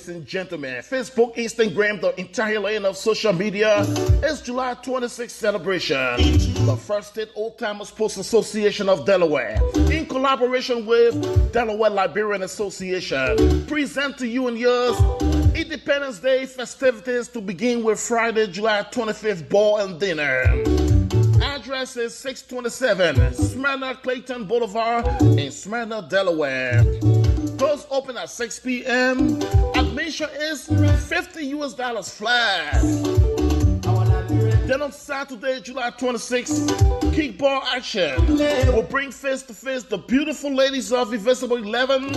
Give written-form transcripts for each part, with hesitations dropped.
Ladies and gentlemen, Facebook, Instagram, the entire lane of social media is July 26th celebration. The first state Old Timers Post Association of Delaware, in collaboration with Delaware Liberian Association, present to you and yours Independence Day festivities to begin with Friday, July 25th ball and dinner. Address is 627 Smyrna Clayton Boulevard in Smyrna, Delaware. Doors open at 6 p.m. Admission is $50 flat. Then on Saturday, July 26th, kickball action will bring face to face the beautiful ladies of Invisible 11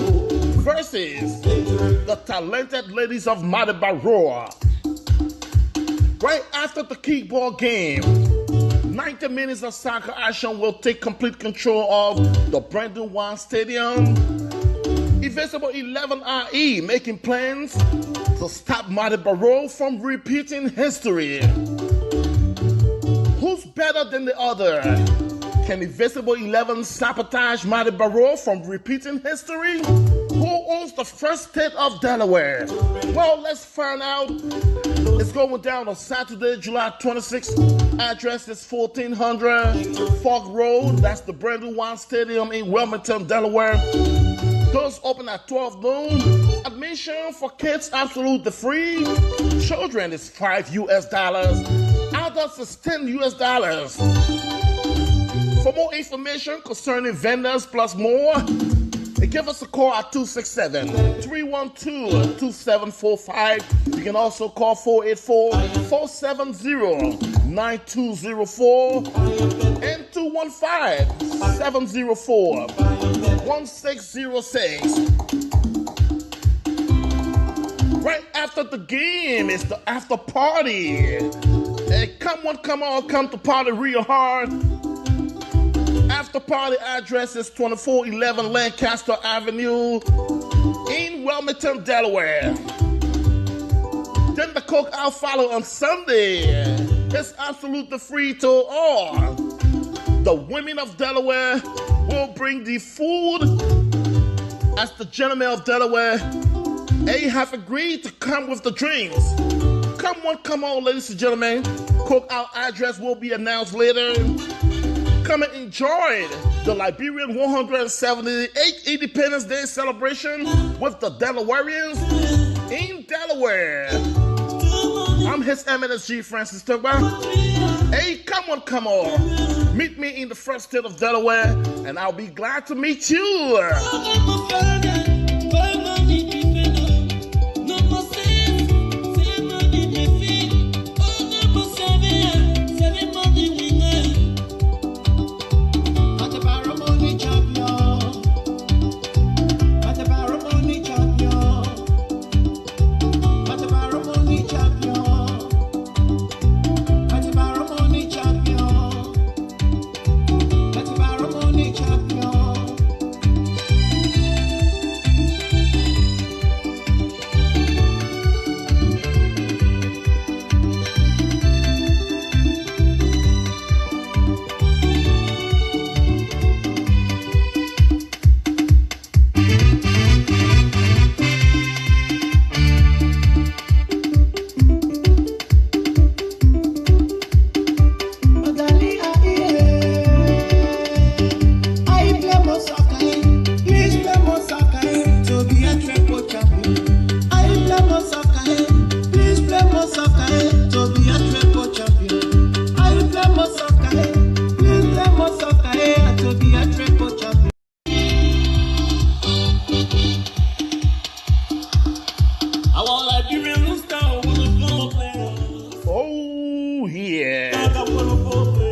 versus the talented ladies of Madibaroa. Right after the kickball game, 90 minutes of soccer action will take complete control of the Brandon Wan Stadium. Invisible 11 RE making plans to stop Madibaroa from repeating history. Who's better than the other? Can Invisible 11 sabotage Madibaroa from repeating history? Who owns the first state of Delaware? Well, let's find out. It's going down on Saturday, July 26th. Address is 1400 Fork Road. That's the Brandon Wan Stadium in Wilmington, Delaware. Doors open at 12 noon. Admission for kids absolutely free. Children is $5. Adults is $10. For more information concerning vendors plus more, give us a call at 267-312-2745. You can also call 484-470-9204 and 215-704-1606. Right after the game is the after party. Hey, come on, come to party real hard. After party address is 2411 Lancaster Avenue in Wilmington, Delaware. Then the cookout follow on Sunday. It's absolutely free to all. The women of Delaware will bring the food as the gentlemen of Delaware, they have agreed to come with the drinks. Come on, ladies and gentlemen. Cookout address will be announced later. Come and enjoy the Liberian 178th Independence Day celebration with the Delawareans in Delaware. I'm His Eminence G. Francis Torgbean. Hey, come on. Meet me in the first state of Delaware, and I'll be glad to meet you.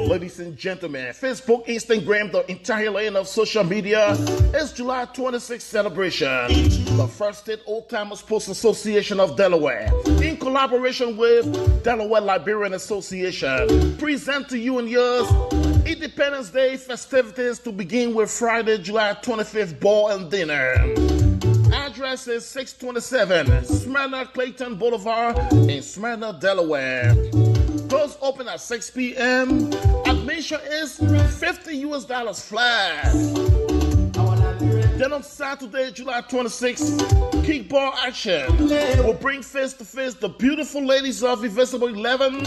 Ladies and gentlemen, Facebook, Instagram, the entire lane of social media is July 26th celebration. The first state Old Timers Post Association of Delaware, in collaboration with Delaware Liberian Association, present to you and yours Independence Day festivities to begin with Friday, July 25th ball and dinner. Address is 627 Smyrna Clayton Boulevard in Smyrna, Delaware. Doors open at 6 p.m. Admission is $50 flat. Then on Saturday, July 26th, kickball action will bring face to face the beautiful ladies of Invisible 11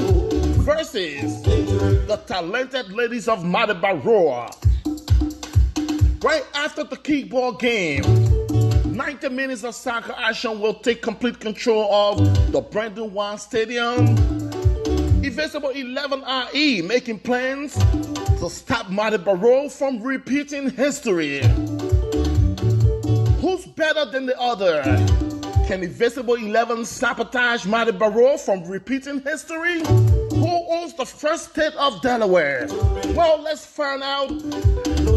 versus the talented ladies of Madabaroa. Right after the kickball game, 90 minutes of soccer action will take complete control of the Brandon Wan Stadium. Invisible 11 RE making plans to stop Madabaroa from repeating history. Who's better than the other? Can Invisible 11 sabotage Madabaroa from repeating history? Who owns the first state of Delaware? Well, let's find out.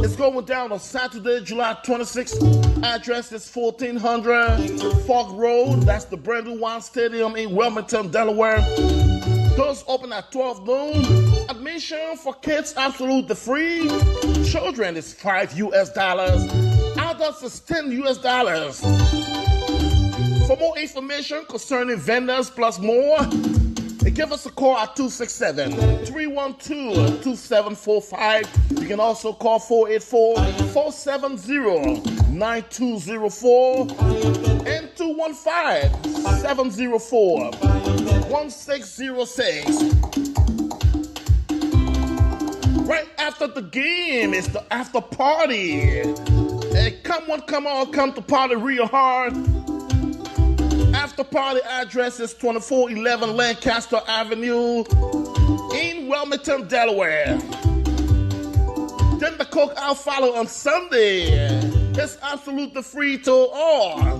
It's going down on Saturday, July 26th. Address is 1400 Fork Road. That's the Brandon Wan Stadium in Wilmington, Delaware. Doors open at 12 noon. Admission for kids absolutely free. Children is $5 US. Adults is $10 US. For more information concerning vendors plus more, give us a call at 267-312-2745. You can also call 484-470-9204 and 215-704-1606. Right after the game is the after party. Hey, come on, come to party real hard. After party address is 2411 Lancaster Avenue in Wilmington, Delaware. Then the cookout follow on Sunday. It's absolutely free to all.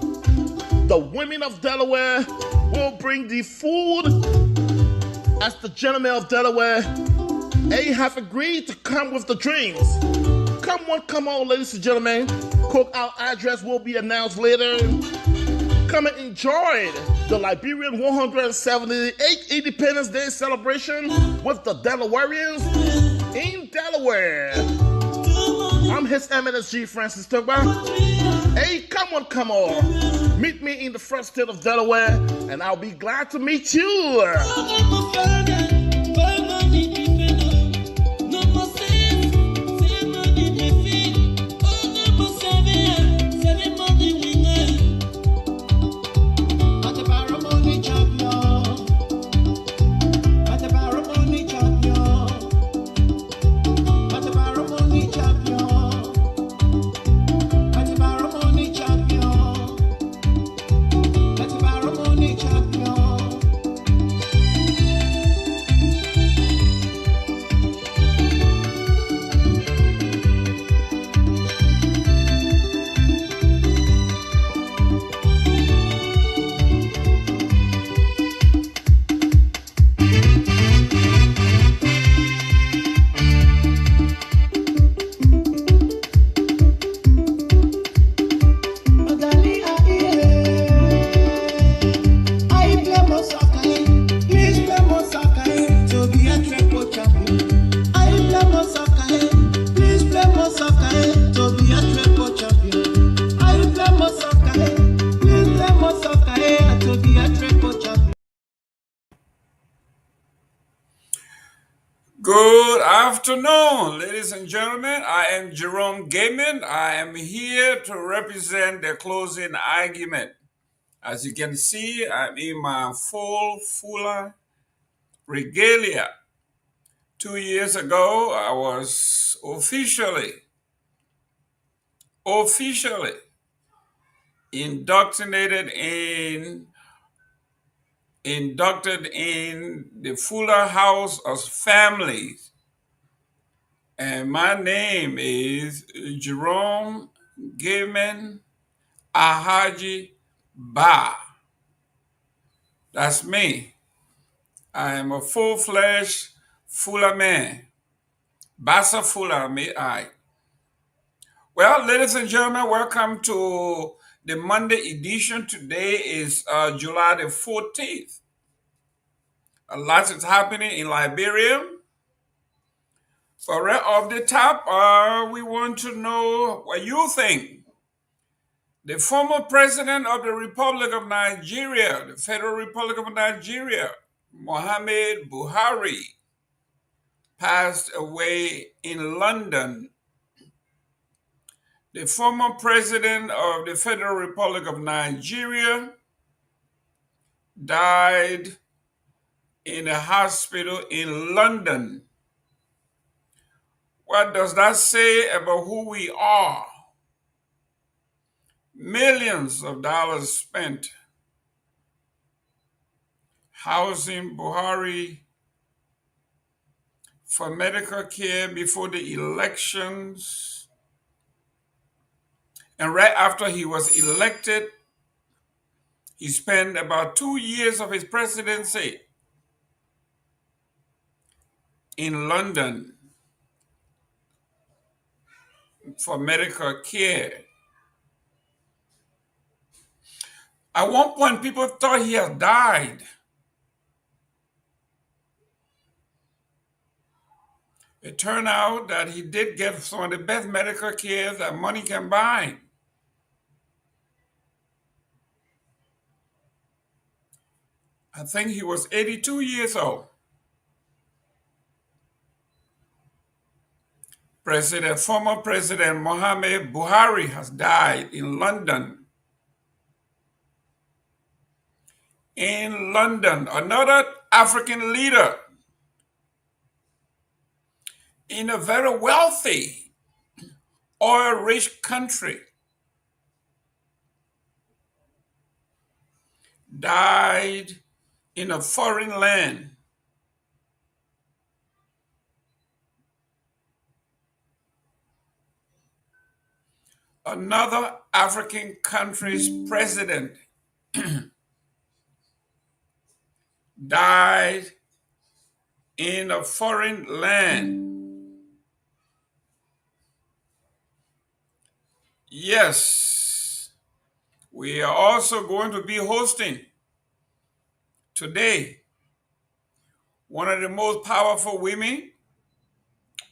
The women of Delaware will bring the food as the gentlemen of Delaware. They have agreed to come with the drinks. Come on, ladies and gentlemen. Cookout address will be announced later. Come and enjoy the Liberian 178th Independence Day celebration with the Delawareans in Delaware. I'm His Eminence G. Francis Torgbean. Hey, come on. Meet me in the first state of Delaware, and I'll be glad to meet you. Good afternoon, ladies and gentlemen. I am Jerome Gaiman. I am here to represent the closing argument. As you can see, I'm in my fuller regalia. 2 years ago, I was officially inducted in the Fuller House of Families. And my name is Jerome Gaiman Ahaji Ba. That's me. I am a full-fledged Fuller man. Bassa Fuller, may I. Well, ladies and gentlemen, welcome to the Monday edition. Today is July the 14th. A lot is happening in Liberia. But right off the top, we want to know what you think. The former president of the Republic of Nigeria, the Federal Republic of Nigeria, Muhammad Buhari, passed away in London The former president of the Federal Republic of Nigeria died in a hospital in London. What does that say about who we are? Millions of dollars spent housing Buhari for medical care before the elections. And right after he was elected, he spent about 2 years of his presidency in London for medical care. At one point, people thought he had died. It turned out that he did get some of the best medical care that money can buy. I think he was 82 years old. Former President Muhammad Buhari has died in London. In London, another African leader in a very wealthy, oil-rich country died in a foreign land. Another African country's president died in a foreign land. Yes, we are also going to be hosting today one of the most powerful women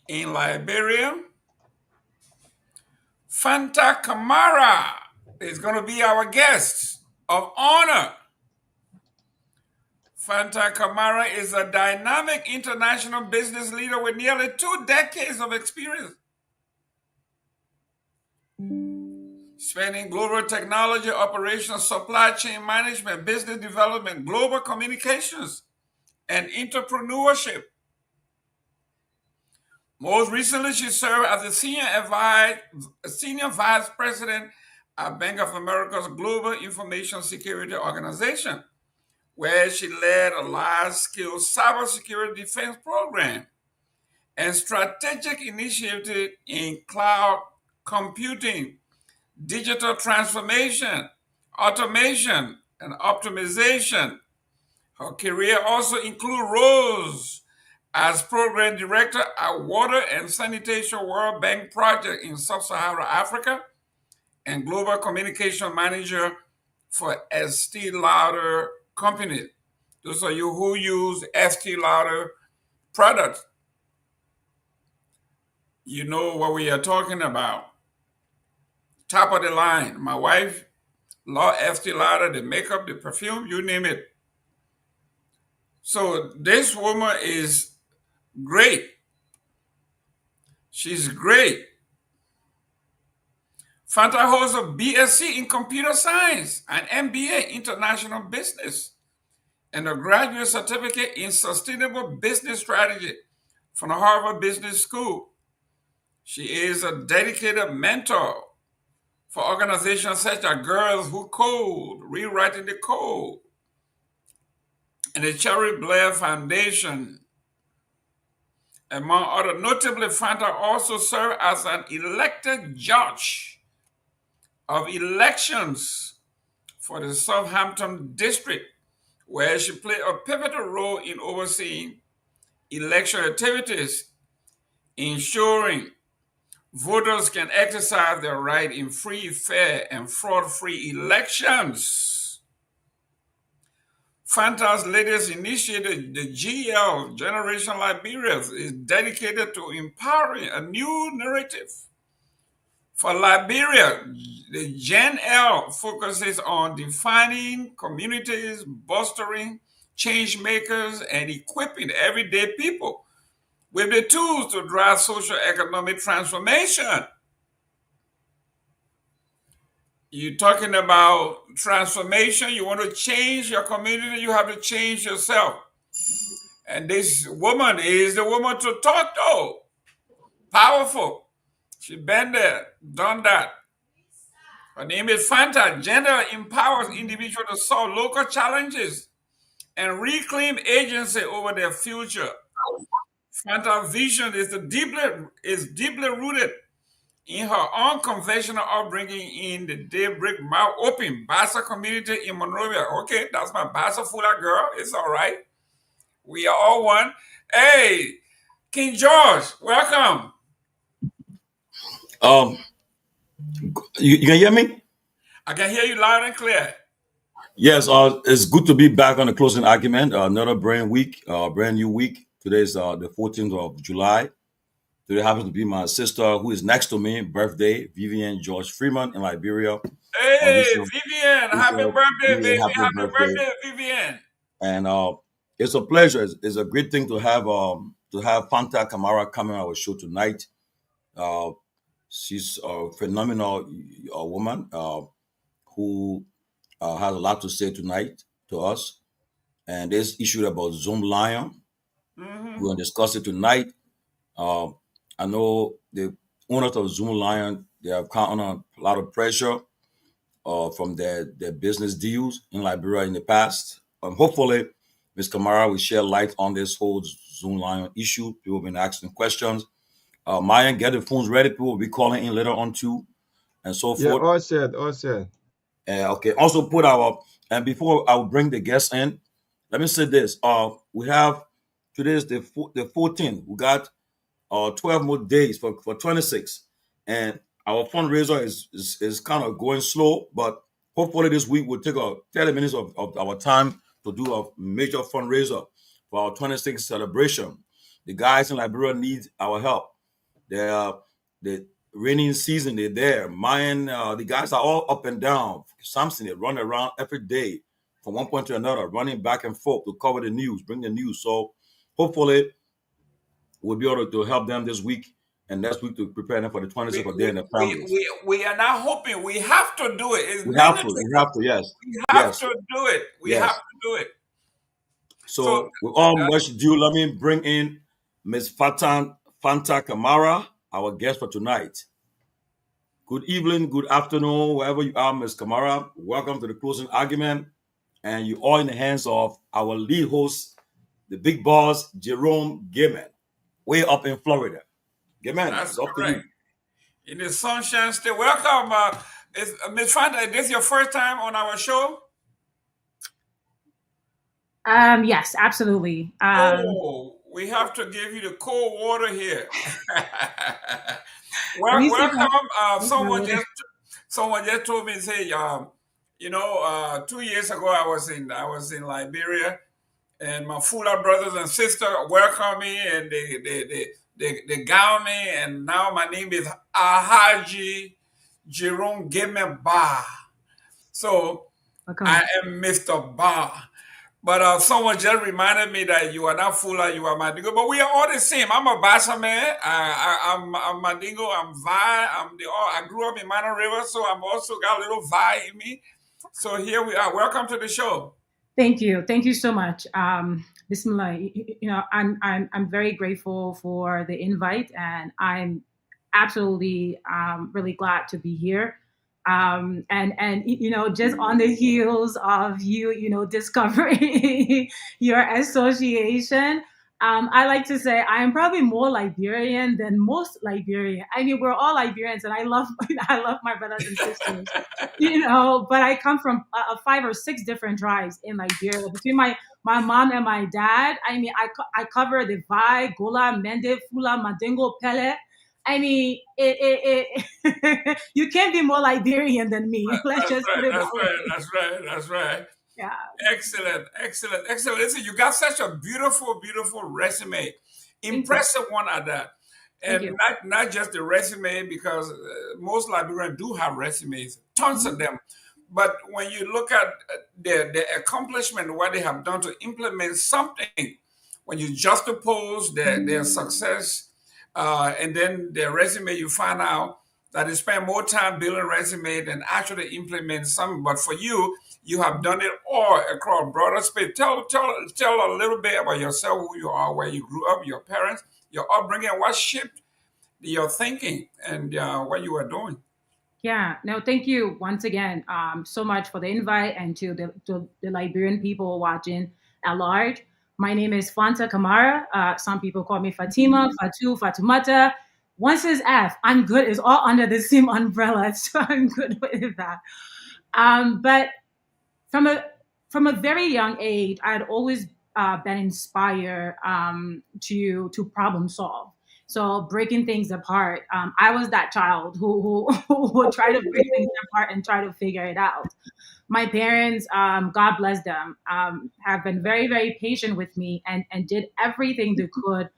in Liberia. Fanta Kamara is going to be our guest of honor. Fanta Kamara is a dynamic international business leader with nearly 2 decades of experience, spanning global technology, operations, supply chain management, business development, global communications, and entrepreneurship. Most recently, she served as the senior vice president at Bank of America's Global Information Security Organization, where she led a large-scale cybersecurity defense program and strategic initiative in cloud computing, digital transformation, automation, and optimization. Her career also includes roles as program director at Water and Sanitation World Bank Project in Sub-Saharan Africa and global communication manager for Estee Lauder Company. Those of you who use Estee Lauder products, you know what we are talking about. Top of the line. My wife loves Estee Lauder, the makeup, the perfume, you name it. So this woman is great. She's great. Fanta holds a BSc in computer science, an MBA international business, and a graduate certificate in sustainable business strategy from the Harvard Business School. She is a dedicated mentor for organizations such as Girls Who Code, Rewriting the Code, and the Cherry Blair Foundation, among other. Notably, Fanta also served as an elected judge of elections for the Southampton district, where she played a pivotal role in overseeing election activities, ensuring voters can exercise their right in free, fair, and fraud-free elections. Fanta's latest initiative, the GL, Generation Liberia, is dedicated to empowering a new narrative for Liberia. The Gen L focuses on defining communities, bolstering change makers, and equipping everyday people with the tools to drive social economic transformation. You're talking about transformation. You want to change your community, you have to change yourself. And this woman is the woman to talk to. Powerful. She been there, done that. Her name is Fanta. Gender empowers individuals to solve local challenges and reclaim agency over their future. Fanta's vision is deeply rooted in her unconventional upbringing in the Daybreak Mouth Open Bassa community in Monrovia. Okay, that's my Bassa Fula girl. It's all right. We are all one. Hey, King George, welcome. Um, you can hear me? I can hear you loud and clear. Yes. It's good to be back on the closing argument. Another brand week, brand new week. Today is the 14th of July. Today happens to be my sister who is next to me. Birthday, Vivian George Freeman in Liberia. Hey, Wish Vivian, wish happy birthday, Vivian baby. happy Happy birthday. birthday, Vivian. And it's a pleasure. It's a great thing to have Fanta Kamara coming on our show tonight. Uh, she's a phenomenal woman who has a lot to say tonight to us. And this issue about Zoom Lion, we're Hmm. going to discuss it tonight. Uh, I know the owners of Zoom Lion, they have come under a lot of pressure from their business deals in Liberia in the past. Hopefully, Ms. Kamara will share light on this whole Zoom Lion issue. People have been asking questions. Myean, get the phones ready. People will be calling in later on too, and so Yeah, forth. all said, all said. Okay. Also put our and before I will bring the guests in, let me say this. We have today is the 14th. We got 12 more days for 26, and our fundraiser is kind of going slow, but hopefully this week we'll take 30 minutes of our time to do a major fundraiser for our 26th celebration. The guys in Liberia need our help. They're the raining season. They're there. Mine, the guys are all up and down. Samson, they run around every day from one point to another, running back and forth to cover the news, bring the news. So hopefully we'll be able to help them this week and next week to prepare them for the We, 26th of day we, and their we, families. we are not hoping. We have to do it. It's We have to. mandatory. We have to. Yes. We have Yes. to do it. We have Yes. to do it. So, So with all much ado, let me bring in Ms. Fanta Kamara, our guest for tonight. Good evening, good afternoon, wherever you are, Ms. Kamara. Welcome to the closing argument. And you're all in the hands of our lead host, the big boss, Jerome Gaiman, way up in Florida. Gaiman, that's it's up to correct. you. In the Sunshine State. Welcome. Ms. Fanta, this is your first time on our show? Yes, absolutely. Oh, we have to give you the cold water here. Let Well, me see if I welcome. make my way. Someone just told me, say, 2 years ago I was in Liberia, and my Fula brothers and sisters welcomed me, and they got me, and now my name is Ahaji Jerome Gaiman Ba. So I Welcome. am Mr. Ba. But someone just reminded me that you are not Fula, you are Mandingo. But we are all the same. I'm a Bassa man. I'm Mandingo. I'm Vi. I grew up in Minor River, so I'm also got a little Vi in me. So here we are. Welcome to the show. Thank you. Thank you so much. Bismillah. I'm very grateful for the invite, and I'm absolutely really glad to be here. And just on the heels of discovering your association. I like to say I am probably more Liberian than most Liberian. I mean, we're all Liberians, and I love I love my brothers and sisters, but I come from 5 or 6 different tribes in Liberia. Between my mom and my dad, I mean, I cover the Vai, Gola, Mende, Fula, Mandingo, Pele. I mean, you can't be more Liberian than me. Let's That's just put right. it That's that right. way. That's right. That's right. Yeah. Excellent. Excellent. Excellent. Listen, you got such a beautiful, beautiful resume. Thank you. Impressive one at that. Thank And you. not just the resume, because most Liberians do have resumes, tons Mhm. of them. But when you look at their accomplishment, what they have done to implement something, when you juxtapose their success and then their resume, you find out that they spend more time building resume than actually implement something. But for you, you have done it all across broader space. Tell a little bit about yourself, who you are, where you grew up, your parents, your upbringing, what shaped your thinking, and what you were doing. Yeah, no, thank you once again so much for the invite, and to the Liberian people watching at large. My name is Fanta Kamara. Some people call me Fatima, Fatu, Fatumata. Once is F. I'm good. It's all under the same umbrella, so I'm good with that. But from a from a very young age, I had always been inspired to problem solve. So breaking things apart, I was that child who would try to break things apart and try to figure it out. My parents, God bless them, have been very, very patient with me and did everything they could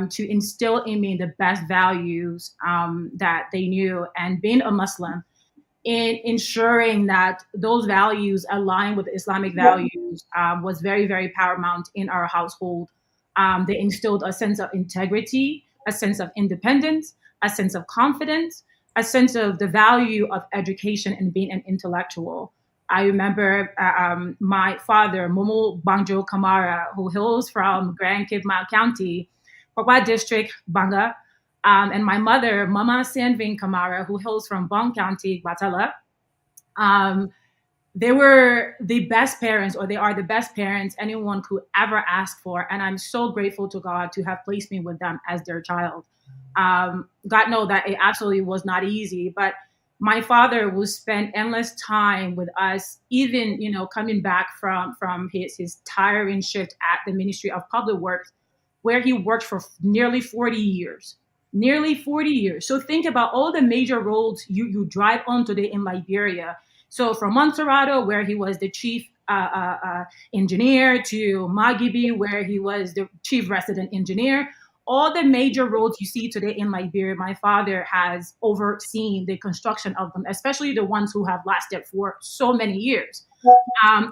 to instill in me the best values that they knew. And being a Muslim, in ensuring that those values align with Islamic values was very, very paramount in our household. They instilled a sense of integrity, a sense of independence, a sense of confidence, a sense of the value of education and being an intellectual. I remember my father, Momo Banjo Kamara, who hails from Grand Kibma County, Papa District, Banga, and my mother, Mama Sanvee Kamara, who hails from Bong County, Guatemala. Um, they were the best parents, or they are the best parents anyone could ever ask for. And I'm so grateful to God to have placed me with them as their child. God know that it absolutely was not easy, but my father would spend endless time with us, even, coming back from his tiring shift at the Ministry of Public Works, where he worked for nearly 40 years. Nearly 40 years. So think about all the major roads you drive on today in Liberia. So from Montserrado, where he was the chief engineer, to Magibi, where he was the chief resident engineer, all the major roads you see today in Liberia, my father has overseen the construction of them, especially the ones who have lasted for so many years,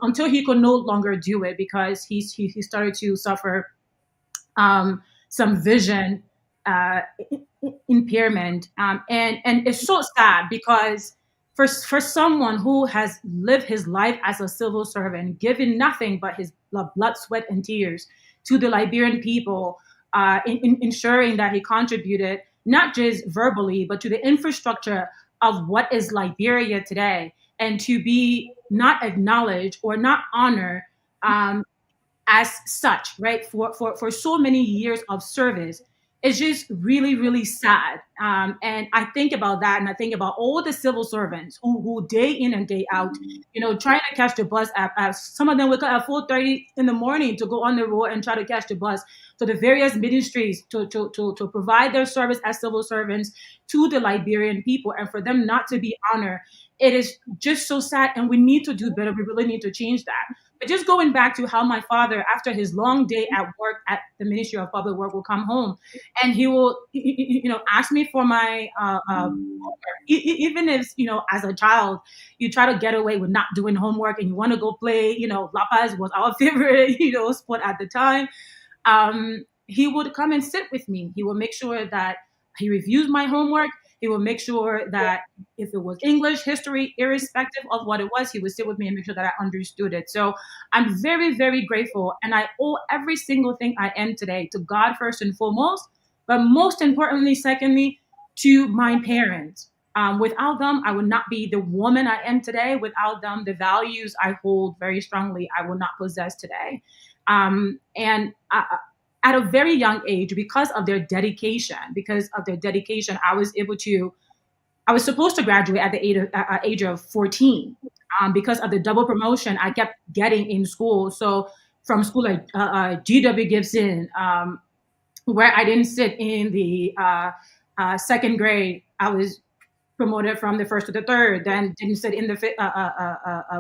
until he could no longer do it because he started to suffer some vision impairment, and it's so sad because for someone who has lived his life as a civil servant, given nothing but his blood, sweat, and tears to the Liberian people, in ensuring that he contributed not just verbally but to the infrastructure of what is Liberia today, and to be not acknowledged or not honored as such, right, for so many years of service, it's just really, really sad. And I think about that, and I think about all the civil servants who day in and day out, trying to catch the bus at some of them wake up at 4:30 in the morning to go on the road and try to catch the bus to the various ministries to provide their service as civil servants to the Liberian people, and for them not to be honored. It is just so sad, and we need to do better. We really need to change that. But just going back to how my father, after his long day at work at the Ministry of Public Work, will come home and he will, ask me for my homework. Even if, as a child, you try to get away with not doing homework and you want to go play, Lapas was our favorite, sport at the time. He would come and sit with me. He will make sure that he reviews my homework. He will make sure that if it was English, history, irrespective of what it was, he would sit with me and make sure that I understood it. So I'm very, very grateful. And I owe every single thing I am today to God first and foremost, but most importantly, secondly, to my parents. Without them, I would not be the woman I am today. Without them, the values I hold very strongly, I will not possess today. At a very young age, because of their dedication, I was supposed to graduate at the age of 14. Because of the double promotion I kept getting in school. So from school like G.W. Gibson, where I didn't sit in the second grade, I was promoted from the first to the third, then didn't sit in the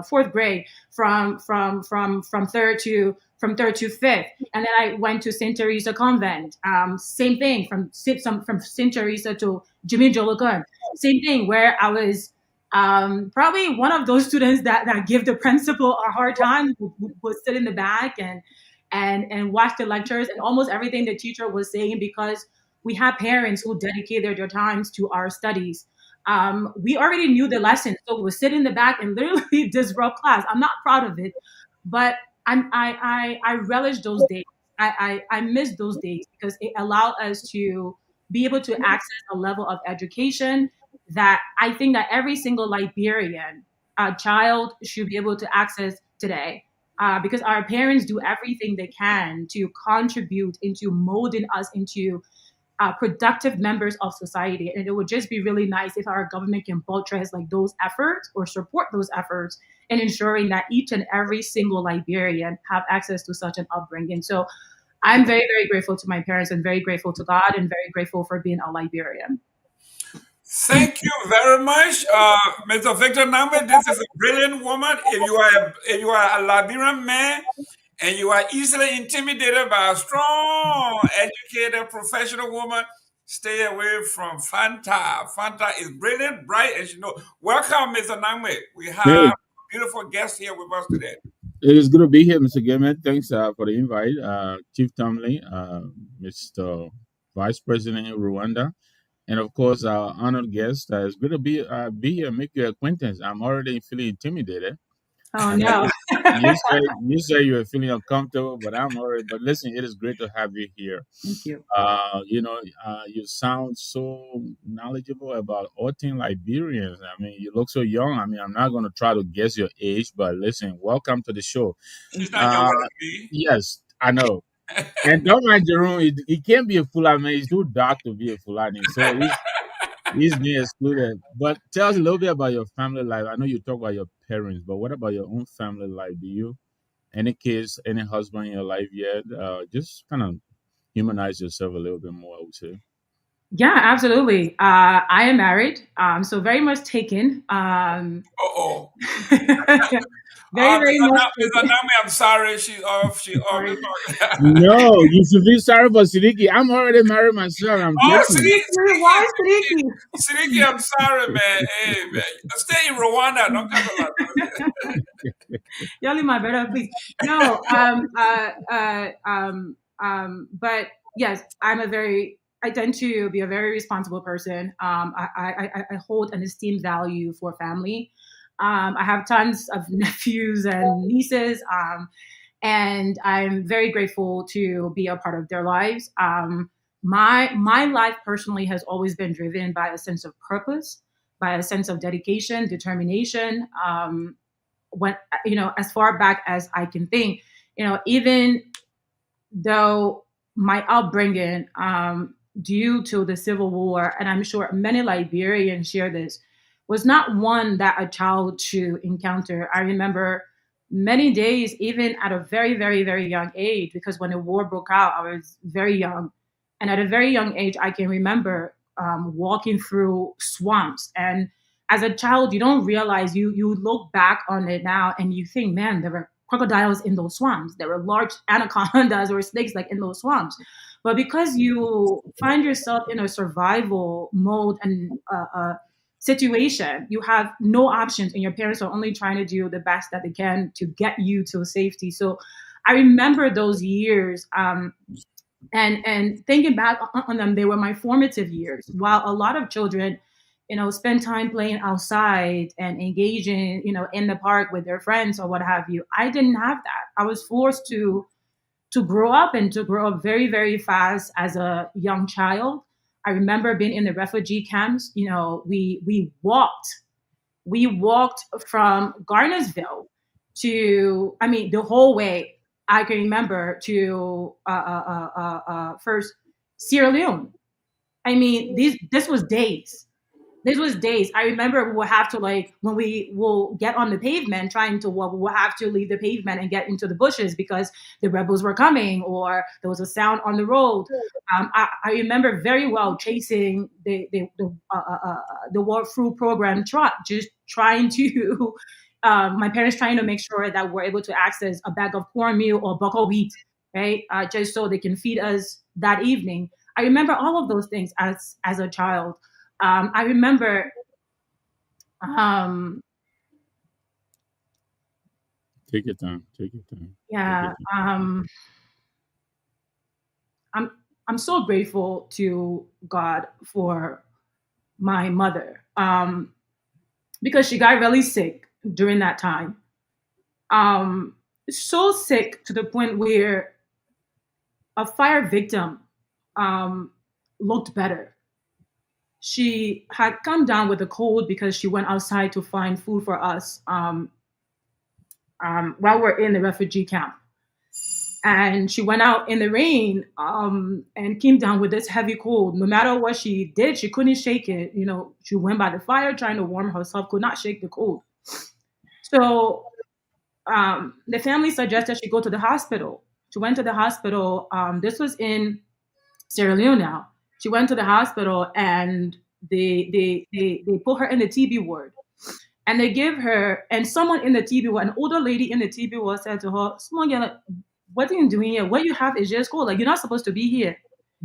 fourth grade, from third to fifth, and then I went to Saint Teresa Convent. Same thing, from Saint Teresa to Jimmy Jologun. Same thing, where I was probably one of those students that give the principal a hard time, would sit in the back and watch the lectures and almost everything the teacher was saying, because We had parents who dedicated their times to our studies. We already knew the lesson, so we would sit in the back and literally disrupt class. I'm not proud of it, but I relish those days. I miss those days because it allowed us to be able to access a level of education that I think that every single Liberian child should be able to access today. Because our parents do everything they can to contribute into molding us into productive members of society. And it would just be really nice if our government can buttress like those efforts or support those efforts in ensuring that each and every single Liberian have access to such an upbringing. So I'm very, very grateful to my parents and very grateful to God and very grateful for being a Liberian. Thank you very much, Mr. Victor Nambe. This is a brilliant woman. If you are a Liberian man and you are easily intimidated by a strong, educated, professional woman, stay away from Fanta. Fanta is brilliant, bright, as you know. Welcome, Mr. Nambe. We have Hey, a beautiful guest here with us today. it is good to be here, Mr. Gaiman. Thanks for the invite, Chief Tomalin, Mr. Vice President in Rwanda, and of course our honored guest. It's good to be here, make your acquaintance. I'm already feeling intimidated. Oh I know no. you say you were feeling uncomfortable, but I'm already. But listen, it is great to have you here. Thank you. You sound so knowledgeable about all things Liberians. I mean, you look so young. I mean, I'm not going to try to guess your age, but listen, welcome to the show. She's not Uh, younger than me. yes, I know. And don't mind Jerome, he can't be a Fulani man. He's too dark to be a Fulani, so he's being excluded. But tell us a little bit about your family life. I know you talk about your parents, but what about your own family life? Do you any kids, any husband in your life yet? Just kind of humanize yourself a little bit more, I would say. Yeah, absolutely. I am married, so very much taken. Uh-oh. Very, very much Mr. taken. Nambe, I'm sorry. She's off. She off. Sorry. No, you should feel sorry for Siddiqui. I'm already married myself. I'm Oh, joking. Why Sriki? Siddiqui, I'm sorry, man. Hey, man. Stay in Rwanda. Don't come to London. Yoli, my brother, please. No, but yes, I tend to be a very responsible person. I hold an esteemed value for family. I have tons of nephews and nieces, and I'm very grateful to be a part of their lives. My life personally has always been driven by a sense of purpose, by a sense of dedication, determination. When as far back as I can think, even though my upbringing, due to the Civil War, and I'm sure many Liberians share this, was not one that a child should encounter. I remember many days, even at a very, very, very young age, because when the war broke out, I was very young. And at a very young age, I can remember walking through swamps. And as a child, you don't realize, you look back on it now and you think, man, there were crocodiles in those swamps. There were large anacondas or snakes like in those swamps. But because you find yourself in a survival mode and situation, you have no options, and your parents are only trying to do the best that they can to get you to safety. So I remember those years. And thinking back on them, they were my formative years. While a lot of children, spend time playing outside and engaging, in the park with their friends or what have you, I didn't have that. I was forced to grow up and to grow up very, very fast as a young child. I remember being in the refugee camps. We walked from Garnersville to, I mean, the whole way I can remember to first Sierra Leone. I mean, this was days. This was days. I remember we would have to, like, when we will get on the pavement, trying to walk, we will have to leave the pavement and get into the bushes because the rebels were coming or there was a sound on the road. I remember very well chasing the Walk Through program trot, just trying to my parents trying to make sure that we're able to access a bag of cornmeal or buckwheat wheat, right? Just so they can feed us that evening. I remember all of those things as a child. I remember, um, Take your time. Take your time. Take your yeah, time. I'm I'm so grateful to God for my mother, because she got really sick during that time. Um, so sick to the point where a fire victim um, looked better. She had come down with a cold because she went outside to find food for us while we're in the refugee camp. And she went out in the rain and came down with this heavy cold. No matter what she did, she couldn't shake it. She went by the fire trying to warm herself, could not shake the cold. So the family suggested she go to the hospital. She went to the hospital. This was in Sierra Leone now. She went to the hospital and they put her in the TB ward. And they give her, and someone in the TB ward, an older lady in the TB ward said to her, "Small girl, what are you doing here? What you have is just cold. Like, you're not supposed to be here."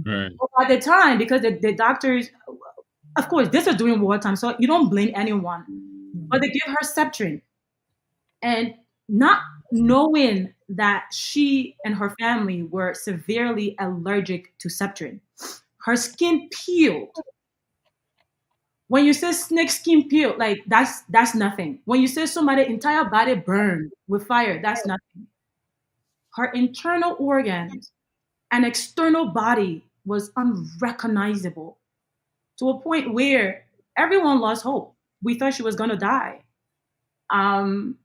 Right. But by the time, because the doctors, of course, this is during wartime, so you don't blame anyone. But they give her Septrin. And not knowing that she and her family were severely allergic to Septrin, her skin peeled. When you say snake skin peel, like that's nothing. When you say somebody's entire body burned with fire, that's nothing. Her internal organs and external body was unrecognizable to a point where everyone lost hope. We thought she was gonna die. And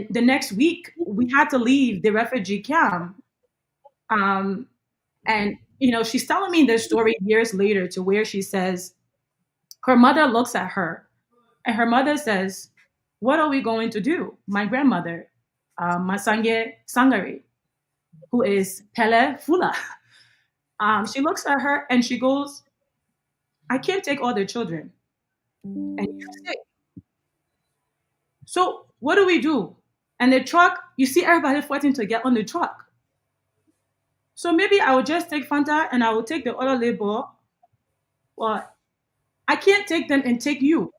the next week we had to leave the refugee camp. And she's telling me this story years later to where she says her mother looks at her and her mother says, "What are we going to do?" My grandmother, Masange Sangare, who is Pele Fula, she looks at her and she goes, "I can't take all the children. And you're sick. So what do we do?" And the truck, you see everybody fighting to get on the truck. So maybe I would just take Fanta and I will take the other labor. Well, I can't take them and take you.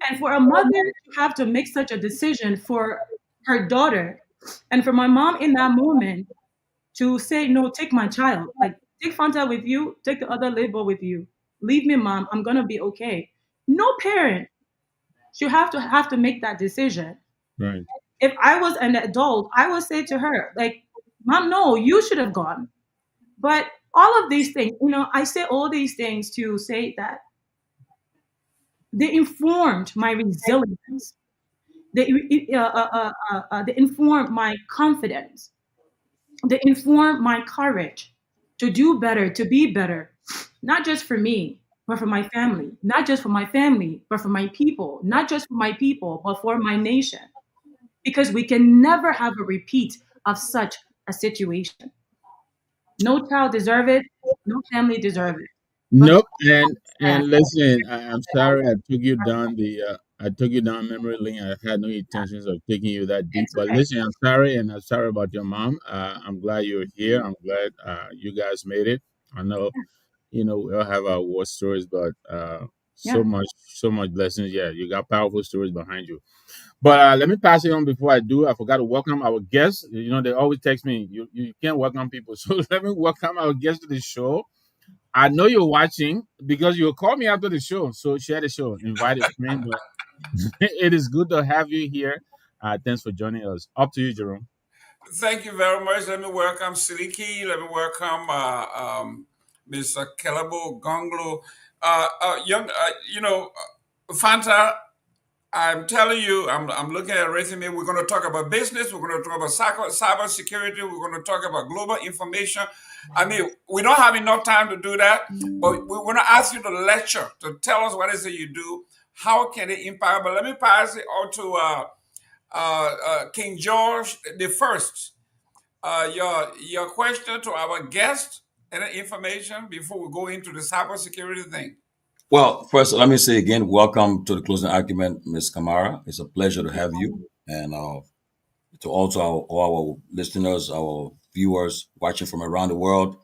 And for a mother to have to make such a decision for her daughter, and for my mom in that moment to say, "No, take my child. Like, take Fanta with you, take the other label with you. Leave me, mom. I'm gonna be okay." No parent should have to make that decision. Right. If I was an adult, I would say to her, like, "Mom, no, you should have gone." But all of these things, I say all these things to say that they informed my resilience. They informed my confidence. They informed my courage to do better, to be better, not just for me, but for my family, not just for my family, but for my people, not just for my people, but for my nation. Because we can never have a repeat of such a situation. No child deserve it. No family deserve it. But Nope. And yeah, listen, I'm sorry I took you down memory lane. I had no intentions of taking you that deep. it's But okay. listen, I'm sorry, and I'm sorry about your mom. I'm glad you're here. I'm glad you guys made it. I know, we all have our war stories, but Yeah. so much blessings. Yeah, you got powerful stories behind you. But let me pass it on before I do. I forgot to welcome our guests. They always text me, you can't welcome people. So let me welcome our guests to the show. I know you're watching because you called me after the show. So share the show, invite a friend. But it is good to have you here. Thanks for joining us. Up to you, Jerome. Thank you very much. Let me welcome Siliki. Let me welcome Mr. Kehleboe Gongloe. Fanta, I'm telling you, I'm looking at a resume. We're going to talk about business. We're going to talk about cyber security. We're going to talk about global information. I mean, we don't have enough time to do that, but we want to ask you to lecture, to tell us what is it you do, how can it impact. But let me pass it on to King George the First. Your question to our guest and information before we go into the cybersecurity thing. Well, first, let me say again, welcome to the closing argument, Ms. Kamara. It's a pleasure to have you. And to also all our listeners, our viewers watching from around the world.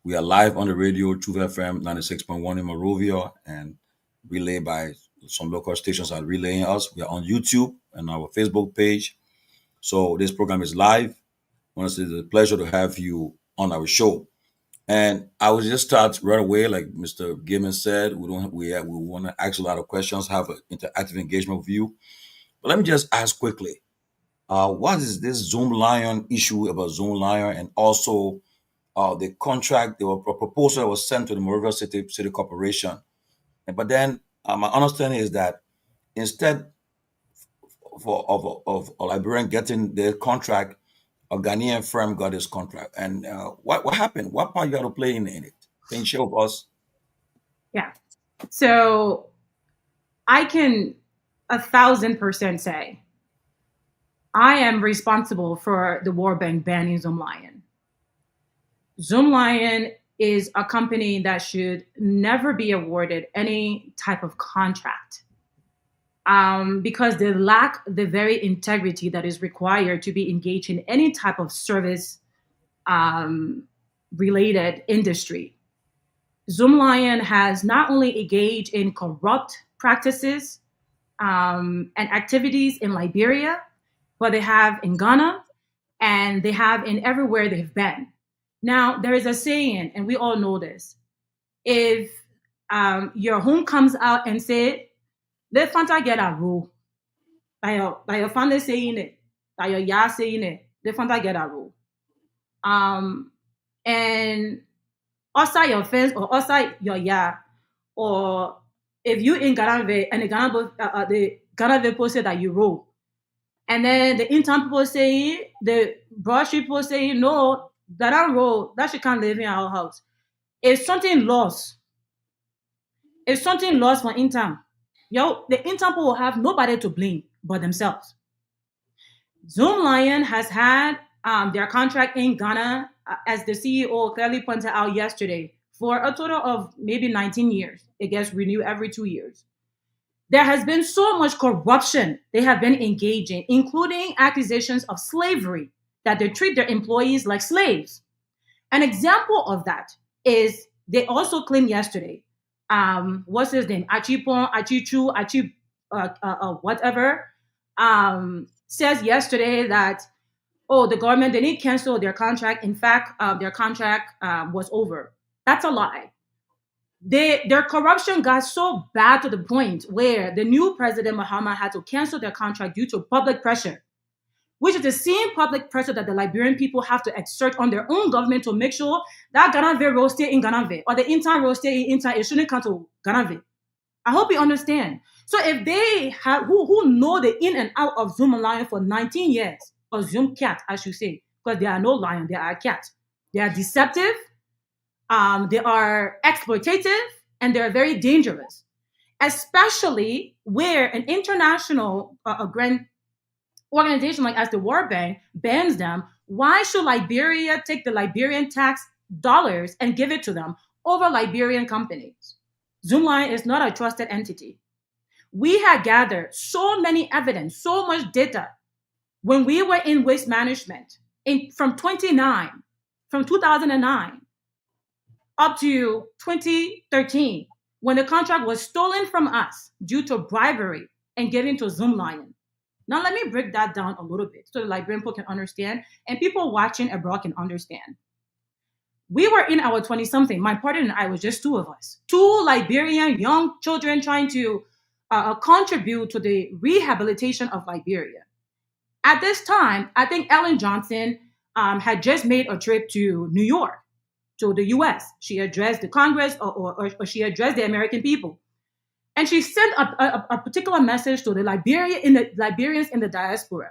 We are live on the radio, Truth FM 96.1 in Monrovia, and relayed by some local stations are relaying us. We are on YouTube and our Facebook page. So this program is live. I want to say it's a pleasure to have you on our show. And I would just start right away, like Mr. Gilman said. We want to ask a lot of questions, have an interactive engagement with you. But let me just ask quickly, what is this Zoom Lion issue about Zoom Lion, and also the contract, there was a proposal that was sent to the Monrovia City Corporation. But then my understanding is that instead of a Liberian getting their contract, a Ghanaian firm got his contract. And what happened? What part you got to play in it? Can you share with us? Yeah. So I can 1,000% say I am responsible for the World Bank banning Zoom Lion. Zoom Lion is a company that should never be awarded any type of contract because they lack the very integrity that is required to be engaged in any type of service related industry. Zoom Lion has not only engaged in corrupt practices and activities in Liberia, but they have in Ghana and they have in everywhere they've been. Now, there is a saying, and we all know this. If your home comes out and say, let Fanta get a rule, like your family saying it, like your ya saying it, let Fanta get a rule. And outside your fence or outside your ya, or if you in Ghana and the Ghana people say that you roll, and then the intern people say, the brush people say, no, that don't roll, that she can't live in our house. If something lost for intern, the intern people will have nobody to blame but themselves. Zoom Lion has had their contract in Ghana, as the CEO clearly pointed out yesterday, for a total of maybe 19 years. It gets renewed every 2 years. There has been so much corruption they have been engaging, including accusations of slavery, that they treat their employees like slaves. An example of that is they also claimed yesterday, what's his name? Achipon, Achichu, whatever, says yesterday that, oh, the government, they need to cancel their contract. In fact, their contract was over. That's a lie. Their corruption got so bad to the point where the new president, Mahama, had to cancel their contract due to public pressure, which is the same public pressure that the Liberian people have to exert on their own government to make sure that Ghana will stay in Ghana, or the intern will stay in intern. It shouldn't come to Ghana. I hope you understand. So if they have who know the in and out of Zoom Lion for 19 years, or Zoom cat, I should say, because they are no lion, they are cat. They are deceptive, they are exploitative, and they are very dangerous, especially where an international grand organization like as the World Bank bans them. Why should Liberia take the Liberian tax dollars and give it to them over Liberian companies? Zoom Lion is not a trusted entity. We had gathered so many evidence, so much data when we were in waste management from 2009 up to 2013, when the contract was stolen from us due to bribery and given to Zoom Lion. Now, let me break that down a little bit so the Liberian people can understand and people watching abroad can understand. We were in our 20-something. My partner and I was just two of us. Two Liberian young children trying to contribute to the rehabilitation of Liberia. At this time, I think Ellen Johnson had just made a trip to New York, to the U.S. She addressed the Congress or she addressed the American people. And she sent a particular message to the Liberians in the diaspora.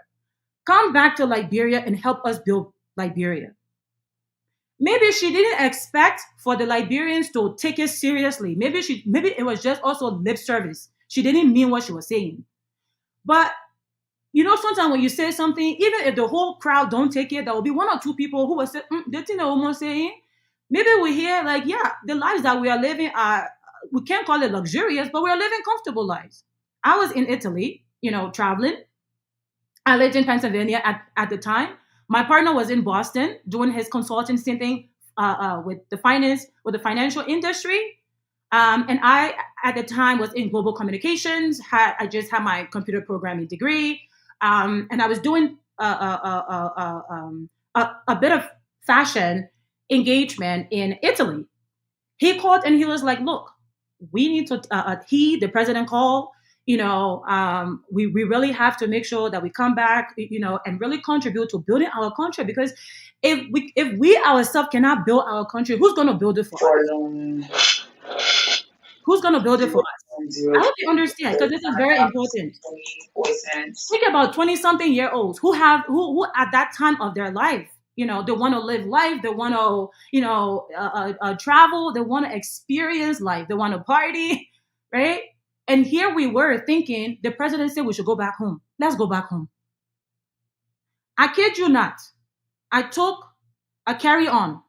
Come back to Liberia and help us build Liberia. Maybe she didn't expect for the Liberians to take it seriously. Maybe it was just also lip service. She didn't mean what she was saying. But sometimes when you say something, even if the whole crowd don't take it, there will be one or two people who will say, the thing that woman saying. Maybe we hear the lives that we are living are, we can't call it luxurious, but we're living comfortable lives. I was in Italy, traveling. I lived in Pennsylvania at the time. My partner was in Boston doing his consulting thing with the financial industry. And I, at the time, was in global communications. I just had my computer programming degree. And I was doing a bit of fashion engagement in Italy. He called and he was like, look, we need to, the president called, we really have to make sure that we come back, and really contribute to building our country, because if we ourselves cannot build our country, who's going to build it for us? Who's going to build it for us? I hope you understand, because this is very important. Think about 20-something-year-olds who at that time of their life, they want to live life, they want to, travel, they want to experience life, they want to party, right? And here we were thinking, the president said we should go back home. Let's go back home. I kid you not. I took a carry-on.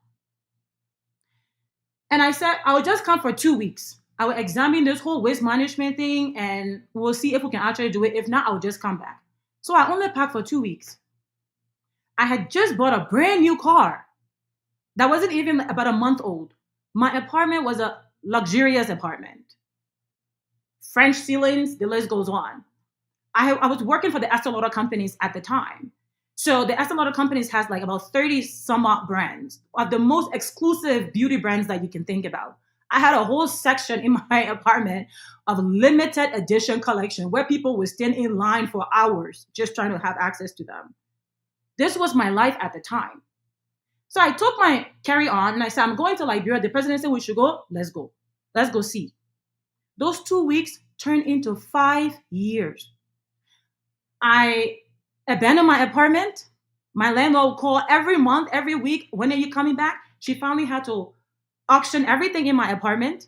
And I said, I will just come for 2 weeks. I will examine this whole waste management thing and we'll see if we can actually do it. If not, I'll just come back. So I only packed for 2 weeks. I had just bought a brand new car that wasn't even about a month old. My apartment was a luxurious apartment. French ceilings, the list goes on. I was working for the Estée Lauder companies at the time. So the Estée Lauder companies has like about 30 some odd brands of the most exclusive beauty brands that you can think about. I had a whole section in my apartment of limited edition collection where people would stand in line for hours just trying to have access to them. This was my life at the time. So I took my carry-on and I said, I'm going to Liberia. The president said we should go. Let's go. Let's go see. Those 2 weeks turned into 5 years. I abandoned my apartment. My landlord would call every month, every week. When are you coming back? She finally had to auction everything in my apartment.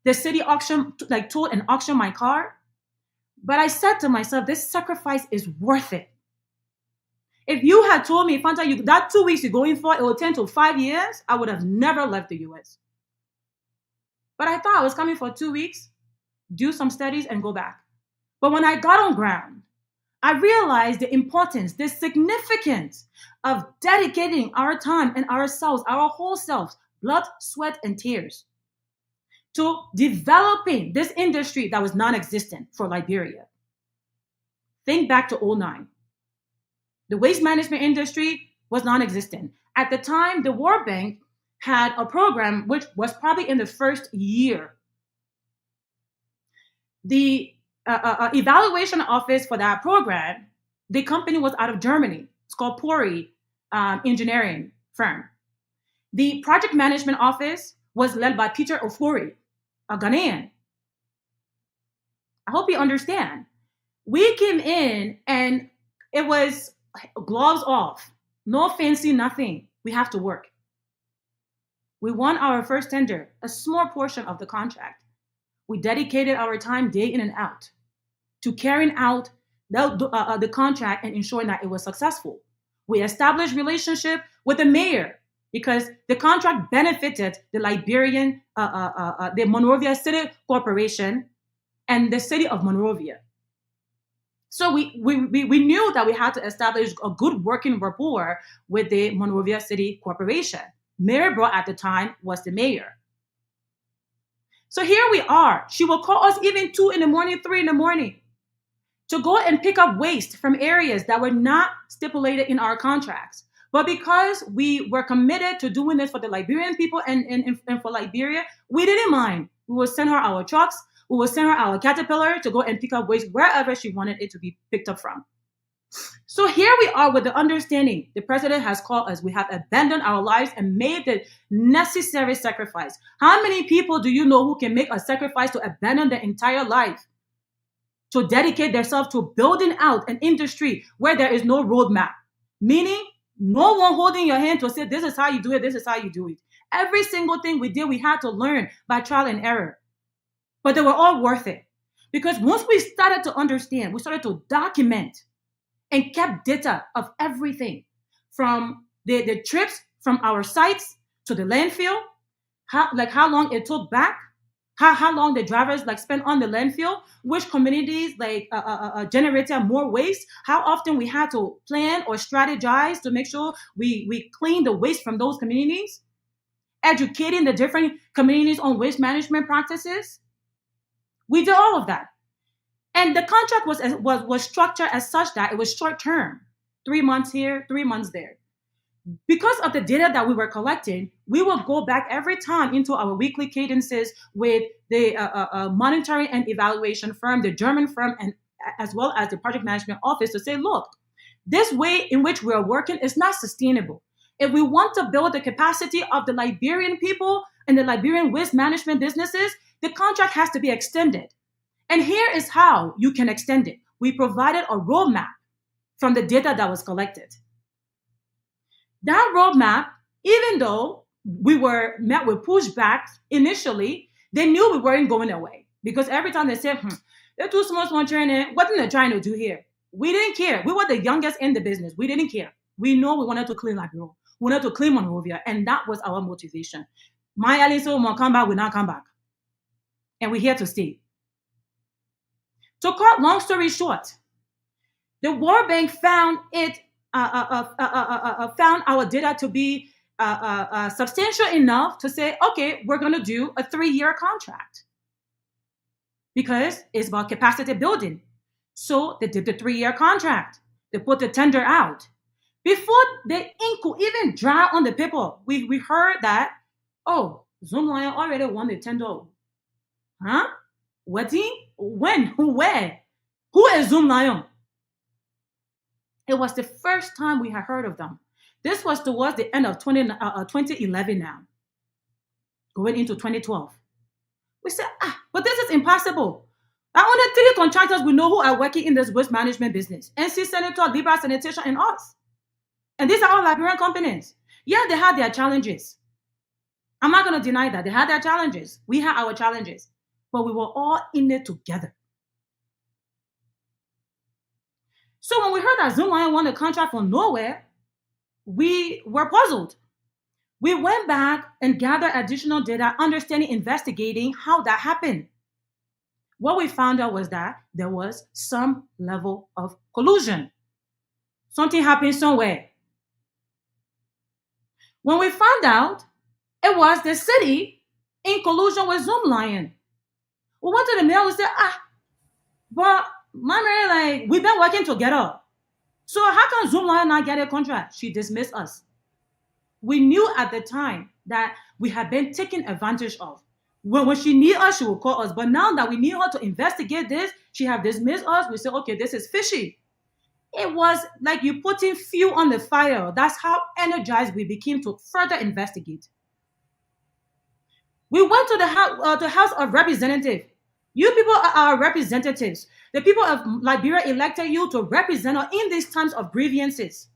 The city told and auctioned my car. But I said to myself, this sacrifice is worth it. If you had told me, Fanta, that 2 weeks you're going for, it will turn to 5 years, I would have never left the US. But I thought I was coming for 2 weeks, do some studies, and go back. But when I got on ground, I realized the importance, the significance of dedicating our time and ourselves, our whole selves, blood, sweat, and tears, to developing this industry that was non-existent for Liberia. Think back to 2009. The waste management industry was non-existent. At the time, the World Bank had a program which was probably in the first year. The evaluation office for that program, the company was out of Germany. It's called Pori engineering firm. The project management office was led by Peter Ofori, a Ghanaian. I hope you understand. We came in and it was gloves off, no fancy nothing. We have to work. We won our first tender, a small portion of the contract. We dedicated our time day in and out to carrying out the contract and ensuring that it was successful. We established relationship with the mayor because the contract benefited the Liberian, the Monrovia City Corporation and the city of Monrovia. So we knew that we had to establish a good working rapport with the Monrovia City Corporation. Mayor Bro at the time was the mayor. So here we are. She will call us even 2 in the morning, 3 in the morning to go and pick up waste from areas that were not stipulated in our contracts. But because we were committed to doing this for the Liberian people and for Liberia, we didn't mind. We would send her our trucks. We would send her our Caterpillar to go and pick up waste wherever she wanted it to be picked up from. So here we are with the understanding the president has called us. We have abandoned our lives and made the necessary sacrifice. How many people do you know who can make a sacrifice to abandon their entire life, to dedicate themselves to building out an industry where there is no roadmap? Meaning, no one holding your hand to say, this is how you do it, this is how you do it. Every single thing we did, we had to learn by trial and error. But they were all worth it. Because once we started to understand, we started to document and kept data of everything from the trips from our sites to the landfill, how long it took back, how long the drivers spent on the landfill, which communities generated more waste, how often we had to plan or strategize to make sure we clean the waste from those communities, educating the different communities on waste management practices. We did all of that. And the contract was structured as such that it was short term, 3 months here, 3 months there. Because of the data that we were collecting, we will go back every time into our weekly cadences with the monitoring and evaluation firm, the German firm, and as well as the project management office to say, look, this way in which we are working is not sustainable. If we want to build the capacity of the Liberian people and the Liberian waste management businesses, the contract has to be extended. And here is how you can extend it. We provided a roadmap from the data that was collected. That roadmap, even though we were met with pushback initially, they knew we weren't going away. Because every time they said, they're too small, training, what are they trying to do here? We didn't care. We were the youngest in the business. We didn't care. We know we wanted to clean Liberia. We wanted to clean Monrovia. And that was our motivation. My allies will come back, we not come back. And we're here to stay. To cut long story short, the World Bank found found our data to be substantial enough to say, okay, we're going to do a 3-year contract because it's about capacity building. So they did the 3-year contract. They put the tender out. Before the ink could even dry on the paper, we heard that, oh, Zoomlion already won the tender. Huh? What? When? Who? Where? Who is Zoomlion? It was the first time we had heard of them. This was towards the end of 2011 now, going into 2012. We said, but this is impossible. There are only 3 contractors we know who are working in this waste management business. NC Senator, Liberia Sanitation, and us. And these are all Liberian companies. Yeah, they had their challenges. I'm not going to deny that. They had their challenges. We had our challenges. But we were all in it together. So when we heard that Zoomlion won a contract from nowhere, we were puzzled. We went back and gathered additional data, understanding, investigating how that happened. What we found out was that there was some level of collusion. Something happened somewhere. When we found out, it was the city in collusion with Zoomlion. We went to the mail and said, but Mary, we've been working together. So how can Zoomlion not get a contract? She dismissed us. We knew at the time that we had been taken advantage of. When she needed us, she would call us. But now that we need her to investigate this, she have dismissed us. We said, okay, this is fishy. It was like you putting fuel on the fire. That's how energized we became to further investigate. We went to the House of Representatives. You people are our representatives. The people of Liberia elected you to represent us in these times of grievances.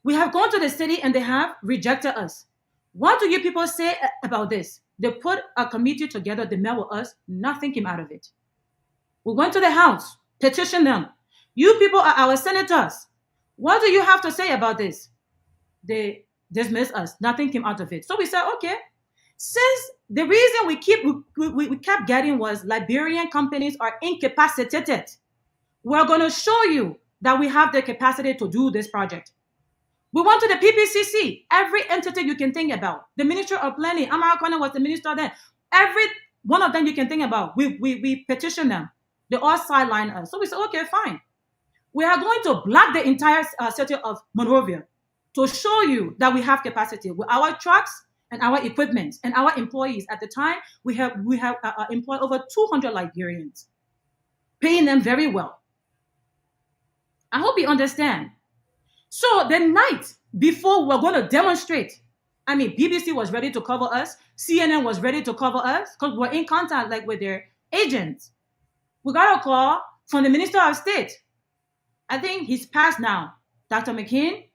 We have gone to the city and they have rejected us. What do you people say about this? They put a committee together, they met with us, nothing came out of it. We went to the House, petitioned them. You people are our senators. What do you have to say about this? They dismissed us, nothing came out of it. So we said, okay, since the reason we kept getting was Liberian companies are incapacitated, we're going to show you that we have the capacity to do this project. We went to the PPCC, every entity you can think about. The Ministry of Planning, Amara Kwana was the minister then. Every one of them you can think about, we petitioned them. They all sidelined us. So we said, okay, fine. We are going to block the entire city of Monrovia to show you that we have capacity with our trucks and our equipment and our employees. At the time, we have employed over 200 Liberians, paying them very well. I hope you understand. So the night before we were going to demonstrate, BBC was ready to cover us. CNN was ready to cover us because we're in contact with their agents. We got a call from the Minister of State. I think he's passed now. Dr. McKean.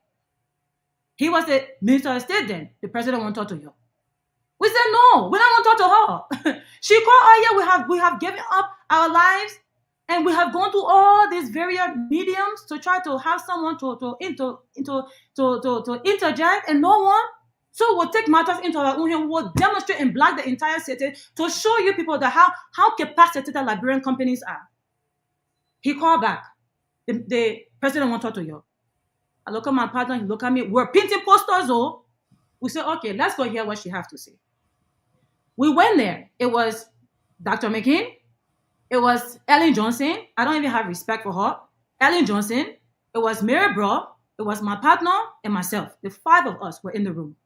He was the Minister of State then. The president won't talk to you. We said, no, we don't want to talk to her. She called, we have given up our lives and we have gone to all these various mediums to try to have someone to interject and no one. So we'll take matters into our own hand. We'll demonstrate and block the entire city to show you people that how capacitated Liberian companies are. He called back. The president won't talk to you. I look at my partner, he look at me. We're painting posters, though. We said, okay, let's go hear what she has to say. We went there. It was Dr. McKean. It was Ellen Johnson. I don't even have respect for her. Ellen Johnson. It was Mary Bro. It was my partner and myself. The 5 of us were in the room.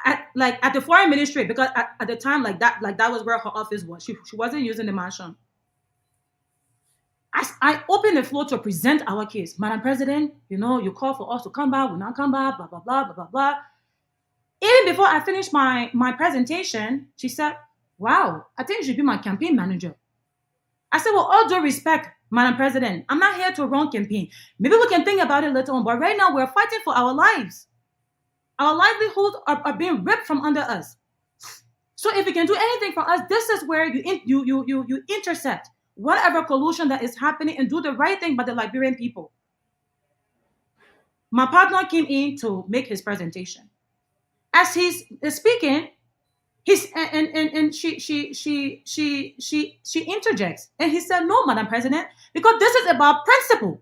At the foreign ministry, because at the time, that was where her office was. She wasn't using the mansion. I opened the floor to present our case. Madam President, you call for us to come back, we not come back, blah, blah, blah, blah, blah, blah. Even before I finished my presentation, she said, wow, I think you should be my campaign manager. I said, well, all due respect, Madam President, I'm not here to run campaign. Maybe we can think about it later on, but right now we're fighting for our lives. Our livelihoods are being ripped from under us. So if you can do anything for us, this is where you intercept whatever collusion that is happening and do the right thing by the Liberian people. My partner came in to make his presentation. As he's speaking, she interjects and he said, no, Madam President, because this is about principle.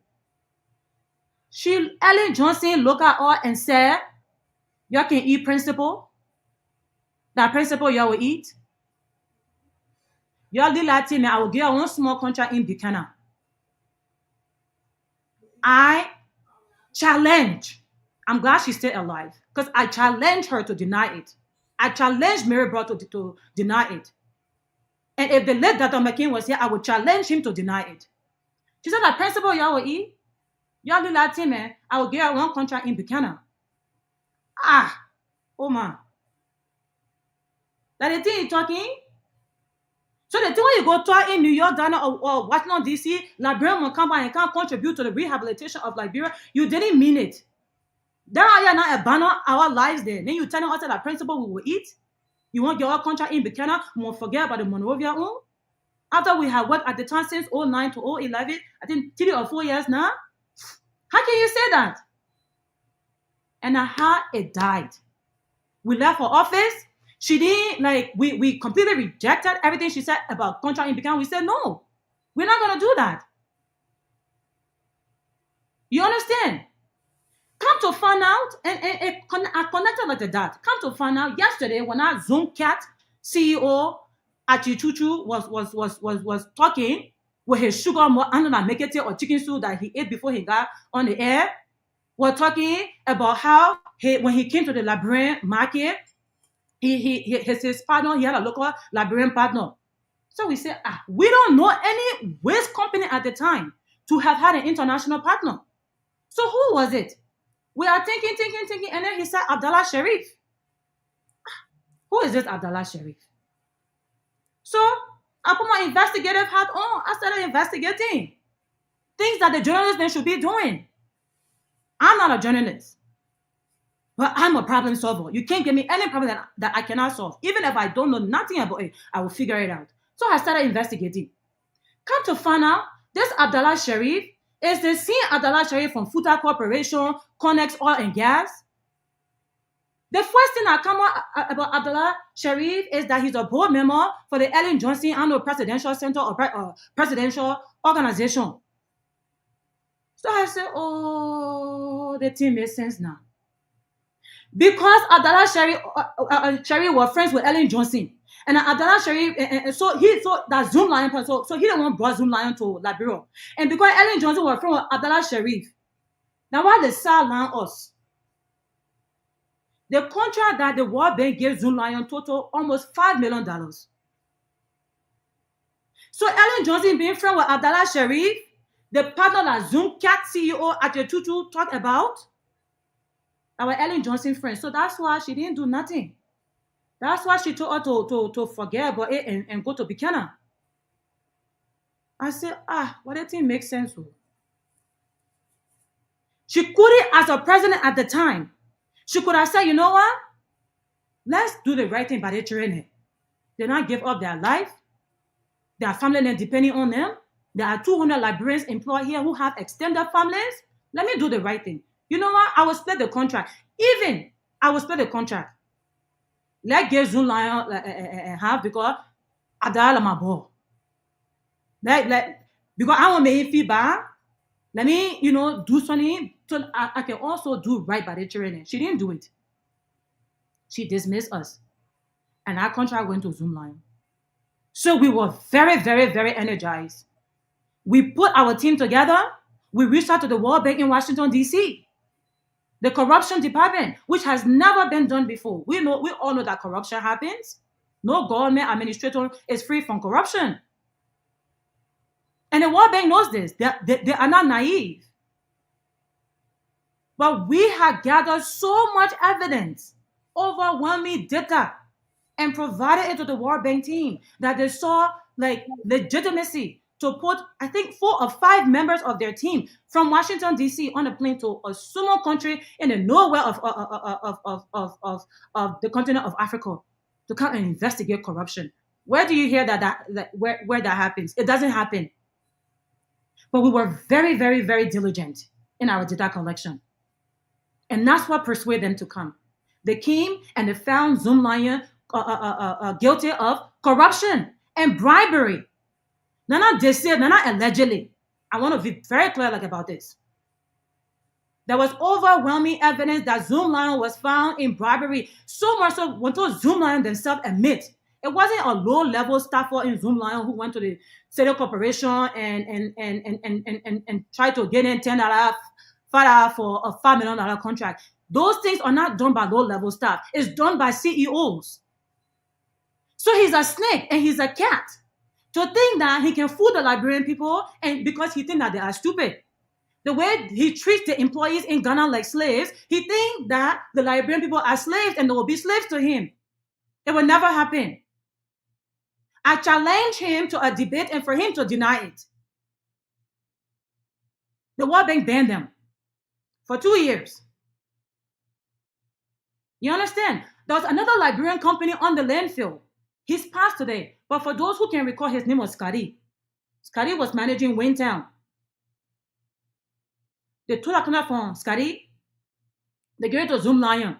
Ellen Johnson looked at her and said, y'all can eat principle. That principle y'all will eat. Y'all did that team, I will give her one small contract in Buchanan. I challenge. I'm glad she's still alive because I challenged her to deny it. I challenged Mary Broad to deny it. And if the late Dr. McCain was here, I would challenge him to deny it. She said that principle y'all will eat. Y'all do that team, I will give her one contract in Buchanan. Oh man. That the thing you're talking? So the thing when you go talk in New York, Ghana, or Washington, D.C., Liberian will come by and can't contribute to the rehabilitation of Liberia. You didn't mean it. There are you now abandon our lives there. Then you telling us that principle we will eat. You want your contract in Buchanan, we won't forget about the Monrovia one. After we have worked at the time since 09 to 011, I think 3 or 4 years now. How can you say that? And how it died. We left her office. She didn't, we completely rejected everything she said about contract in Buchanan. We said, no, we're not going to do that. You understand? Come to find out, and I connected like that. Come to find out, yesterday when our Zoom Cat CEO Achichuchu was talking with his sugar more mekete or chicken soup that he ate before he got on the air, we're talking about how when he came to the Liberian market, his partner, he had a local Liberian partner. So we said, we don't know any waste company at the time to have had an international partner. So who was it? We are thinking, and then he said, Abdallah Sharif. Who is this Abdallah Sharif? So I put my investigative hat on. I started investigating things that the journalists should be doing. I'm not a journalist, but I'm a problem solver. You can't give me any problem that I cannot solve. Even if I don't know nothing about it, I will figure it out. So I started investigating. Come to find out, this Abdallah Sharif is the same Abdallah Sharif from Futa Corporation, Connex Oil and Gas. The first thing that come out about Abdallah Sharif is that he's a board member for the Ellen Johnson Annual Presidential Center or Presidential Organization. So I said, oh, the thing makes sense now. Because Abdallah Sharif was friends with Ellen Johnson. And Abdallah Sharif, so that Zoom Lion, so he the one brought Zoom Lion to Liberia. And because Ellen Johnson was friends with Abdallah Sharif, now why they sideline us? The contract that the World Bank gave Zoom Lion total almost $5 million. So Ellen Johnson being friends with Abdallah Sharif, the partner that Zoom Cat CEO at the Tutu talked about, our Ellen Johnson friend. So that's why she didn't do nothing. That's why she told her to forget about it and go to Buchanan. I said, what that thing makes sense. She couldn't, as a president at the time, she could have said, you know what? Let's do the right thing by the children. They not give up their life. Their family depending on them. There are 200 Liberians employed here who have extended families. Let me do the right thing. You know what? I will split the contract. I will split the contract. Let give Zoom Lion have because Abdallah my boy. Because I want me feedback. Let me, do something so I can also do right by the children. She didn't do it. She dismissed us. And our contract went to Zoom Lion. So we were very, very, very energized. We put our team together. We reached out to the World Bank in Washington, D.C., the corruption department, which has never been done before. We all know that corruption happens. No government administrator is free from corruption. And the World Bank knows this. They are not naive. But we have gathered so much evidence, overwhelming data, and provided it to the World Bank team that they saw like legitimacy to put, I think, 4 or 5 members of their team from Washington, D.C. on a plane to a small country in the nowhere of the continent of Africa to come and investigate corruption. Where do you hear where that happens? It doesn't happen. But we were very, very, very diligent in our data collection. And that's what persuaded them to come. They came and they found Zoomlion guilty of corruption and bribery. Not allegedly. I want to be very clear about this. There was overwhelming evidence that Zoomlion was found in bribery. So much so, when Zoomlion themselves admit, it wasn't a low-level staffer in Zoomlion who went to the city corporation and tried to get in $10 for a $5 million contract. Those things are not done by low-level staff. It's done by CEOs. So he's a snake and he's a cat. To think that he can fool the Liberian people and because he thinks that they are stupid. The way he treats the employees in Ghana like slaves, he thinks that the Liberian people are slaves and they will be slaves to him. It will never happen. I challenge him to a debate and for him to deny it. The World Bank banned them for 2 years. You understand? There was another Liberian company on the landfill. He's passed today. But for those who can recall, his name was Scotty. Scotty was managing Wayne. They took a contract from Scotty. They gave it to Zoomlion.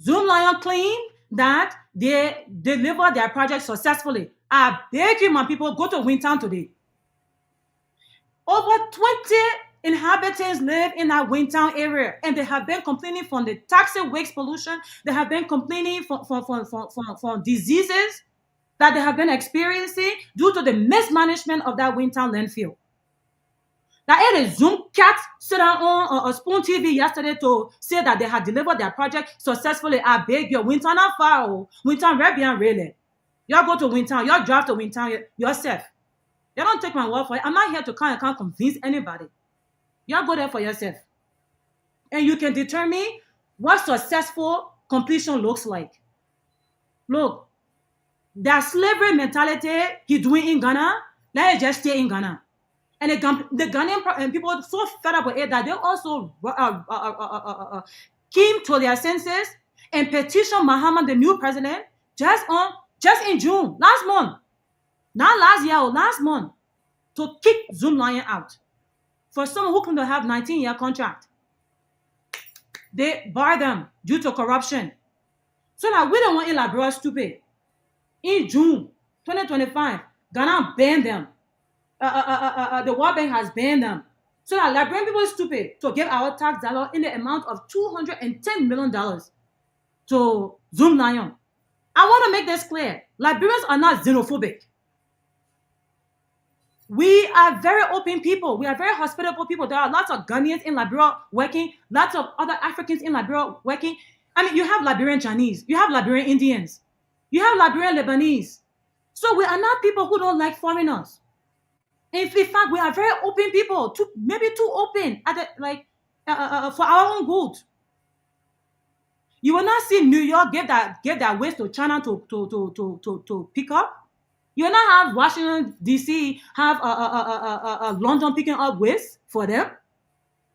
Zoomlion claimed that they delivered their project successfully. I beg you, my people, go to Wayne today. Over 20 inhabitants live in that Wayne area, and they have been complaining from the toxic waste pollution. They have been complaining from diseases that they have been experiencing due to the mismanagement of that Wayne landfill. Now, it is Zoom cat sit down on a Spoon TV yesterday to say that they had delivered their project successfully. I beg you, Wayne not far. Wayne Rebian really. Y'all go to Wayne y'all drive to Wayne yourself. Y'all don't take my word for it. I'm not here to can't convince anybody. Y'all go there for yourself. And you can determine what successful completion looks like. Look, that slavery mentality he doing in Ghana, let it just stay in Ghana. And the Ghanaian people are so fed up with it that they also came to their senses and petitioned Mahama, the new president, just in June, last month. Not last year or last month, to kick Zoomlion out. For someone who can have 19-year contract. They bar them due to corruption. So now we don't want Liberia stupid. In June 2025, Ghana banned them. The World Bank has banned them. So now Liberian people are stupid to give our tax dollar in the amount of $210 million to Zoomlion. I want to make this clear. Liberians are not xenophobic. We are very open people. We are very hospitable people. There are lots of Ghanaians in Liberia working, lots of other Africans in Liberia working. I mean, you have Liberian Chinese, you have Liberian Indians, you have Liberian Lebanese. So we are not people who don't like foreigners. In fact, we are very open people, maybe too open for our own good. You will not see New York give that waste to China to pick up. You will not have Washington, D.C. have London picking up waste for them.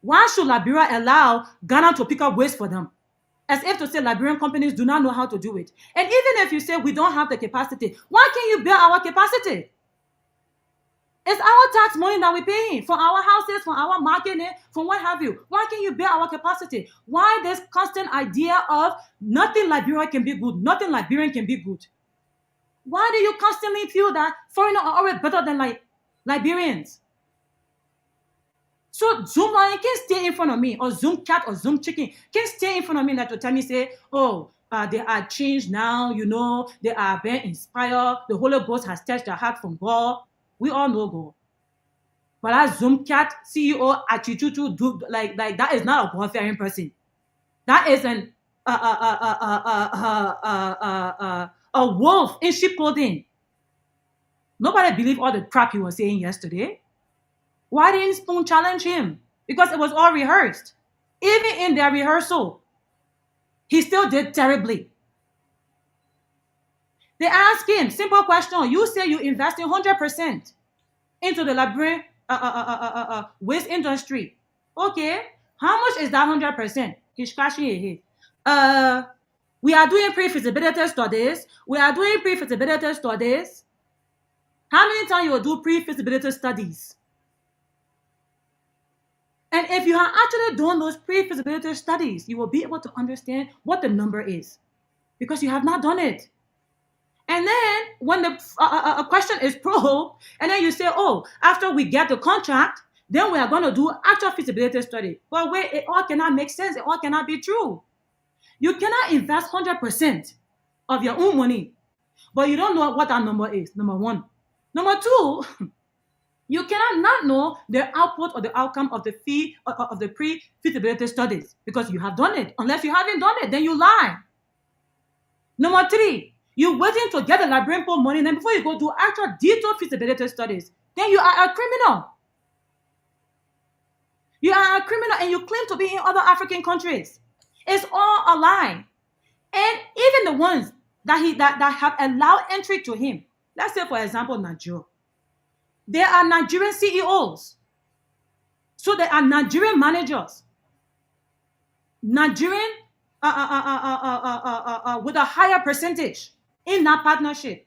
Why should Liberia allow Ghana to pick up waste for them? As if to say Liberian companies do not know how to do it. And even if you say we don't have the capacity, why can't you build our capacity? It's our tax money that we're paying for our houses, for our marketing, for what have you. Why can't you build our capacity? Why this constant idea of nothing Liberia can be good, nothing Liberian can be good? Why do you constantly feel that foreigners are always better than Liberians? So Zoomlion can stay in front of me, or Zoom cat or Zoom chicken can stay in front of me that to tell me, say, oh, they are changed now, they are being inspired. The Holy Ghost has touched their heart from God. We all know God. But that Zoom cat CEO Achichuchu do like that is not a God-fearing person. That is a wolf in sheep clothing. Nobody believed all the crap he was saying yesterday. Why didn't Spoon challenge him? Because it was all rehearsed. Even in their rehearsal, he still did terribly. They asked him, simple question. You say you investing 100% into the Liberian waste industry. Okay, how much is that 100%? He's scratching his head. We are doing pre-feasibility studies. How many times you will do pre-feasibility studies? And if you have actually done those pre-feasibility studies, you will be able to understand what the number is, because you have not done it. And then when the question is probed, and then you say, oh, after we get the contract, then we are going to do actual feasibility study. But wait, it all cannot make sense. It all cannot be true. You cannot invest 100% of your own money, but you don't know what that number is, number one. Number two, you cannot not know the output or the outcome of the fee of the pre-feasibility studies, because you have done it. Unless you haven't done it, then you lie. Number three, you're waiting to get the Liberian pool money, and then before you go do actual detailed feasibility studies, then you are a criminal. You are a criminal, and you claim to be in other African countries. It's all a lie. And even the ones that have allowed entry to him, let's say, for example, Nigeria. They are Nigerian CEOs. So they are Nigerian managers. Nigerian with a higher percentage in that partnership.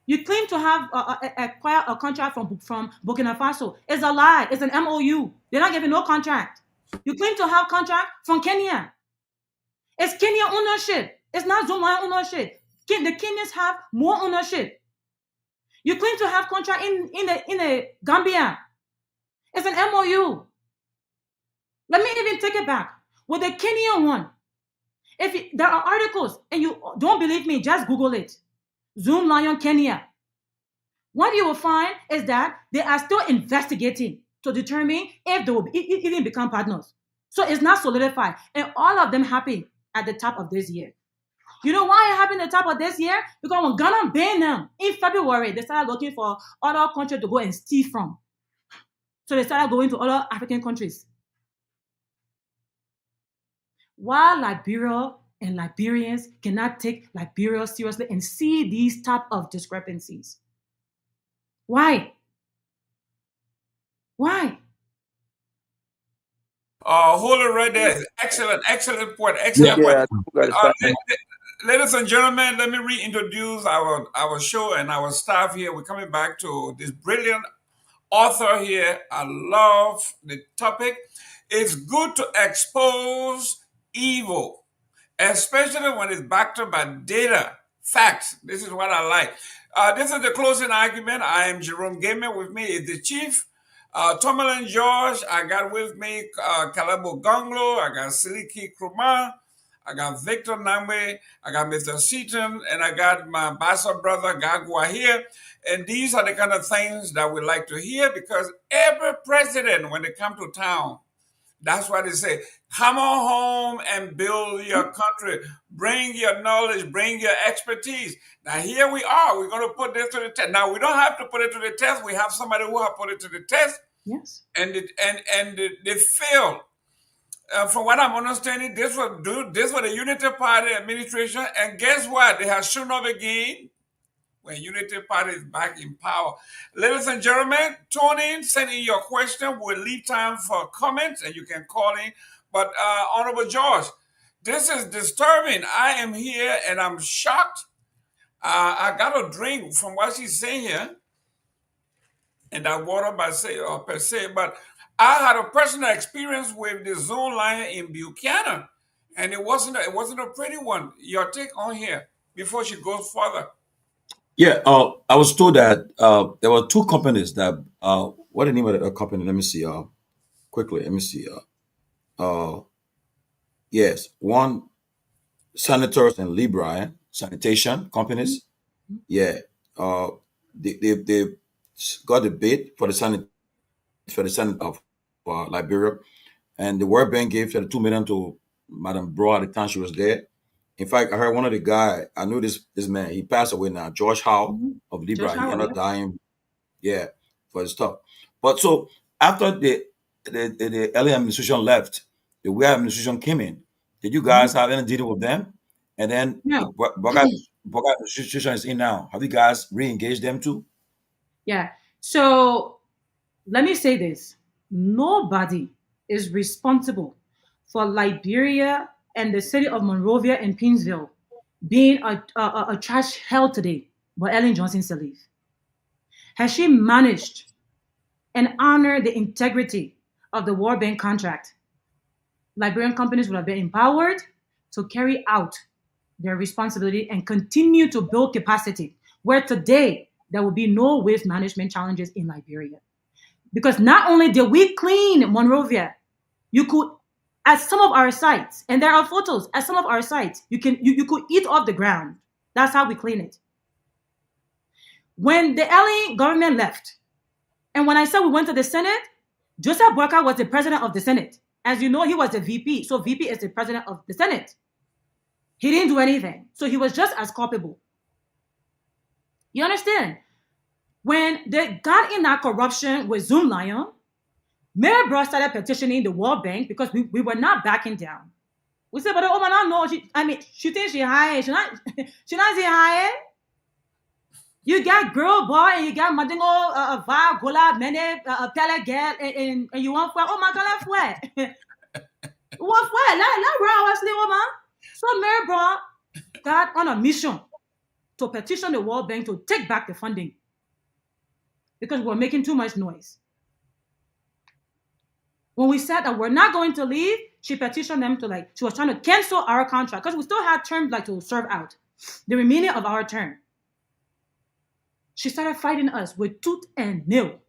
You claim to have acquired a contract from Burkina Faso. It's a lie. It's an MOU. They're not giving no contract. You claim to have contract from Kenya. It's Kenya ownership. It's not Zuma ownership. The Kenyans have more ownership. You claim to have contract in the Gambia. It's an MOU. Let me even take it back. With the Kenyan one, there are articles, and you don't believe me, just Google it. Zoom Lion Kenya. What you will find is that they are still investigating to determine if they will even become partners. So it's not solidified. And all of them happened at the top of this year. You know why it happened at the top of this year? Because when Ghana banned them in February, they started looking for other countries to go and steal from. So they started going to other African countries. While Liberia and Liberians cannot take Liberia seriously and see these type of discrepancies. Why? Why? Hold it right there. Excellent point. Excellent point. Ladies and gentlemen, let me reintroduce our show and our staff here. We're coming back to this brilliant author here. I love the topic. It's good to expose evil, especially when it's backed up by data, facts. This is what I like. This is the closing argument. I am Jerome Gamer. With me is the chief, Tomalin George. I got with me Kehleboe Gongloe. I got Siliki Krumah. I got Victor Namwe. I got Mr. Seaton. And I got my bastard brother Garguah here. And these are the kind of things that we like to hear, because every president, when they come to town, that's why they say, come on home and build your country. Bring your knowledge, bring your expertise. Now, here we are. We're going to put this to the test. Now, we don't have to put it to the test. We have somebody who have put it to the test. Yes. And they failed. From what I'm understanding, this was the Unity Party administration. And guess what? They have shown up again when Unity Party is back in power. Ladies and gentlemen, tune in, send in your question. We'll leave time for comments, and you can call in. But Honorable George, this is disturbing. I am here, and I'm shocked. I got a drink from what she's saying here, and that water per se. But I had a personal experience with the zone line in Buchanan, and it wasn't a pretty one. Your take on here before she goes further. Yeah, I was told that there were two companies that what the name of the company? Let me see. Quickly, let me see. Yes, one Senators and Liberia sanitation companies. Yeah, they got a bid for the Senate of Liberia, and the World Bank gave 32 million to Madam Bro at the time she was there. In fact, I heard one of the guy, I knew this man, he passed away now, George Howe of Josh Libra. He Howard, ended yeah. up dying, yeah, for his stuff. But so after the LA administration left, the Weir administration came in. Did you guys have any deal with them? And then the No. Bogart administration is in now. Have you guys re-engaged them too? Yeah. So let me say this. Nobody is responsible for Liberia and the city of Monrovia and Pinsville being a trash hell today, but Ellen Johnson Sirleaf. Has she managed and honored the integrity of the World Bank contract? Liberian companies would have been empowered to carry out their responsibility and continue to build capacity, where today there will be no waste management challenges in Liberia. Because not only did we clean Monrovia, you could, at some of our sites, and there are photos, at some of our sites, you could eat off the ground. That's how we clean it. When the LA government left, and when I said we went to the Senate, Joseph Boyka was the president of the Senate. As you know, he was the VP. So VP is the president of the Senate. He didn't do anything. So he was just as culpable. You understand? When they got in that corruption with Zoom Lion, Mary Bros started petitioning the World Bank because we were not backing down. We said, but oh man, no, she thinks she high. She not high. You got girl boy and you got Madingo Va Gola Mene Pele girl and you want for oh my god left what for la bro was woman. So Mary Bro got on a mission to petition the World Bank to take back the funding because we were making too much noise. When we said that we're not going to leave, she petitioned them to she was trying to cancel our contract because we still had terms to serve out the remaining of our term. She started fighting us with tooth and nail.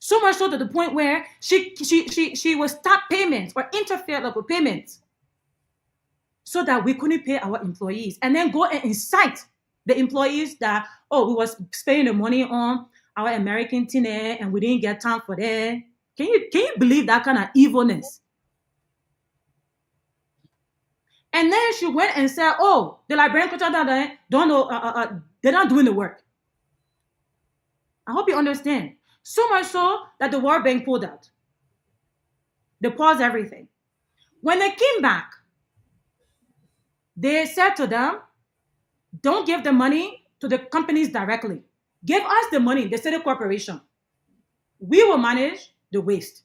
So much so to the point where she would stop payments or interfere with payments so that we couldn't pay our employees, and then go and incite the employees that, oh, we was spending the money on our American team and we didn't get time for that. Can you believe that kind of evilness? And then she went and said, oh, the Liberian contractor don't know, they're not doing the work. I hope you understand. So much so that the World Bank pulled out. They paused everything. When they came back, they said to them, don't give the money to the companies directly. Give us the money, the city corporation. We will manage the waste.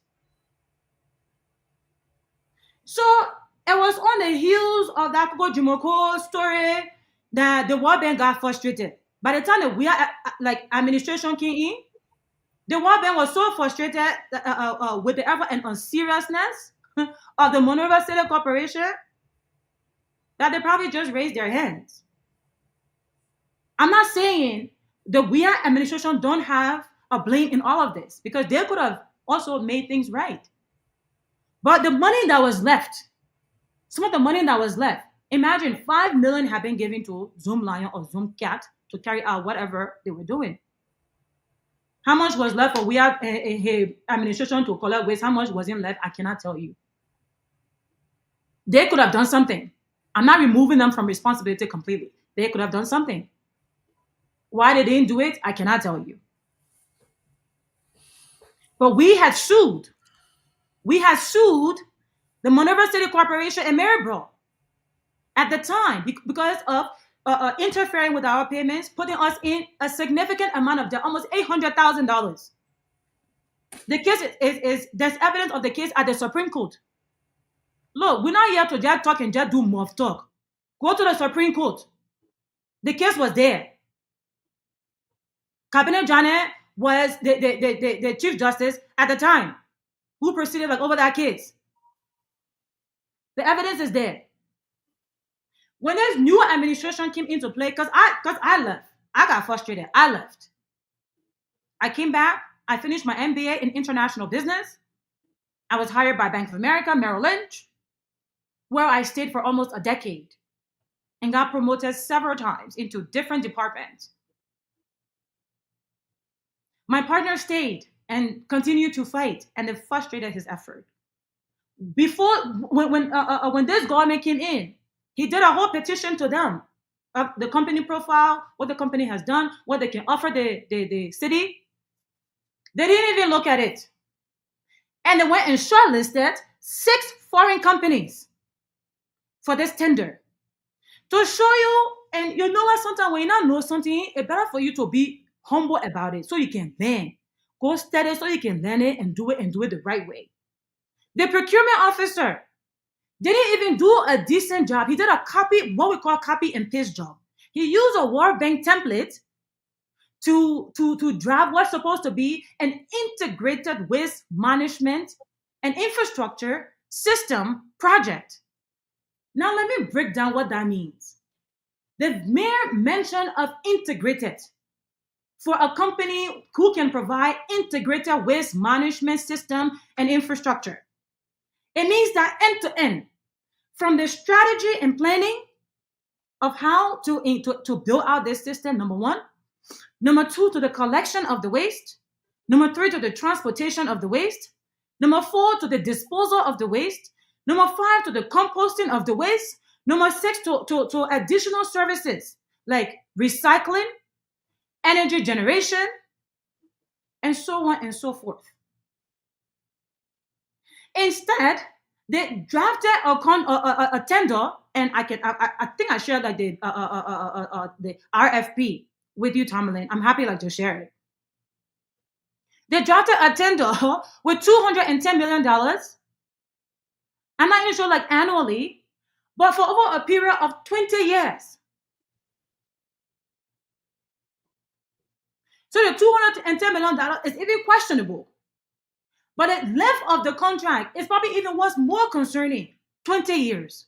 So it was on the heels of that Koko Jumoko story that the World Bank got frustrated. By the time that we are administration came in, the World Bank was so frustrated with the effort and unseriousness of the Monrovia City Corporation that they probably just raised their hands. I'm not saying the Guar administration don't have a blame in all of this because they could have also made things right. But the money that was left, some of the money that was left, imagine 5 million had been given to Zoom Lion or Zoom Cat to carry out whatever they were doing. How much was left for Guar administration to collect waste? How much wasn't left? I cannot tell you. They could have done something. I'm not removing them from responsibility completely. They could have done something. Why they didn't do it, I cannot tell you. But we had sued. We had sued the Monrovia City Corporation and Maryborough at the time because of interfering with our payments, putting us in a significant amount of debt, almost $800,000. The case there's evidence of the case at the Supreme Court. Look, we're not here to just talk and just do more talk. Go to the Supreme Court. The case was there. Cabinet Janet was the Chief Justice at the time who proceeded over that case. The evidence is there. When this new administration came into play, because I left, I got frustrated. I left. I came back. I finished my MBA in international business. I was hired by Bank of America, Merrill Lynch, where I stayed for almost a decade and got promoted several times into different departments. My partner stayed and continued to fight, and it frustrated his effort. Before, when this government came in, he did a whole petition to them of the company profile, what the company has done, what they can offer the city. They didn't even look at it. And they went and shortlisted 6 foreign companies for this tender to show you. And you know what? Sometimes when you not know something, it's better for you to be humble about it so you can learn. Go study so you can learn it and do it the right way. The procurement officer didn't even do a decent job. He did a copy, what we call copy and paste job. He used a World Bank template to draft what's supposed to be an integrated waste management and infrastructure system project. Now let me break down what that means. The mere mention of integrated for a company who can provide integrated waste management system and infrastructure. It means that end to end, from the strategy and planning of how to build out this system, number one. Number two, to the collection of the waste. Number three, to the transportation of the waste. Number four, to the disposal of the waste. Number five, to the composting of the waste. Number six, to additional services like recycling, energy generation, and so on and so forth. Instead, they drafted a tender, and I think I shared like the RFP with you, Tomalin. I'm happy like to share it. They drafted a tender with $210 million. I'm not even sure like annually, but for over a period of 20 years. So the $210 million is even questionable. But the length of the contract is probably even what's more concerning. 20 years.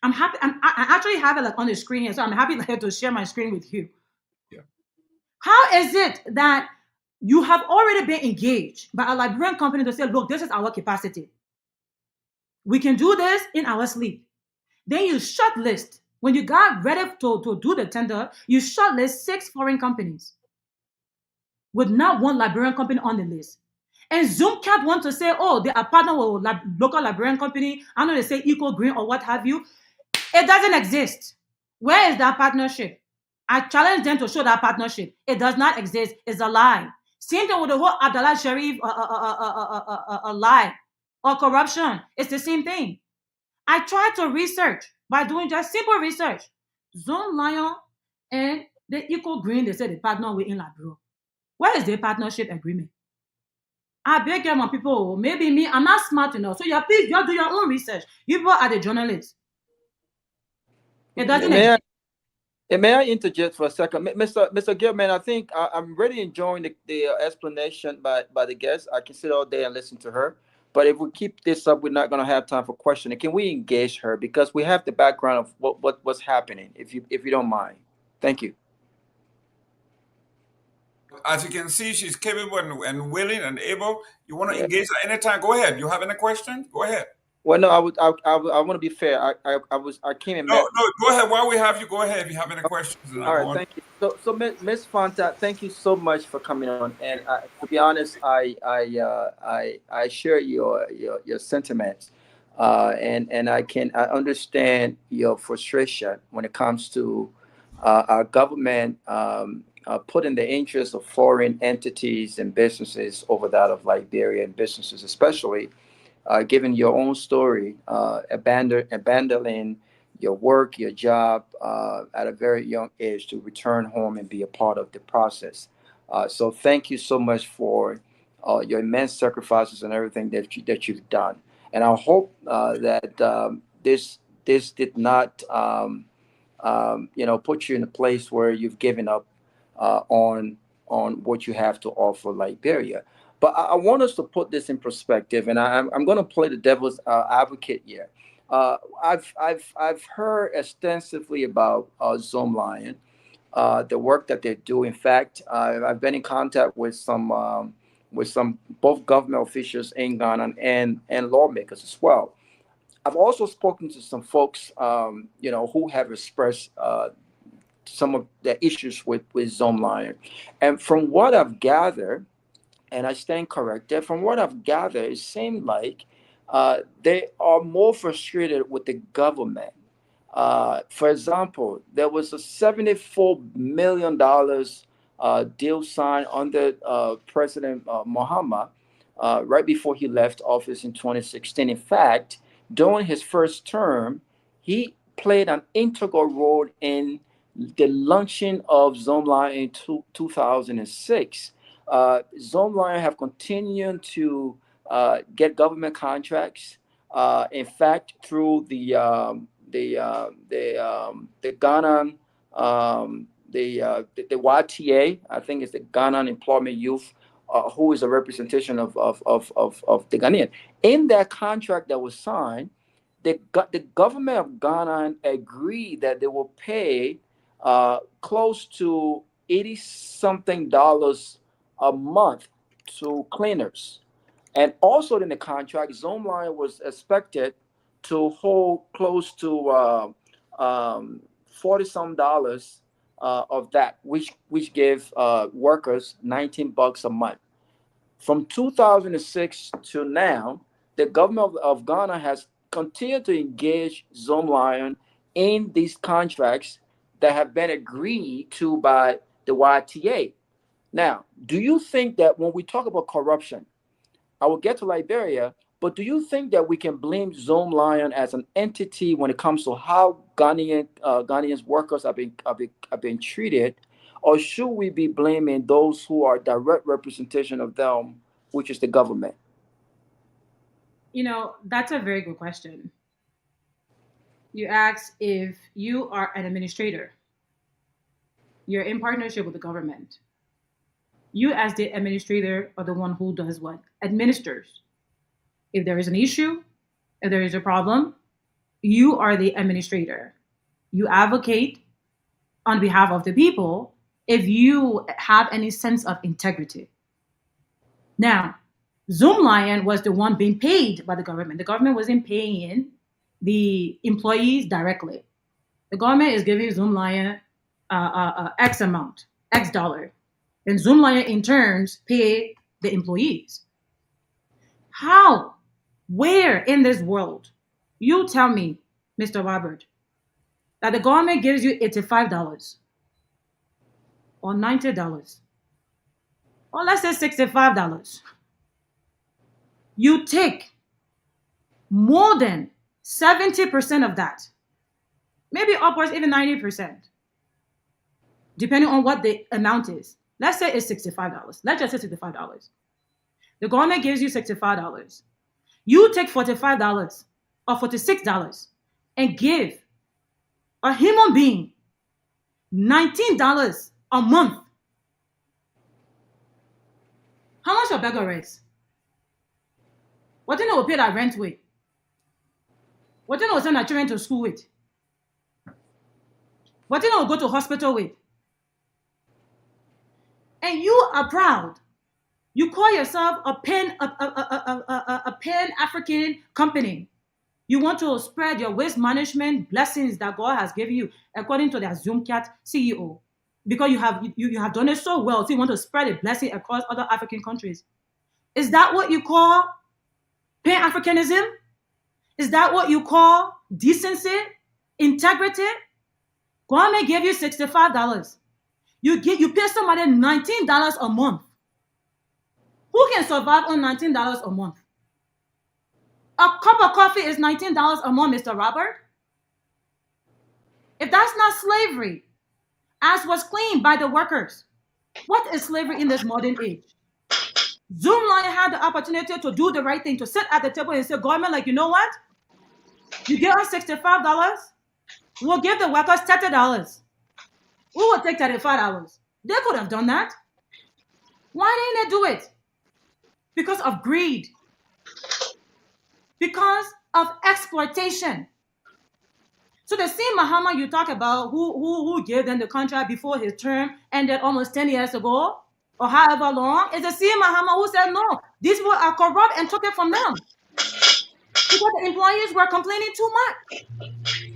I'm happy. I actually have it like on the screen here, so I'm happy like, to share my screen with you. Yeah. How is it that you have already been engaged by a Liberian company to say, look, this is our capacity. We can do this in our sleep. Then you shortlist. When you got ready to do the tender, you shortlist 6 foreign companies with not one Liberian company on the list. And Zoom can't want to say, oh, they are partner with a local Liberian company. I know they say Eco Green or what have you. It doesn't exist. Where is that partnership? I challenge them to show that partnership. It does not exist. It's a lie. Same thing with the whole Abdallah Sharif a lie or corruption. It's the same thing. I tried to research by doing just simple research. Zone Lion and the Eco Green, they said they partner with in Liberia. Where is the partnership agreement? I beg you, my people, maybe me, I'm not smart enough. So please, you do your own research. You people are the journalists. It doesn't exist. May I interject for a second? Mr. Gilman, I think I'm really enjoying the explanation by the guest. I can sit all day and listen to her. But if we keep this up, we're not going to have time for questioning. Can we engage her? Because we have the background of what's happening, if you don't mind. Thank you. As you can see, she's capable and willing and able. You want to engage her anytime? Go ahead. You have any questions? Go ahead. Well, no, I want to be fair. I came in. No, go ahead. While we have you, go ahead if you have any questions. All right, thank you. So Ms. Fanta, thank you so much for coming on. And to be honest, I share your sentiments, and I understand your frustration when it comes to our government putting the interests of foreign entities and businesses over that of Liberian businesses, especially. Given your own story, abandoning your work, your job at a very young age to return home and be a part of the process. So thank you so much for your immense sacrifices and everything that you've done. And I hope that this did not put you in a place where you've given up on what you have to offer Liberia. But I want us to put this in perspective, and I'm going to play the devil's advocate here. I've heard extensively about Zone Lion, the work that they do. In fact, I've been in contact with some both government officials in Ghana and lawmakers as well. I've also spoken to some folks, who have expressed some of the issues with Zomalin. And from what I've gathered, and I stand corrected, from what I've gathered, it seemed like they are more frustrated with the government. For example, there was a $74 million deal signed under President Muhammad right before he left office in 2016. In fact, during his first term, he played an integral role in the launching of Zomalin in 2006. Zomalin have continued to get government contracts. In fact, through the Ghana, the YTA, I think it's the Ghana Employment Youth, who is a representation of the Ghanaian. In that contract that was signed, the government of Ghana agreed that they will pay close to $80-something a month to cleaners. And also in the contract, Zomalin was expected to hold close to $40-some of that, which gave workers $19 a month. From 2006 to now, the government of Ghana has continued to engage Zomalin in these contracts that have been agreed to by the YTA. Now, do you think that when we talk about corruption, I will get to Liberia, but do you think that we can blame Zomalin as an entity when it comes to how Ghanaians workers are being treated, or should we be blaming those who are direct representation of them, which is the government? That's a very good question. You asked if you are an administrator, you're in partnership with the government. You, as the administrator, are the one who does what? Administers. If there is an issue, if there is a problem, you are the administrator. You advocate on behalf of the people if you have any sense of integrity. Now, Zomalin was the one being paid by the government. The government wasn't paying the employees directly. The government is giving Zomalin X amount, X dollar. And Zomalin in turns pay the employees. How? Where in this world? You tell me, Mr. Robert, that the government gives you $85 or $90 or let's say $65. You take more than 70% of that, maybe upwards even 90%, depending on what the amount is. Let's say it's $65. Let's just say $65. The government gives you $65. You take $45 or $46 and give a human being $19 a month. How much a beggar is? What do you know will pay that rent with? What do you know will send our children to school with? What do you know will go to hospital with? And you are proud. You call yourself a Pan-African company. You want to spread your waste management blessings that God has given you, according to their Zoomcat CEO, because you have done it so well. So you want to spread a blessing across other African countries. Is that what you call Pan-Africanism? Is that what you call decency, integrity? Government gave you $65. You pay somebody $19 a month. Who can survive on $19 a month? A cup of coffee is $19 a month, Mr. Robert. If that's not slavery, as was claimed by the workers, what is slavery in this modern age? Zomalin had the opportunity to do the right thing, to sit at the table and say, government, like, you know what? You give us $65, we'll give the workers $30. We will take $35. They could have done that. Why didn't they do it? Because of greed. Because of exploitation. So the same Muhammad you talk about, who gave them the contract before his term ended almost 10 years ago, or however long, is the same Muhammad who said, no, these people are corrupt and took it from them. Because the employees were complaining too much.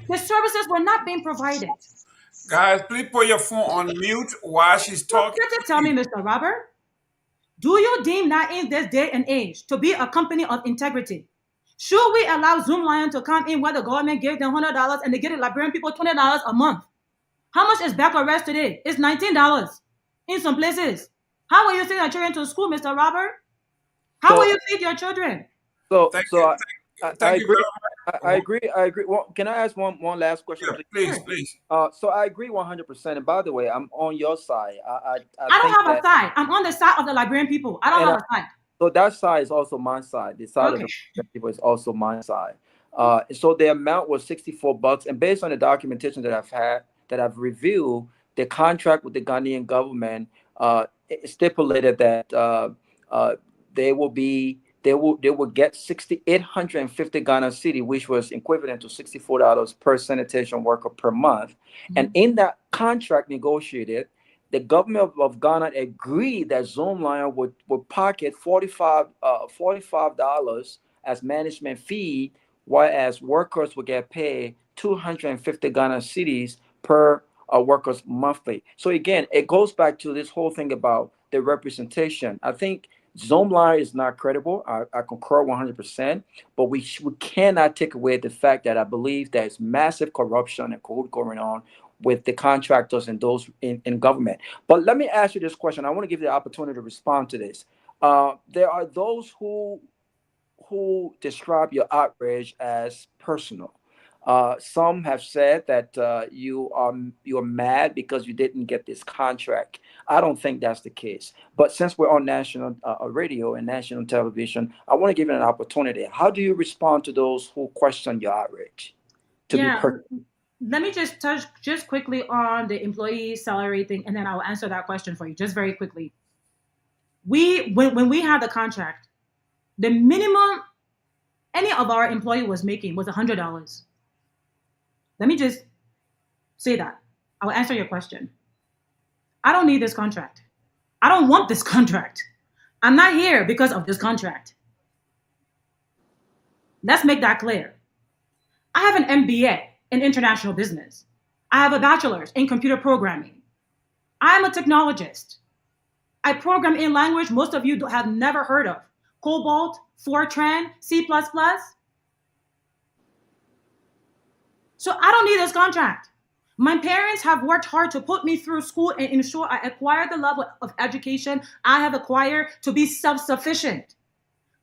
The services were not being provided. Guys, please put your phone on mute while she's So talking. you tell me, Mr. Robert, do you deem that in this day and age to be a company of integrity? Should we allow Zoom Lion to come in where the government gave them $100 and they give the Liberian people $20 a month? How much is back arrest today? It's $19 in some places. How will you send your children to school, Mr. Robert? How will you feed your children? Thank you. I agree. I agree. Well, can I ask one last question, please? Please. So I agree 100%. And by the way, I'm on your side. I don't have a side. I'm on the side of the Liberian people. I don't have a side. So that side is also my side. The side of the Liberian people is also my side. So the amount was $64, and based on the documentation that I've reviewed, the contract with the Ghanaian government stipulated that they will get 6,850 Ghana cedi, which was equivalent to $64 per sanitation worker per month. Mm-hmm. And in that contract negotiated, the government of Ghana agreed that Zoom Lion would pocket $45 as management fee, whereas workers would get paid 250 Ghana cedis per workers monthly. So again, it goes back to this whole thing about the representation. I think Zoom Lion is not credible. I concur 100%, but we cannot take away the fact that I believe there's massive corruption and code going on with the contractors and those in government. But let me ask you this question. I want to give you the opportunity to respond to this. There are those who describe your outrage as personal. Some have said that you're mad because you didn't get this contract. I don't think that's the case. But since we're on national radio and national television, I want to give you an opportunity. How do you respond to those who question your outrage? Let me just touch just quickly on the employee salary thing, and then I'll answer that question for you just very quickly. When we had the contract, the minimum any of our employee was making was $100. Let me just say that. I'll answer your question. I don't need this contract. I don't want this contract. I'm not here because of this contract. Let's make that clear. I have an MBA in international business. I have a bachelor's in computer programming. I'm a technologist. I program in language most of you have never heard of. Cobalt, Fortran, C++. So I don't need this contract. My parents have worked hard to put me through school and ensure I acquire the level of education I have acquired to be self-sufficient.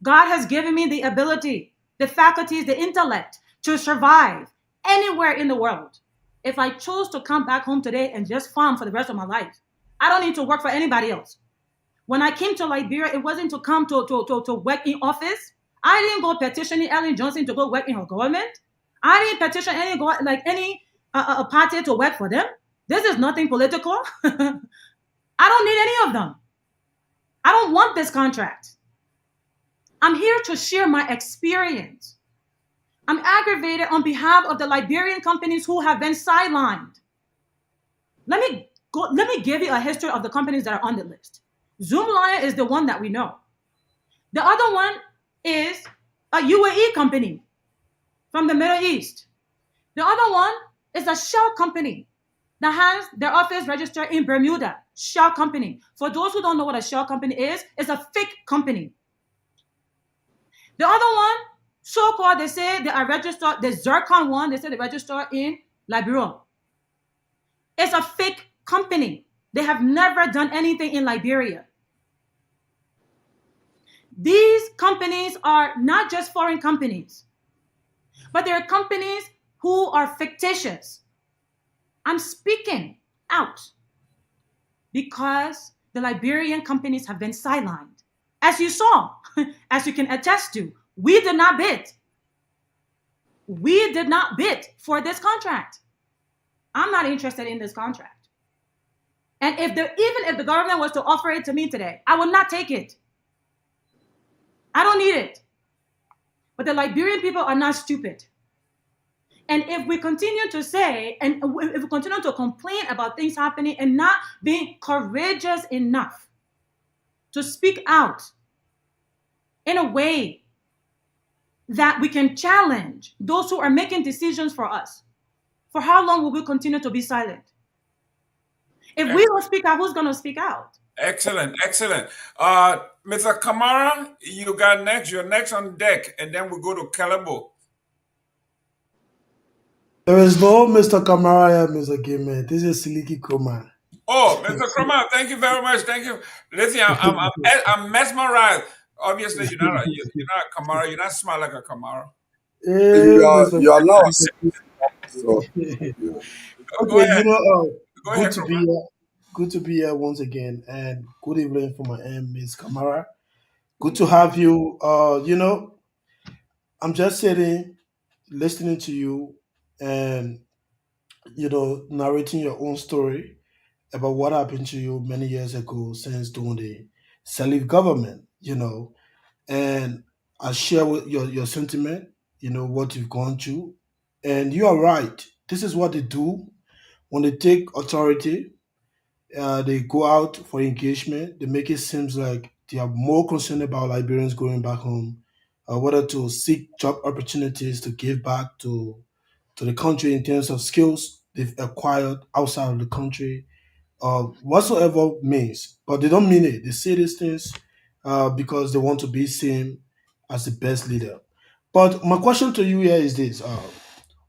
God has given me the ability, the faculties, the intellect to survive anywhere in the world. If I chose to come back home today and just farm for the rest of my life, I don't need to work for anybody else. When I came to Liberia, it wasn't to come to work in office. I didn't go petitioning Ellen Johnson to go work in her government. I didn't petition any party to work for them. This is nothing political. I don't need any of them. I don't want this contract. I'm here to share my experience. I'm aggravated on behalf of the Liberian companies who have been sidelined. Let me give you a history of the companies that are on the list. Zoom Lion is the one that we know. The other one is a UAE company from the Middle East. The other one is a shell company that has their office registered in Bermuda. Shell company. For those who don't know what a shell company is, it's a fake company. The other one, so-called, they say they are registered, the Zircon one, they say they registered in Liberia. It's a fake company. They have never done anything in Liberia. These companies are not just foreign companies, but they're companies who are fictitious. I'm speaking out because the Liberian companies have been sidelined. As you saw, as you can attest to, we did not bid. We did not bid for this contract. I'm not interested in this contract. And even if the government was to offer it to me today, I would not take it. I don't need it. But the Liberian people are not stupid. And if we continue to say, and if we continue to complain about things happening and not being courageous enough to speak out in a way that we can challenge those who are making decisions for us, for how long will we continue to be silent? If we don't speak out, who's going to speak out? Excellent, excellent. Mr. Kamara, you got next. You're next on deck, and then we go to Kehleboe. There is no Mr. Kamara, Mr. Gamer. This is Siliki Koma. Oh, Mr. Kamara, thank you very much. Thank you. Listen, I'm mesmerized. Obviously, you're not a Kamara. You're not smart like a Kamara. You are now a so yeah. Go Okay, ahead. Go good ahead, to be Kamara. here. Good to be here once again, and good evening for my Miss Kamara. Good to have you. I'm just sitting, listening to you, and narrating your own story about what happened to you many years ago since doing the Salif government. And I share with your sentiment. What you've gone through, and you are right. This is what they do when they take authority. They go out for engagement. They make it seems like they are more concerned about Liberians going back home, whether to seek job opportunities to give back to the country in terms of skills they've acquired outside of the country, whatsoever means. But they don't mean it. They say these things because they want to be seen as the best leader. But my question to you here is this: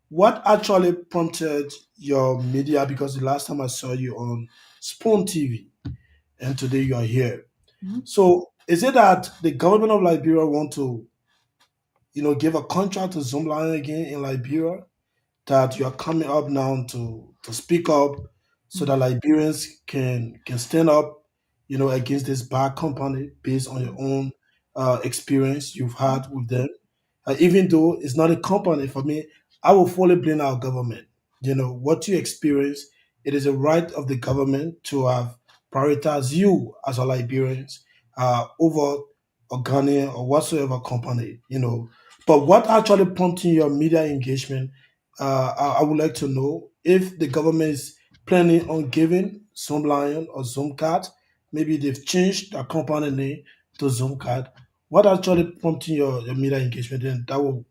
what actually prompted your media? Because the last time I saw you on Spoon TV, and today you are here. Mhm. So, is it that the government of Liberia want to, give a contract to Zoomlion again in Liberia? That you are coming up now to speak up so that Liberians can stand up, against this bad company based on your own experience you've had with them. Even though it's not a company for me, I will fully blame our government. What you experience, it is a right of the government to have prioritized you as a Liberians over a Ghanaian or whatsoever company. But what actually prompting your media engagement? I would like to know if the government is planning on giving Zoomlion or Zoomcard. Maybe they've changed their company name to Zoomcard. What actually prompting your media engagement? And that will,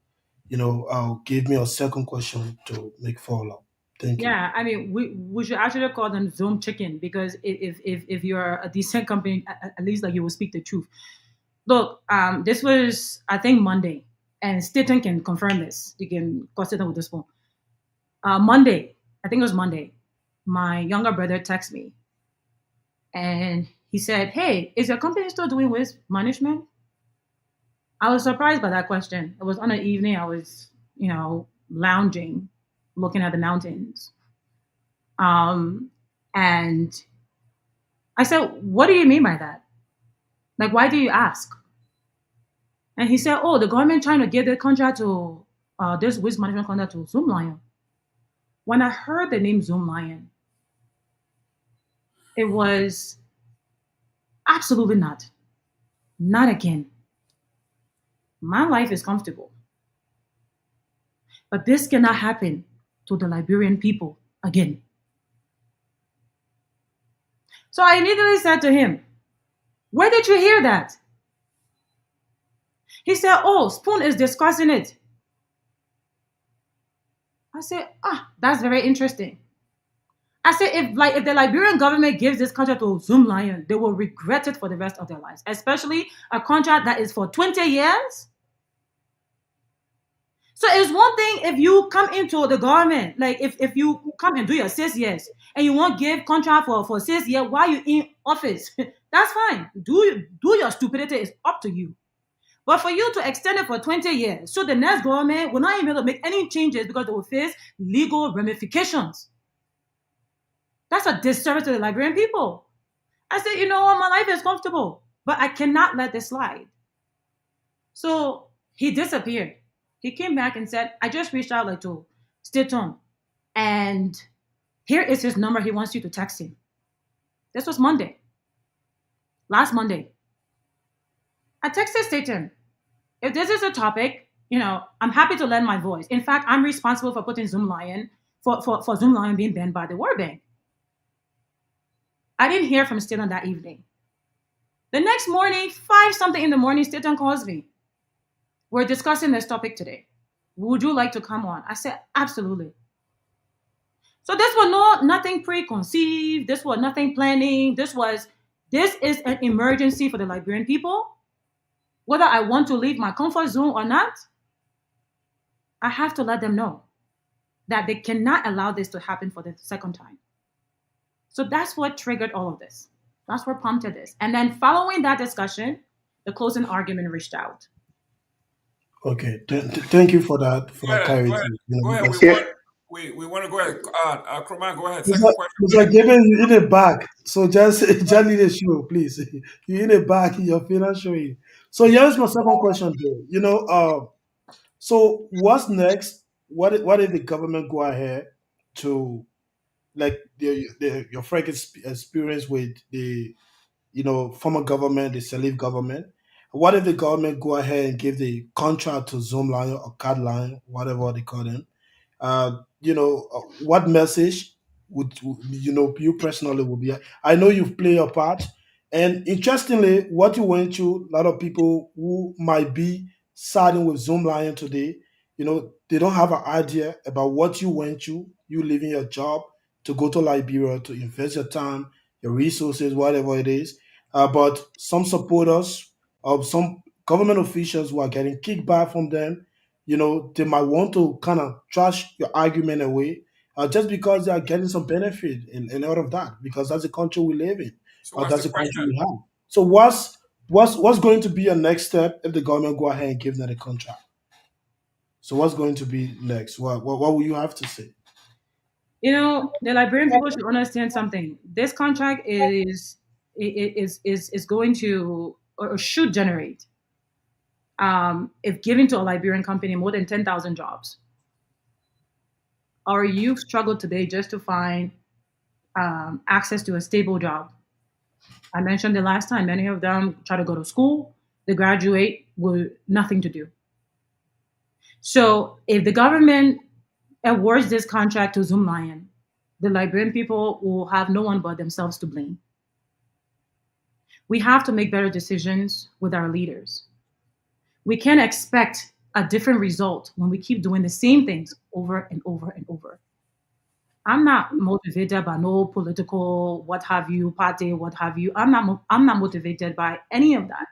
give me a second question to make follow up. Thank you. Yeah, I mean, we should actually call them Zoom Chicken because if you're a decent company, at least like you will speak the truth. Look, this was I think Monday, and Staten can confirm this. You can go Staten with this one. Monday, I think it was Monday. My younger brother texted me, and he said, "Hey, is your company still doing waste management?" I was surprised by that question. It was on an evening. I was, lounging, looking at the mountains. And I said, "What do you mean by that? Like, why do you ask?" And he said, "Oh, the government trying to give the contract to this waste management contract to Zoomlion." When I heard the name Zoomlion, it was absolutely not. Not again. My life is comfortable. But this cannot happen to the Liberian people again. So I immediately said to him, "Where did you hear that?" He said, "Oh, Spoon is discussing it." I said, "That's very interesting." I said, if the Liberian government gives this contract to Zoomlion, they will regret it for the rest of their lives, especially a contract that is for 20 years. So it's one thing if you come into the government, like if you come and do your 6 years and you won't give contract for 6 years while you in office, that's fine. Do your stupidity, is up to you. But for you to extend it for 20 years, so the next government will not even be able to make any changes because they will face legal ramifications. That's a disservice to the Liberian people. I said, you know what, my life is comfortable, but I cannot let this slide. So he disappeared. He came back and said, "I just reached out to Staton, and here is his number. He wants you to text him." This was Monday. Last Monday. I texted Staton. If this is a topic, I'm happy to lend my voice. In fact, I'm responsible for putting Zoomlion, for Zoomlion being banned by the World Bank. I didn't hear from Staton that evening. The next morning, 5 something in the morning, Staton calls me. "We're discussing this topic today. Would you like to come on?" I said, "Absolutely." So this was nothing preconceived. This was nothing planning. This is an emergency for the Liberian people. Whether I want to leave my comfort zone or not, I have to let them know that they cannot allow this to happen for the second time. So that's what triggered all of this. That's what prompted this. And then following that discussion, the closing argument reached out. Okay, thank you for that clarity. Go ahead. You know, Go ahead. because- We want to go ahead. Kroman, go ahead. It's Second like, question. it's like giving you in the back. So just lead the show, please. You in the back, your feelings showing. So here's my second question, though. You know, so what's next? What if the government go ahead to like your frank experience with the former government, the Salif government? What if the government go ahead and give the contract to Zoom Line or Card Line, whatever they call them? What message would you personally would be? I know you've played your part, and interestingly, what you went through, a lot of people who might be siding with Zoom Lion today, they don't have an idea about what you went through. You leaving your job to go to Liberia to invest your time, your resources, whatever it is. But some supporters of some government officials who are getting kickback from them, they might want to kind of trash your argument away just because they are getting some benefit in out of that, because that's the country we live in, So or what's that's the the country question? we have. So what's going to be your next step if the government go ahead and give them the contract? So what's going to be next? What will you have to say? The Liberian people should understand something. This contract is going to or should generate, if given to a Liberian company, more than 10,000 jobs. Our youth struggle today just to find access to a stable job. I mentioned the last time, many of them try to go to school, they graduate with nothing to do. So if the government awards this contract to Zoom Lion, the Liberian people will have no one but themselves to blame. We have to make better decisions with our leaders. We can't expect a different result when we keep doing the same things over and over and over. I'm not motivated by no political what have you party, what have you. I'm not motivated by any of that.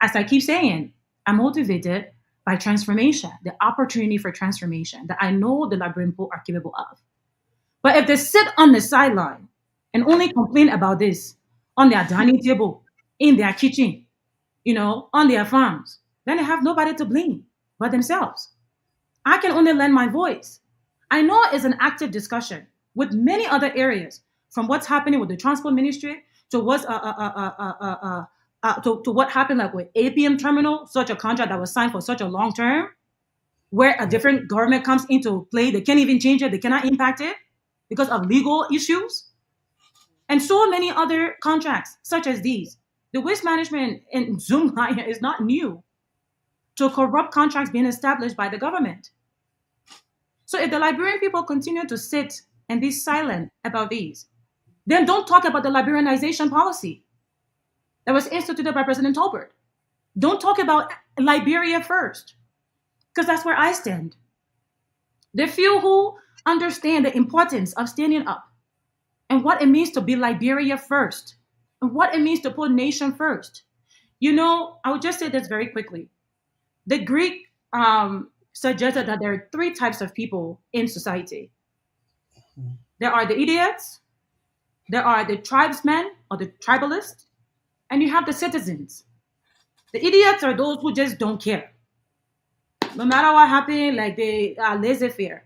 As I keep saying, I'm motivated by transformation, the opportunity for transformation that I know the Liberian people are capable of. But if they sit on the sideline and only complain about this on their dining table, in their kitchen, on their farms, then they have nobody to blame but themselves. I can only lend my voice. I know it's an active discussion with many other areas, from what's happening with the transport ministry to what's to what happened like with APM terminal, such a contract that was signed for such a long term, where a different government comes into play. They can't even change it. They cannot impact it because of legal issues. And so many other contracts such as these. The waste management in Zoom is not new to corrupt contracts being established by the government. So if the Liberian people continue to sit and be silent about these, then don't talk about the Liberianization policy that was instituted by President Tolbert. Don't talk about Liberia first, because that's where I stand. The few who understand the importance of standing up and what it means to be Liberia first and what it means to put nation first. I would just say this very quickly. The Greek suggested that there are three types of people in society. There are the idiots, there are the tribesmen or the tribalists, and you have the citizens. The idiots are those who just don't care. No matter what happens, like they are laissez-faire.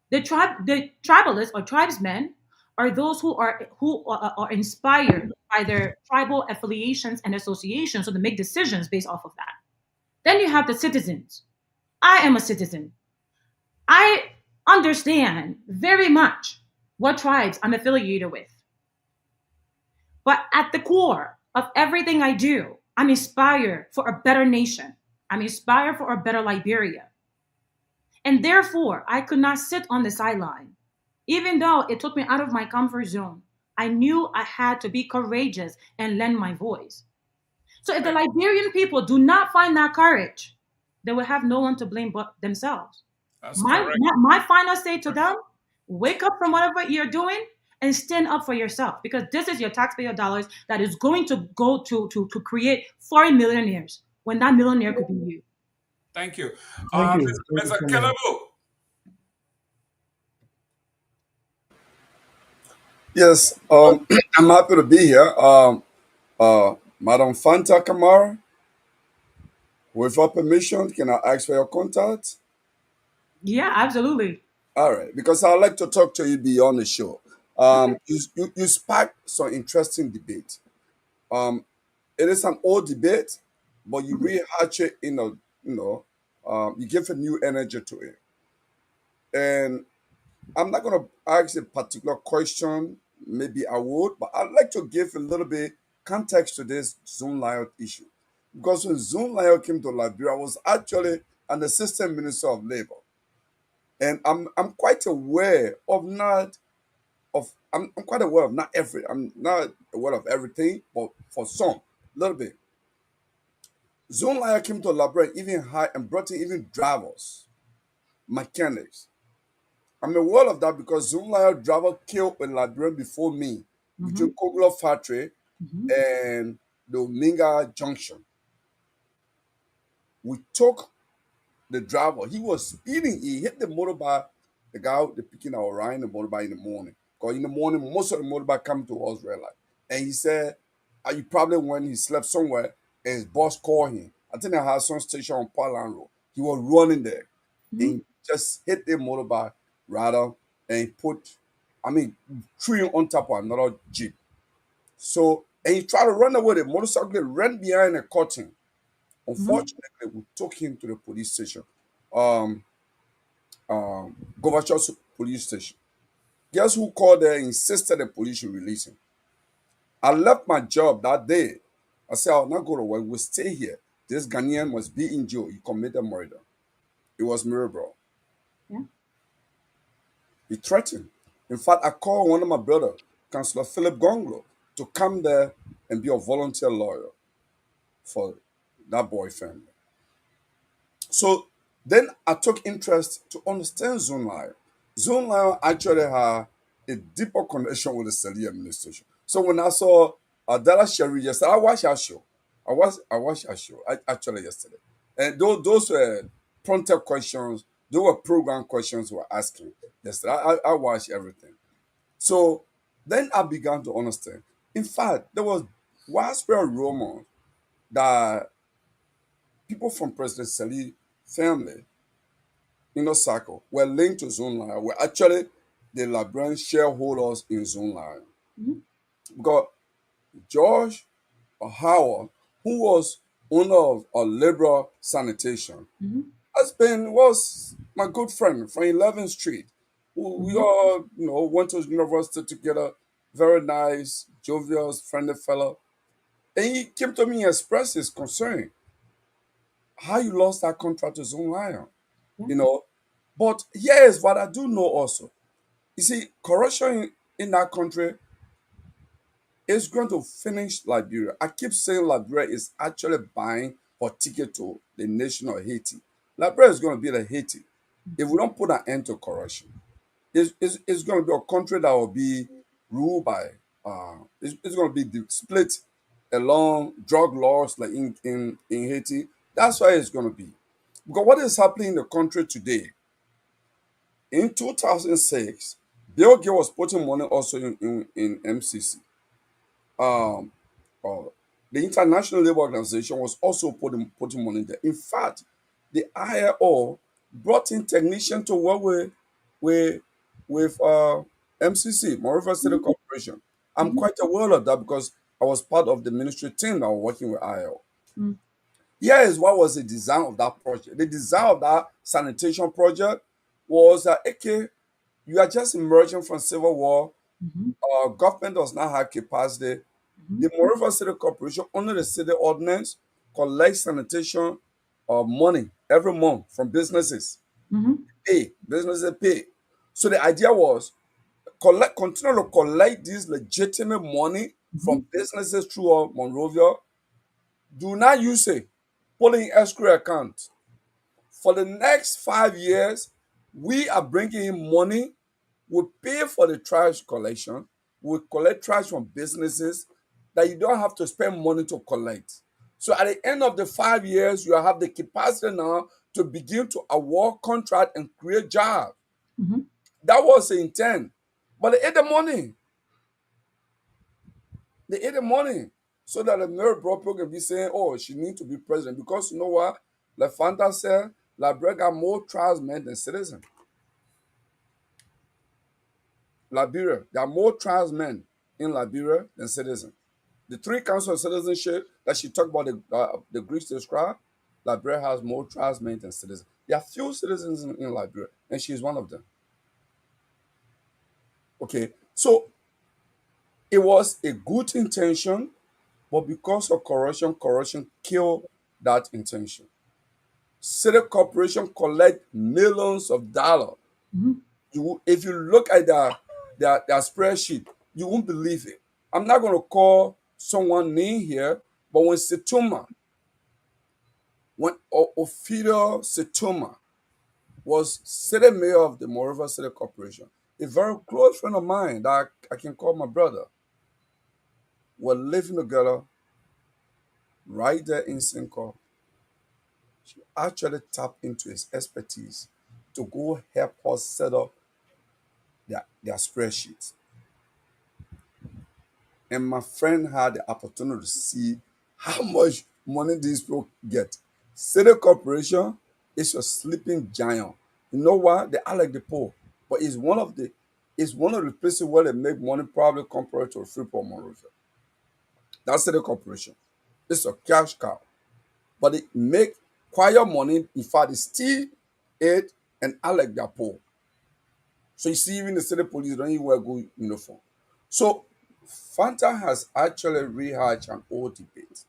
The tribalists or tribesmen are those who are inspired by their tribal affiliations and associations, so they make decisions based off of that. Then you have the citizens. I am a citizen. I understand very much what tribes I'm affiliated with. But at the core of everything I do, I'm inspired for a better nation. I'm inspired for a better Liberia. And therefore, I could not sit on the sideline. Even though it took me out of my comfort zone, I knew I had to be courageous and lend my voice. So if the Liberian people do not find that courage, they will have no one to blame but themselves. That's My correct. my final say to them Wake up from whatever you're doing and stand up for yourself, because this is your taxpayer dollars that is going to go to create foreign millionaires when that millionaire could be you. Thank you. Thank you. Thank you Mr. so much. Kehleboe. Yes, I'm happy to be here. Madam Fanta Kamara, with your permission, can I ask for your contact? Yeah, absolutely. All right, because I'd like to talk to you beyond the show. You sparked some interesting debate. Um, it is an old debate, but you rehatch it in a, you give a new energy to it. And I'm not going to ask a particular question. Maybe I would, but I'd like to give a little bit context to this Zoom Lion issue. Because when Zoom Lion came to Liberia, I was actually an assistant minister of labor. And I'm quite aware of not of I'm quite aware of not every I'm not aware of everything, but for some, a little bit. Zone Lion came to Liberia even high and brought in even drivers, mechanics. I'm aware of that because Zone Lion driver killed a Liberian before me between Koglo Factory and the Minga Junction. We took the driver. He was speeding. He hit the motorbike. The guy, the picking our riding the motorbike in the morning. Because in the morning, most of the motorbike come to us red light. And he said, he probably when he slept somewhere and his boss called him. I think I had some station on Palan Road. He was running there. And he just hit the motorbike rather and he put, threw him on top of another Jeep. So, and he tried to run away. The motorcycle ran behind a curtain. Unfortunately, we took him to the police station. Um, Govachos police station. Guess who called there and insisted the police should release him? I left my job that day. I said, I'll not go to work. We'll stay here. This Ghanaian must be in jail. He committed murder. It was Mirabel. Yeah. He threatened. In fact, I called one of my brother, Councillor Kehleboe Gongloe, to come there and be a volunteer lawyer for that boy family. So then I took interest to understand Zone Lion. Zone Lion actually had a deeper connection with the Sali administration. So when I saw Dara Sherry yesterday, I watched her show. I watched her show actually yesterday. And those were prompted questions, those were program questions we were asking yesterday. I watched everything. So then I began to understand. In fact, there was widespread rumor that people from President Sali family inner circle were linked to Zone Lion, were actually the Liberian shareholders in Zone Lion. Because George Howard, who was owner of a liberal sanitation, was my good friend from 11th Street. We all, went to university together. Very nice, jovial, friendly fellow. And he came to me and expressed his concern. How you lost that contract to Zone Lion, But here's what I do know also. You see, corruption in that country is going to finish Liberia. I keep saying Liberia is actually buying for ticket to the nation of Haiti. Liberia is going to be the Haiti if we don't put an end to corruption. It's going to be a country that will be ruled by, it's going to be split along drug laws like in Haiti. That's why it's going to be. Because what is happening in the country today, in 2006, Bill Gates was putting money also in MCC. Um, uh, the International Labour Organization was also putting money there. In fact, the ILO brought in technicians to work with MCC, Monrovia City Corporation. I'm quite aware of that because I was part of the ministry team that was working with ILO. Here is what was the design of that project. The design of that sanitation project was that, okay, you are just emerging from civil war. Government does not have capacity. The Monrovia City Corporation, under the city ordinance, collects sanitation money every month from businesses. Businesses pay. So the idea was continue to collect this legitimate money from businesses through Monrovia. Do not use it. Put it in escrow account. For the next 5 years, we are bringing in money We pay for the trash collection. We collect trash from businesses that you don't have to spend money to collect. So at the end of the 5 years, you have the capacity now to begin to award contract and create jobs. Mhm. That was the intent. But they ate the money. They ate the money. So that the Mary Broadway can be saying, oh, she needs to be president. Because you know what? Like Fanta said, Liberia got more tribesmen than citizens. Liberia, there are more tribesmen in Liberia than citizens. The three councils of citizenship that she talked about, the Greeks described, Liberia has more tribesmen than citizens. There are few citizens in Liberia, and she's one of them. Okay, so it was a good intention, but because of corruption killed that intention. City corporation collect millions of dollars. Mhm. If you look at their spreadsheet, you won't believe it. I'm not going to call someone name here, but when Ophelia Situma was city mayor of the Monrovia City Corporation, a very close friend of mine that I can call my brother, were living together right there in Cinco. She actually tapped into his expertise to go help us set up their spreadsheets. And my friend had the opportunity to see how much money these people get. City corporation is a sleeping giant. You know why? They are like the poor, but it's one of the places where they make money probably compared to a Freeport Monrovia. That's city corporation. It's a cash cow, but it make quiet money. In fact, it steal it and act like they're poor. So you see, even the city police don't even wear good uniform. So Fanta has actually rehatched an old debate.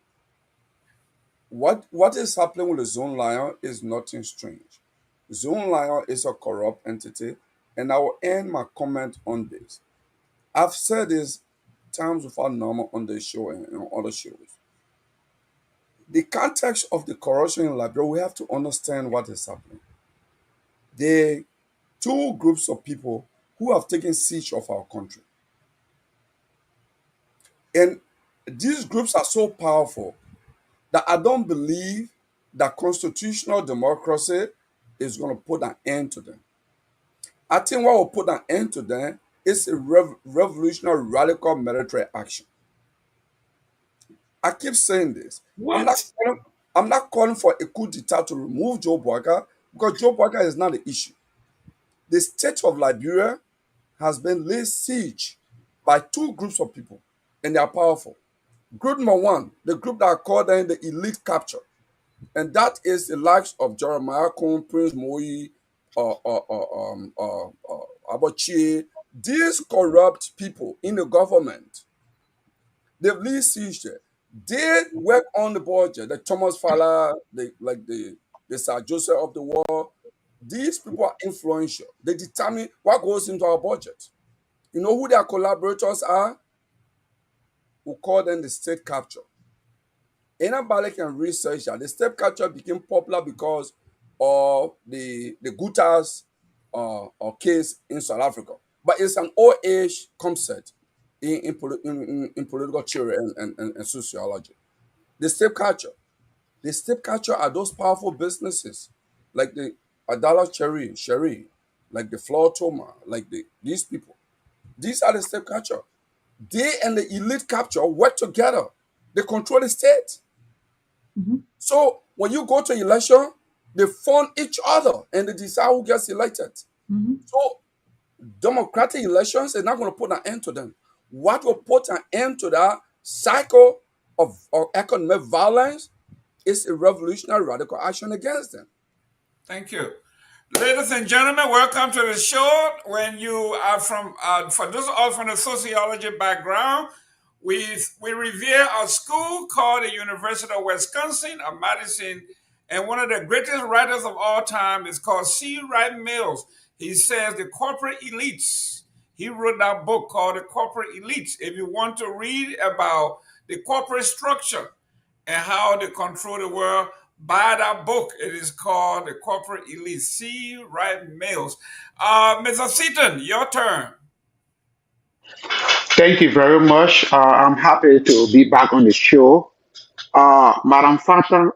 What is happening with the Zone Lion is nothing strange. Zone Lion is a corrupt entity, and I will end my comment on this. I've said this times without number on the show and on other shows. The context of the corruption in Liberia, we have to understand what is happening. There are two groups of people who have taken siege of our country. And these groups are so powerful that I don't believe that constitutional democracy is going to put an end to them. I think what will put an end to them is a revolutionary radical military action. I keep saying this. What? I'm not calling for a coup d'etat to remove Joe Boyka because Joe Boyka is not the issue. The state of Liberia has been laid siege by two groups of people, and they are powerful. Group number one, the group that are called then the elite capture, and that is the likes of Jeremiah Cohn, Prince Moyi, Abochie. These corrupt people in the government, they've laid siege there. They work on the budget, the Thomas Fowler, the Sir Joseph of the world. These people are influential. They determine what goes into our budget. You know who their collaborators are? We call them the state capture. Anybody can research that. The state capture became popular because of the Gutas case in South Africa. But it's an old age concept in political theory and sociology. The state capture. The state capture are those powerful businesses like the Adala Sherry, like the Floor Toma, like these people. These are the state capture. They and the elite capture work together. They control the state. Mhm. So when you go to election, they fund each other and they decide who gets elected. Mhm. So democratic elections is not going to put an end to them. What will put an end to that cycle of economic violence is a revolutionary radical action against them. Thank you. Ladies and gentlemen, welcome to the show. When you are from, for those all from the sociology background, we revere a school called the University of Wisconsin of Madison, and one of the greatest writers of all time is called C. Wright Mills. He says the corporate elites. He wrote that book called The Corporate Elites. If you want to read about the corporate structure and how they control the world, buy that book. It is called The Corporate Elite. See Right Males. Mr. Seaton, your turn. Thank you very much. I'm happy to be back on the show. Madam Fanta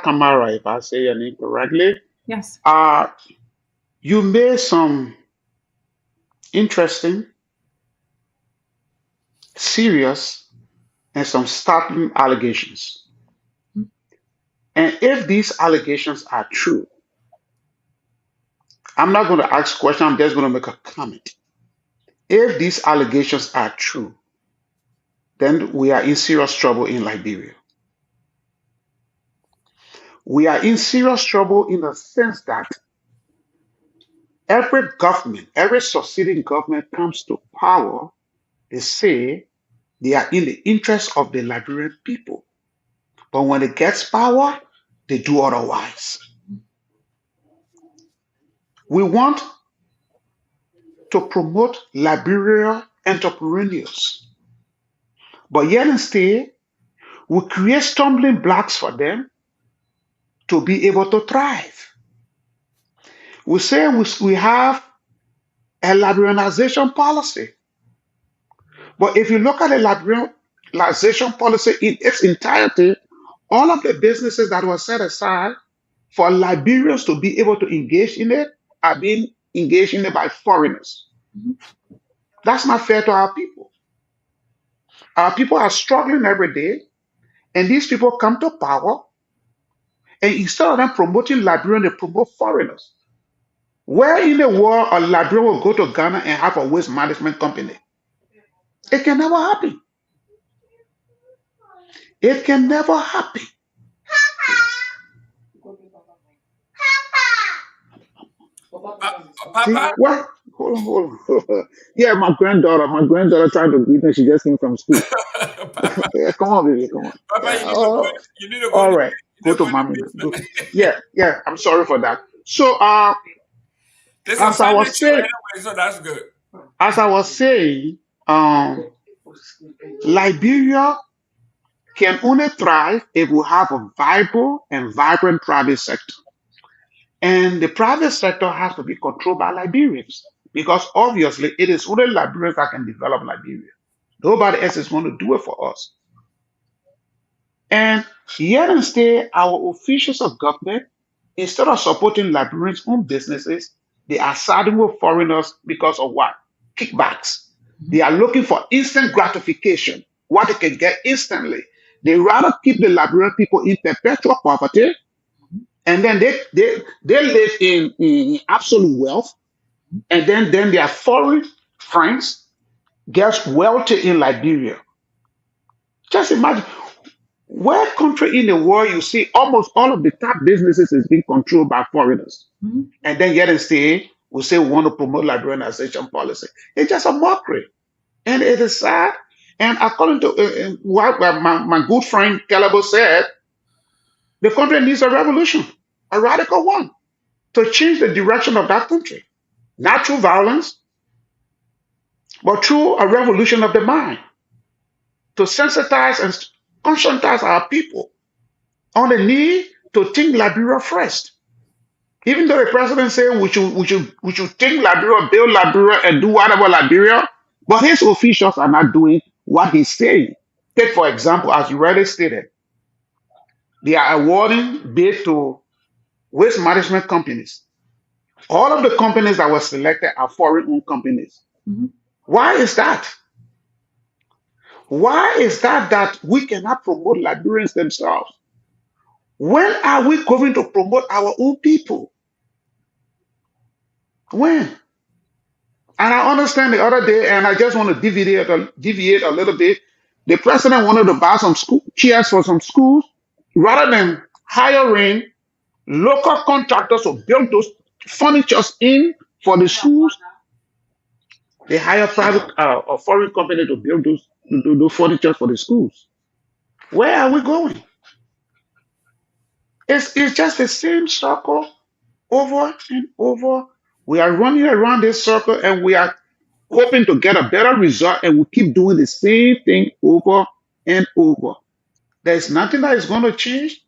Kamara, if I say your name correctly, Yes. uh, you made some interesting, serious, and some startling allegations. And if these allegations are true, I'm not going to ask questions, I'm just going to make a comment. If these allegations are true, then we are in serious trouble in Liberia. We are in serious trouble in the sense that every government, every succeeding government comes to power, they say they are in the interest of the Liberian people. But when it gets power, they do otherwise. We want to promote Liberia entrepreneurs, but yet instead, we create stumbling blocks for them to be able to thrive. We say we have a liberalization policy, but if you look at the liberalization policy in its entirety, all of the businesses that were set aside for Liberians to be able to engage in it are being engaged in it by foreigners. That's not fair to our people. Our people are struggling every day, and these people come to power, and instead of them promoting Liberian, they promote foreigners. Where in the world a Liberian will go to Ghana and have a waste management company? It can never happen. It can never happen. See Papa? what? Hold on. Yeah, my granddaughter trying to greet me. She just came from school. Papa, Yeah, come on, baby, come on. Papa, Yeah, oh, you need to go in all the, right. you need Go to go to in the mommy. Go. basement. Yeah. I'm sorry for that. So, This is a as I Sunday was show saying, anyway, so that's good. um, Liberia can only thrive if we have a viable and vibrant private sector. And the private sector has to be controlled by Liberians because obviously it is only Liberians that can develop Liberia. Nobody else is going to do it for us. And yet instead, our officials of government, instead of supporting Liberians' own businesses, they are siding with foreigners because of what? Kickbacks. They are looking for instant gratification, what they can get instantly. They rather keep the Liberian people in perpetual poverty, and then they live in absolute wealth, and then their foreign friends get wealthy in Liberia. Just imagine, where country in the world you see almost all of the top businesses is being controlled by foreigners, and then yet instead we say we want to promote liberalization policy. It's just a mockery, and it is sad. And according to what my good friend Kehleboe said, the country needs a revolution, a radical one, to change the direction of that country, not through violence, but through a revolution of the mind, to sensitize and conscientize our people on the need to think Liberia first. Even though the president said we should think Liberia, build Liberia, and do whatever Liberia, but his officials are not doing what he's saying. Take for example, as you already stated, they are awarding bid to waste management companies. All of the companies that were selected are foreign-owned companies. Why is that? Why is that we cannot promote Liberians themselves? When are we going to promote our own people? When? And I understand the other day, and I just want to deviate a little bit. The president wanted to buy some school chairs for some schools rather than hiring local contractors to build those furnitures in for the schools. They hire private or foreign company to build those furnitures for the schools. Where are we going? It's just the same circle over and over. We are running around this circle and we are hoping to get a better result, and we keep doing the same thing over and over. There's nothing that is going to change.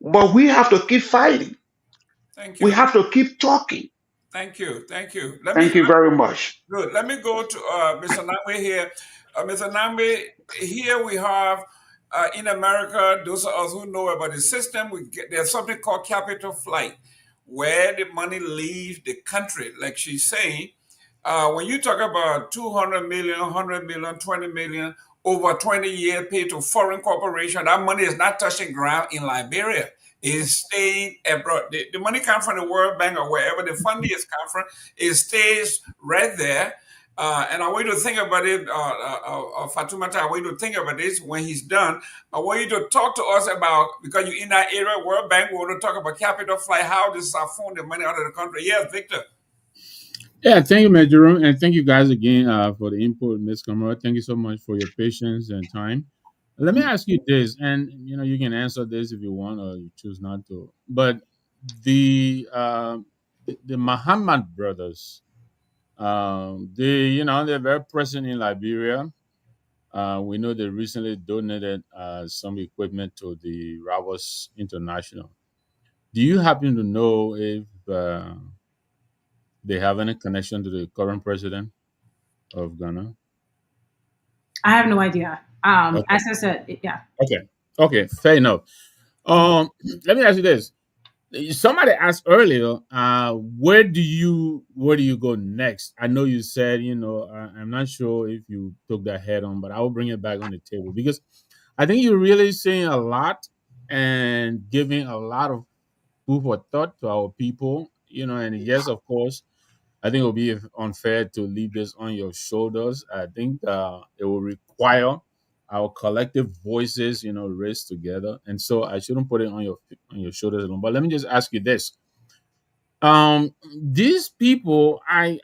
But we have to keep fighting. Thank We you. have to keep talking. Thank you. Thank you. Let me Thank you very much. Good. Let me go to Mr. Nambe here. Mr. Nambe, here we have in America, those of us who know about the system, there's something called capital flight, where the money leaves the country. Like she's saying, when you talk about 200 million, 100 million, 20 million, over 20 years paid to foreign corporation, that money is not touching ground in Liberia. It's staying abroad. The money comes from the World Bank or wherever the funding is come from. It stays right there. And I want you to think about it, Fatumata, I want you to think about this when he's done. I want you to talk to us about, because you're in that area, World Bank, we want to talk about capital flight, how this is phone the money out of the country. Yes, Victor. Yeah, thank you, Mr. Jerome, and thank you guys again for the input, Ms. Kamara. Thank you so much for your patience and time. Let me ask you this, and you can answer this if you want or you choose not to. But the Muhammad brothers, they're very present in Liberia. We know they recently donated some equipment to the Ravos International. Do you happen to know if they have any connection to the current president of Ghana? I have no idea. Okay, As I said, yeah. okay, fair enough. Um, Let me ask you this: somebody asked earlier, where do you go next? I know you said, I'm not sure if you took that head on, but I will bring it back on the table because I think you're really saying a lot and giving a lot of food for thought to our people. And yes, of course, I think it will be unfair to leave this on your shoulders. I think it will require our collective voices, raised together. And so I shouldn't put it on your shoulders alone. But let me just ask you this: these people, I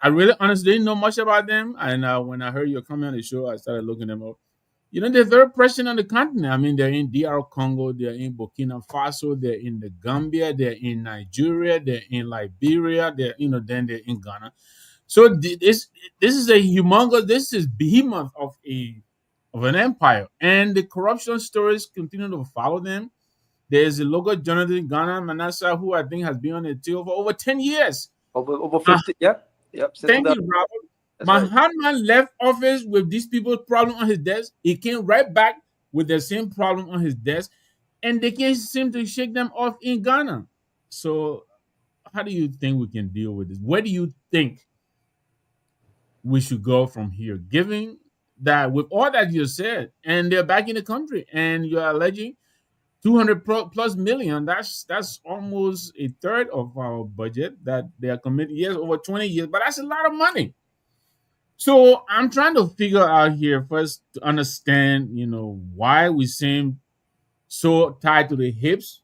really honestly didn't know much about them, and when I heard you coming on the show, I started looking them up. They're very present on the continent. I mean, they're in DR Congo, they're in Burkina Faso, they're in the Gambia, they're in Nigeria, they're in Liberia, then they're in Ghana. So this is a humongous, this is behemoth of an empire, and the corruption stories continue to follow them. There's a local journalist in Ghana, Manasseh, who I think has been on the tail for over 10 years. Over Uh, 50. Yep. Since Thank you, Robert. that's right. Mahatma left office with these people's problem on his desk. He came right back with the same problem on his desk, and they can't seem to shake them off in Ghana. So, how do you think we can deal with this? Where do you think we should go from here? Given that with all that you said, and they're back in the country, and you're alleging 200 plus million, that's almost a third of our budget that they are committed. Yes, over 20 years, but that's a lot of money. So I'm trying to figure out here first to understand, why we seem so tied to the hips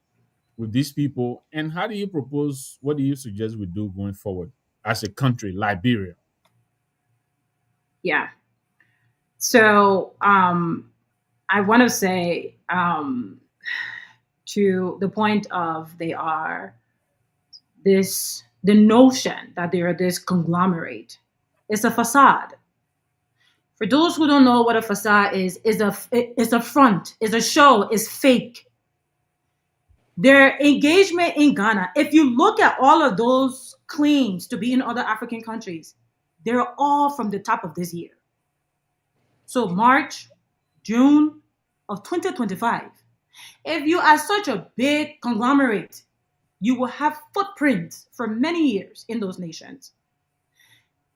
with these people, and how do you propose? What do you suggest we do going forward as a country, Liberia? Yeah. So I want to say to the point of the notion that they are this conglomerate. It's a facade. For those who don't know what a facade is a front, is a show, is fake. Their engagement in Ghana, if you look at all of those claims to be in other African countries, they're all from the top of this year. So March, June of 2025. If you are such a big conglomerate, you will have footprints for many years in those nations.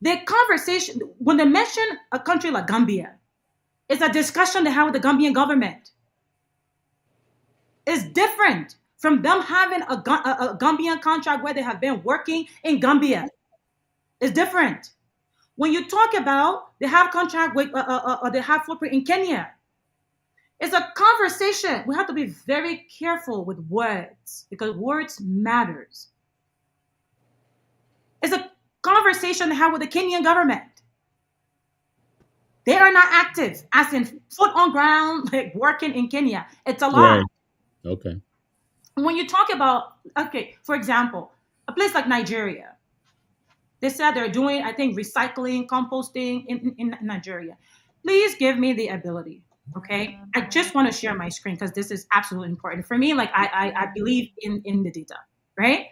The conversation, when they mention a country like Gambia, it's a discussion they have with the Gambian government. It's different from them having a Gambian contract where they have been working in Gambia. It's different. When you talk about they have contract with, or they have footprint in Kenya, it's a conversation. We have to be very careful with words because words matters. It's a conversation they have with the Kenyan government. They are not active, as in foot on ground, like working in Kenya. It's a lot. Right. Okay. When you talk about, okay, for example, a place like Nigeria, they said they're doing, I think, recycling, composting in Nigeria. Please give me the ability Okay, I just want to share my screen because this is absolutely important for me. Like I believe in the data, right?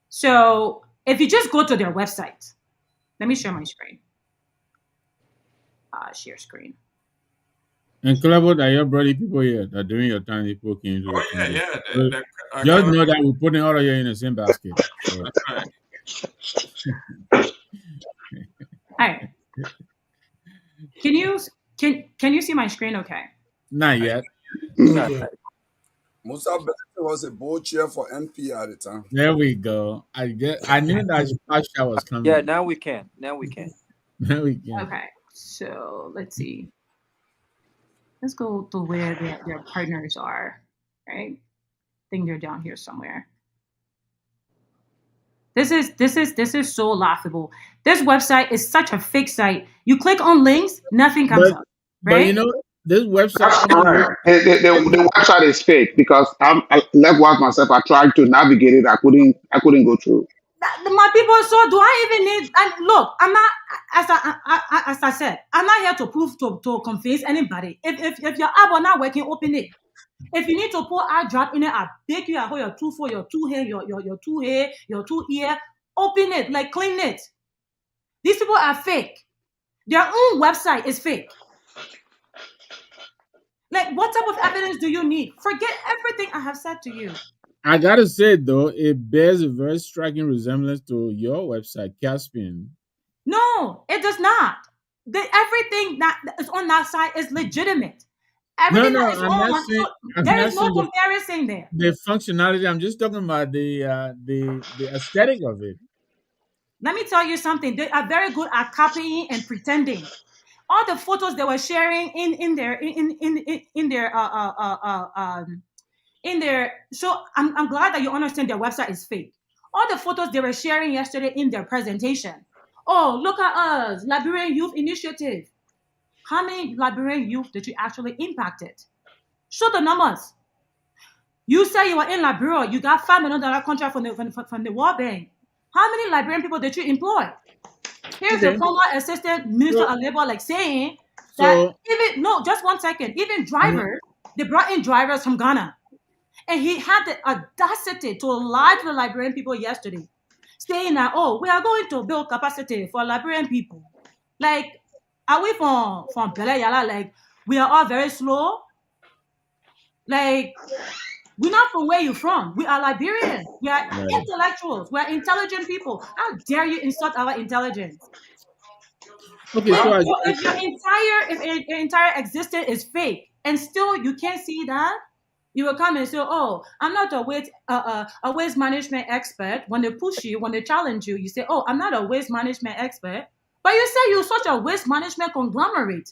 So if you just go to their website, let me share my screen. Share screen. And Kehleboe, that your brother people here that during your time people came to the Oh yeah, country. yeah. So just know that we're putting all of you in the same basket. So That's right. All right. Can you can you see my screen? Okay. not yet. Not yet. Musa Benson was a board chair for NP at the time. There we go. I knew that Pasha was coming. Yeah, now we can. Now we can. There we go. Okay. So let's see. Let's go to where their partners are. Right. I think they're down here somewhere. This is so laughable. This website is such a fake site. You click on links, nothing comes up. But you Right? know, this website That's only correct. The website is fake because I likewise myself. I tried to navigate it. I couldn't go through. My people, so do I even need? And look, I'm not as I said, I'm not here to prove to convince anybody. If your app are not working, open it. If you need to put our drop in it, I beg you, I hold your two for your two hair, your two hair, your two ear, open it, like clean it. These people are fake. Their own website is fake. Like, what type of evidence do you need? Forget everything I have said to you. I gotta say though, it bears a very striking resemblance to your website, Caspian. No, it does not. Everything that is on that side is legitimate. No, Everything no, that is I'm not on, saying I'm there not is no saying comparison there. the functionality. I'm just talking about the aesthetic of it. Let me tell you something. They are very good at copying and pretending. All the photos they were sharing in their in their. So I'm glad that you understand their website is fake. All the photos they were sharing yesterday in their presentation. Oh, look at us, Liberian Youth Initiative. How many Liberian youth did you actually impacted? Show the numbers. You say you were in Liberia, you got $5 million contract from the World Bank. How many Liberian people did you employ? Here's Okay. the former assistant minister So- of labor like saying that So even no, just 1 second, even drivers, they brought in drivers from Ghana. And he had the audacity to lie to the Liberian people yesterday, saying that, oh, we are going to build capacity for Liberian people. Like, are we from Bele Yala? Like, we are all very slow. Like, we're not from where you're from. We are Liberians. We are right. intellectuals. We are intelligent people. How dare you insult our intelligence? Okay, Like, so if your entire existence is fake, and still you can't see that, you will come and say, "Oh, I'm not a waste management expert." When they push you, when they challenge you, you say, "Oh, I'm not a waste management expert." But you say you're such a waste management conglomerate.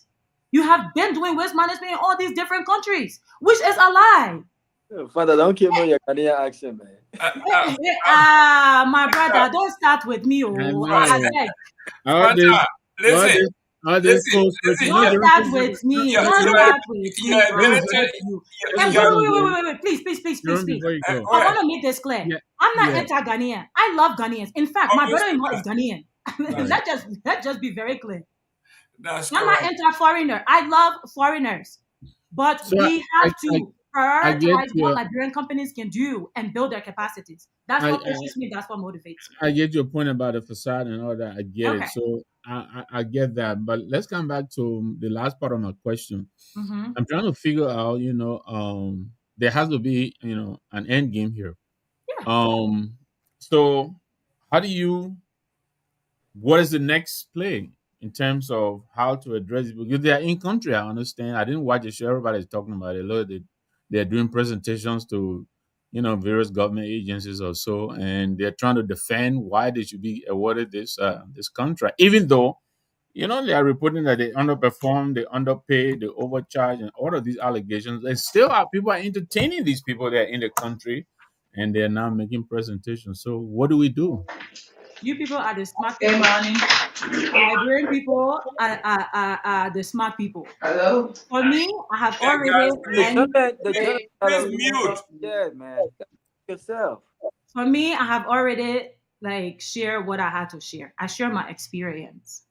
You have been doing waste management in all these different countries, which is a lie. Father, don't keep on your Ghanaian accent, man. My brother, don't start with me. I Oh, I know beg. all Fanta, this, listen, all this cold switch. You know, Don't Jerome start said with me. your, Don't your, start with your me. I ability, beg you. this And is wait, what wait, I'm wait, doing. wait, wait, wait. Please, Jerome, please. before you go. I right, want to make this clear. Yeah, I'm not yeah. anti-Ghanaian. I love Ghanaians. In fact, my obviously brother-in-law is Ghanaian. Right. Let's just be very clear. that's I'm not correct. anti-foreigner. I love foreigners. But So we I, have I, to I get prioritize what your Liberian companies can do and build their capacities. That's I, what I pushes me. That's what motivates me. I get your point about the facade and all that. I get Okay. it. So I get that. But let's come back to the last part of my question. Mm-hmm. I'm trying to figure out, there has to be, an end game here. Yeah. So how do you what is the next play in terms of how to address it? Because they are in country, I understand. I didn't watch the show. Everybody's talking about it. Look, they're doing presentations to, various government agencies or so, and they're trying to defend why they should be awarded this contract, even though they are reporting that they underperform, they underpay, they overcharge, and all of these allegations. And still, people are entertaining these people that are in the country, and they're now making presentations. So, what do we do? You people are the smart people. Liberian people are the smart people. Hello. For me, I have Yeah, already guys, The please, gentleman please gotta mute. yeah, man. Yourself. for me, I have already like shared what I had to share. I share my experience.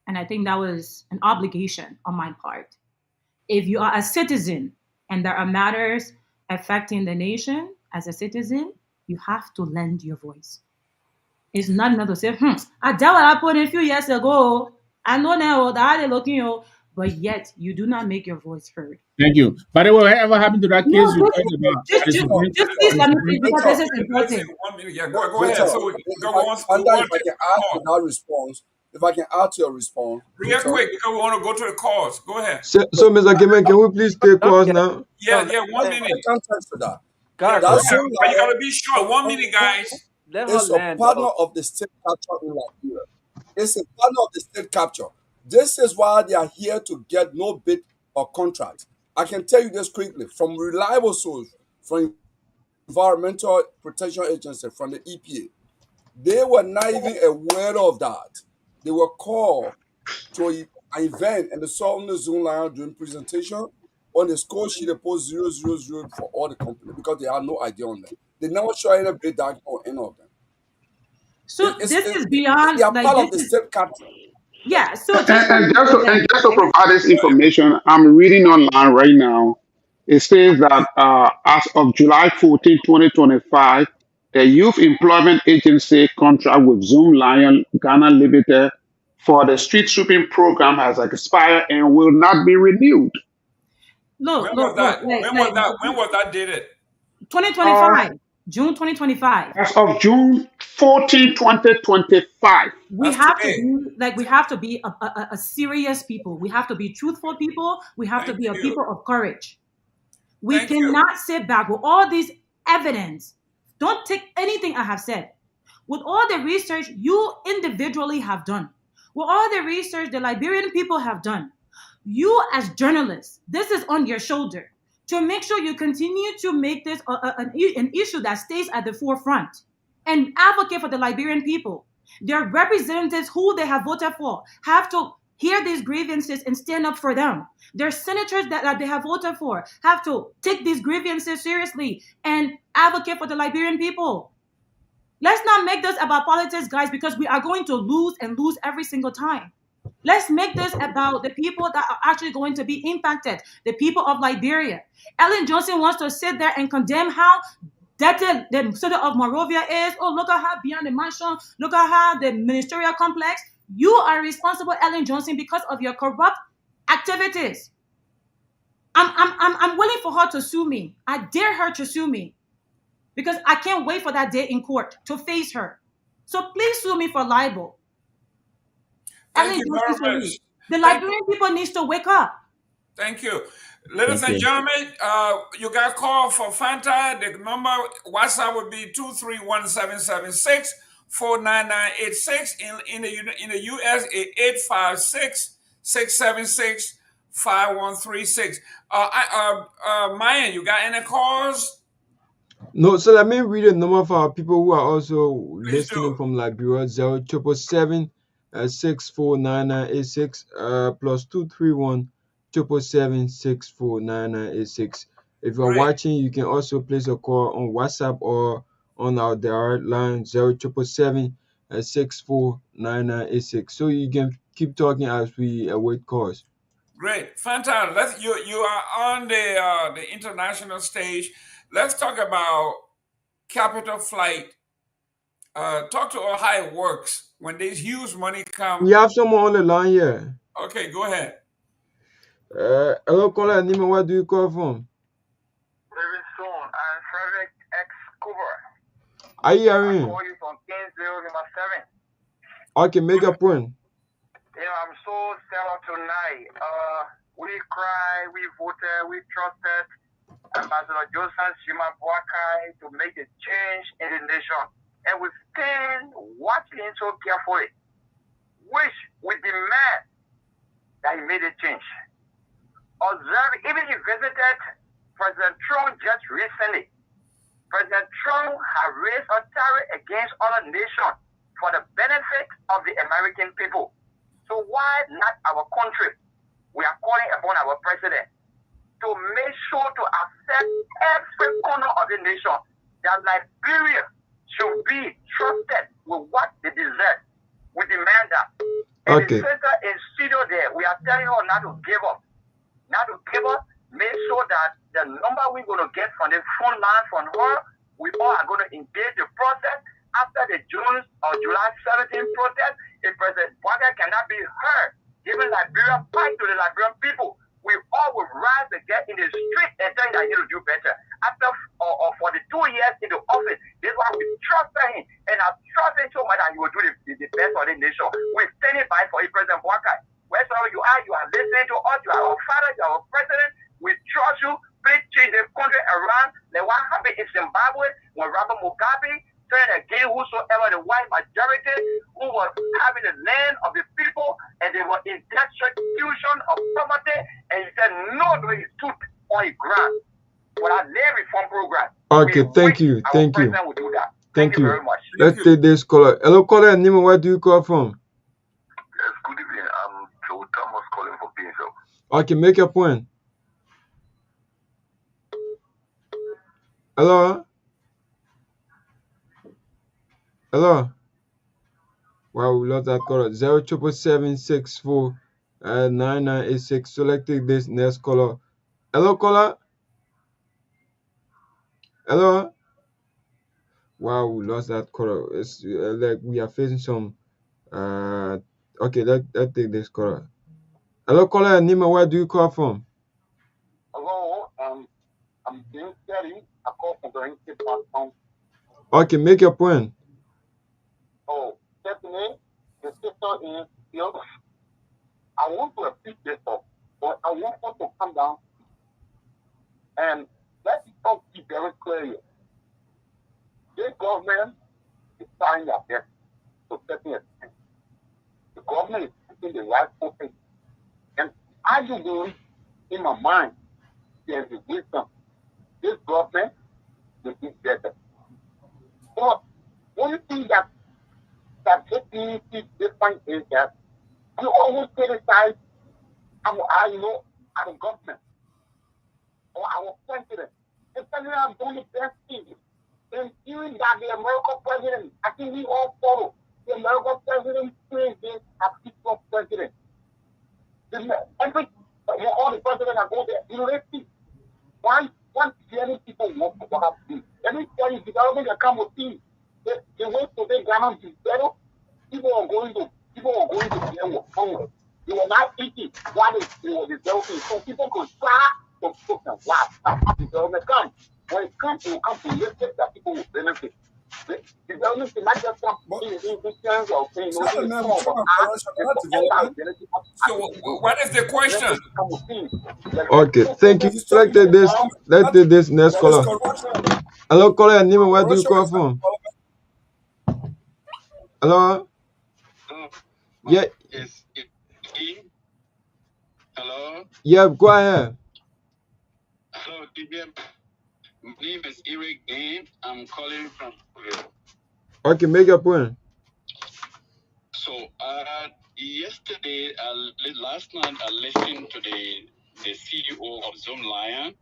And I think that was an obligation on my part. If you are a citizen and there are matters affecting the nation as a citizen, you have to lend your voice. It's not enough to say, I did what I put in a few years ago. I know now that they're looking, but yet you do not make your voice heard. Thank you. By the way, whatever happened to that case No, you talked about? just please let me finish because this is Listen, important. 1 minute. Yeah, go ahead. So we want to If I take can the add call. to that response, if I can add to your response, Real quick, because we want to go to the calls. Go ahead. So, Mr. Gamer, can we please take calls Yeah, now? Yeah, no, 1 I minute. can't answer that. Yeah, God, go That ahead. Zoom But you got lion to be short. 1 minute, guys. let her is a land. partner of the state capture in Liberia. It's a partner of the state capture. This is why they are here to get no bid or contract. I can tell you this quickly from reliable source, from Environmental Protection Agency, from the EPA. They were not even aware of that. They were called to an event and they saw on the Zoom line during presentation on the score sheet they post 000 for all the company because they had no idea on that. They never show any bid down or any of them. So this is beyond They are like part this of the is state capture. yeah. So And, just and, like just to, and just to okay? provide this information, I'm reading online right now. It says that as of July 14, 2025, the Youth Employment Agency contract with Zoom Lion Ghana Limited for the street sweeping program has expired and will not be renewed. Look, When was look, that? look, When was that dated? 2025, June 2025. As of June 14, 2025. We That's have to today. be like we have to be a serious people. We have to be truthful people. We have to Thank be a you. people of courage. We Thank you. cannot sit back with all this evidence. Don't take anything I have said. With all the research you individually have done, with all the research the Liberian people have done, you as journalists, this is on your shoulder to make sure you continue to make this an issue that stays at the forefront and advocate for the Liberian people. Their representatives who they have voted for have to hear these grievances and stand up for them. Their senators that they have voted for have to take these grievances seriously and advocate for the Liberian people. Let's not make this about politics, guys, because we are going to lose and lose every single time. Let's make this about the people that are actually going to be impacted, the people of Liberia. Ellen Johnson wants to sit there and condemn how dirty the city of Monrovia is. Oh, look at how beyond the mansion, look at how the ministerial complex. You are responsible, Ellen Johnson, because of your corrupt activities. I'm willing for her to sue me. I dare her to sue me because I can't wait for that day in court to face her. So please sue me for libel. Thank Ellen you Johnson very sue much. me. The Thank you. Liberian people needs to wake up. Thank you. Ladies Thank and you. gentlemen, you got a call for Fanta. The number WhatsApp would be 231-776-49986. In the US, 856-676-5136. Myean, you got any calls? No, so let me read a number for our people who are also Please listening do. from Liberia: 0777 649986 plus 231-777-649986. If you're Great. watching, you can also place a call on WhatsApp or on our direct line 0777 649986. So you can keep talking as we await calls. Great. Fanta, you are on the international stage. Let's talk about capital flight. Talk to us how it works when this huge money come. We have someone on the line here. Okay, go ahead. Hello, caller. Nima, where do you call from? Very soon. I'm Frederick X. Cooper. Are you I hearing? call you from Kingsville, number 7. Okay, make a point. I'm so sad tonight. We cried, we voted, we trusted Ambassador Joseph Shima Boakai to make a change in the nation. And we stand watching so carefully, which we demand that he made a change. Observe, even he visited President Trump just recently. President Trump has raised a tariff against other nations for the benefit of the American people. So why not our country? We are calling upon our president to make sure to accept every corner of the nation that Liberia should be trusted with what they deserve. We demand that. And Okay. the sister in studio there, we are telling her not to give up. Now to give us, make sure that the number we're going to get from the phone line from her, we all are going to engage the process. After the June or July 17th protest, if President Bwaga cannot be heard, giving Liberia fight to the Liberian people, we all will rise again in the street and tell you that you need to do better. After 42 years in the office, this is why we trust him, and I trust him so much that he will do the best for the nation. We're standing by for President Bwaga. Wherever you are listening to us, you are our father, you are our president. We trust you. Please change the country around. Like what happened in Zimbabwe when Robert Mugabe turned against whosoever the white majority who was having the land of the people, and they were in destitution of poverty, and he said no to his tooth on his ground. For our land reform program. Okay, thank you. Thank you. Will do that. Thank you very much. Let's take this caller. Hello, caller. Nima, where do you call from? Yes, good evening. I'm Joe Thomas calling from Pinsel. Okay, make your point. Hello? Hello? Wow, we lost that caller. 07764-9986. So let's take this next caller. Hello, caller? Hello? Wow, we lost that caller. It's like we are facing some. Okay, let's take this caller. Hello, caller. Nima, where do you call from? Hello, I'm James Terry. I call from the platform. Okay, make your point. Oh, Stephanie, the sister is ill. I want to repeat this up, but I want her to come down and let us be very clear. This government is trying their best to set me a thing. The government is putting the right focus. And I do believe in my mind there's a wisdom. This government will be better. But one thing that makes me see different is that you always criticize our government or our president. The president has done the best thing. And even that the American president, I think we all follow. The American president says this as peaceful president. All the presidents are going there. You know, let's see. Why many people want to have peace? Every time development that come with peace, they wait to take Ghana to better. People are going to there with hunger. They were not eating while they were developing. So people could start to cook and laugh. Development comes. When it comes, it will come to lift that people will benefit. The development is not just come in terms of saying, So what is the question? Okay, thank you. Let's take this next caller. Hello, caller. Nima, where do you call from? Hello? Yeah. Hello? Yeah, go ahead. Hello, my name is Eric Dane. I'm calling from Korea. Okay, make your point. So, last night, I listened to the CEO of Zoomlion,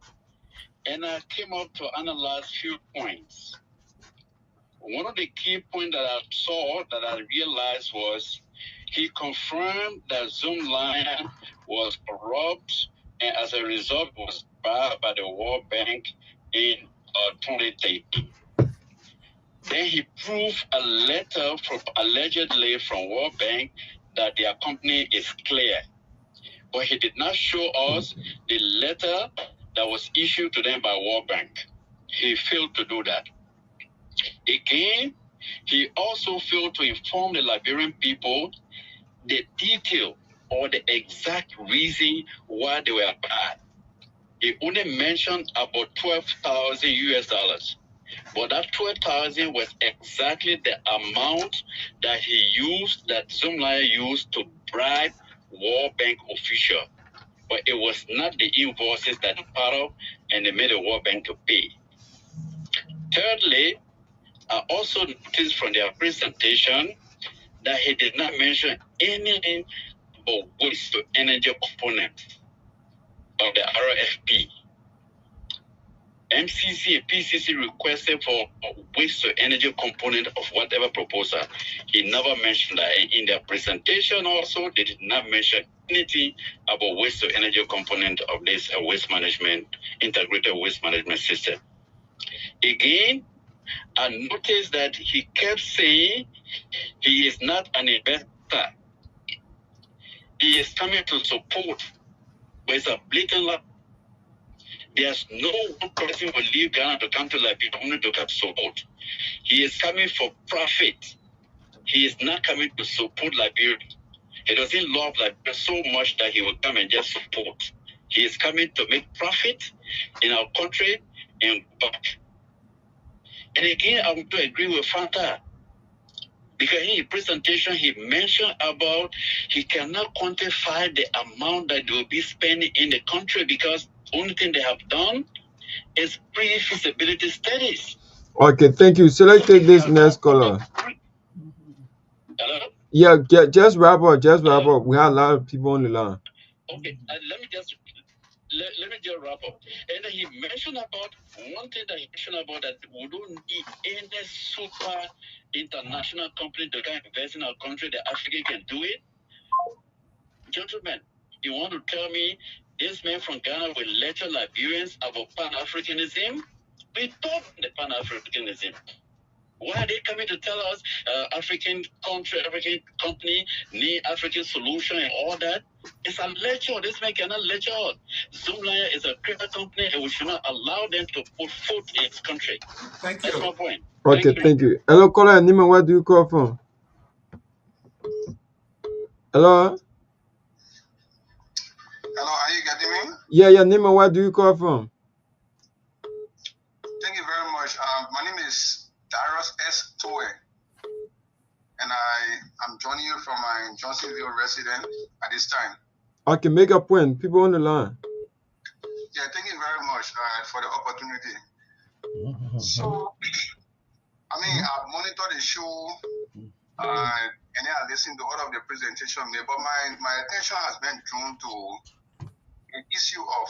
and I came up to analyze few points. One of the key points that I saw, that I realized, was he confirmed that Zoomlion was corrupt, and as a result was barred by the World Bank in 2013. Then he proved a letter allegedly from World Bank that their company is clear. But he did not show us the letter that was issued to them by World Bank. He failed to do that. Again, he also failed to inform the Liberian people the detail or the exact reason why they were bad. He only mentioned about $12,000. But that 12,000 was exactly the amount that that Zoomlion used to bribe World Bank official. But it was not the invoices that they part of and they made the World Bank to pay. Thirdly, I also noticed from their presentation that he did not mention anything about waste to energy component of the RFP. MCC and PCC requested for a waste to energy component of whatever proposal. He never mentioned that. In their presentation also, they did not mention anything about waste to energy component of this waste management, integrated waste management system. Again, I noticed that he kept saying he is not an investor. He is coming to support, but it's a blatant lie. There's no one person will leave Ghana to come to Liberia only to get support. He is coming for profit. He is not coming to support Liberia. He doesn't love Liberia so much that he will come and just support. He is coming to make profit in our country and back. And again, I would agree with Fanta. Because in his presentation, he mentioned about he cannot quantify the amount that they will be spending in the country because the only thing they have done is pre-feasibility studies. Okay, thank you. So let's take this next caller. Hello? Yeah, just wrap up. Just wrap up. We have a lot of people on the line. Okay, let me just wrap up. And then he mentioned about one thing that he mentioned about that we don't need any super international company to come invest in our country. The African can do it. Gentlemen, you want to tell me this man from Ghana will lecture Liberians about Pan-Africanism? We taught the Pan-Africanism. Why are they coming to tell us African country, African company need African solution and all that? It's a lecture. This man cannot lecture us. Zoomlion is a crypto company and we should not allow them to put foot in its country. Thank That's you. my point. Okay, thank you. Hello, caller. Nima, where do you call from? Hello? Hello, are you getting me? Yeah, Nima, where do you call from? Thank you very much. My name is Darius S. Toe, and I'm joining you from my Johnsonville residence at this time. Okay, make a point. People on the line. Yeah, thank you very much for the opportunity. So, I've monitored the show and then I listened to all of the presentation there, but my attention has been drawn to the issue of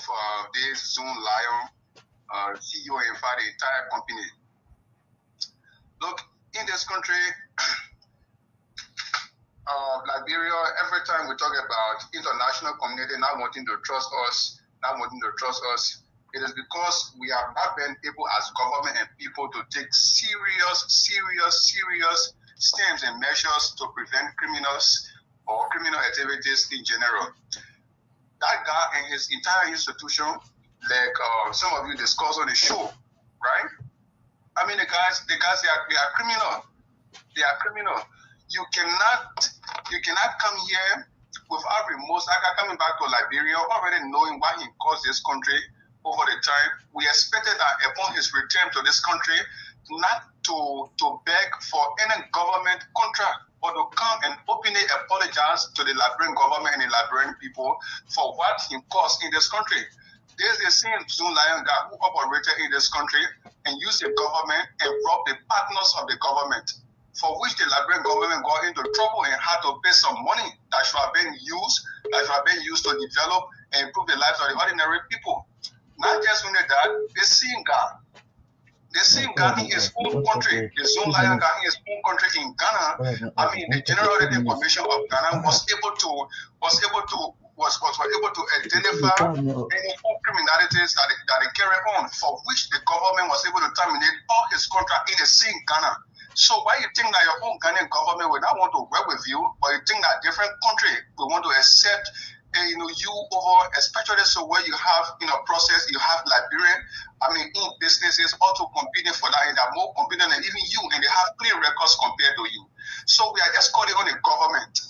this Zoomlion CEO and for the entire company. Look, in this country, Liberia, every time we talk about international community not wanting to trust us, it is because we have not been able as government and people to take serious steps and measures to prevent criminals or criminal activities in general. That guy and his entire institution, like some of you discussed on the show, right? The guys they are criminal. They are criminal. You cannot come here without remorse. Coming back to Liberia, already knowing what he caused this country over the time. We expected that upon his return to this country, not to beg for any government contract, but to come and openly apologize to the Liberian government and the Liberian people for what he caused in this country. There's the same Zoomlion guy who operated in this country and used the government and robbed the partners of the government, for which the Liberian government got into trouble and had to pay some money that should have been used to develop and improve the lives of the ordinary people. Not just only that, the same guy in his own country, the Zoomlion guy in his own country in Ghana, the General Auditing Commission of Ghana was able to identify any criminalities that they carry on, for which the government was able to terminate all his contract in the same Ghana. So why you think that your own Ghanaian government will not want to work with you, or you think that different country will want to accept you over, especially so where you have process, you have Liberian, in businesses also competing for that, and they're more competent than even you, and they have clear records compared to you. So we are just calling on the government,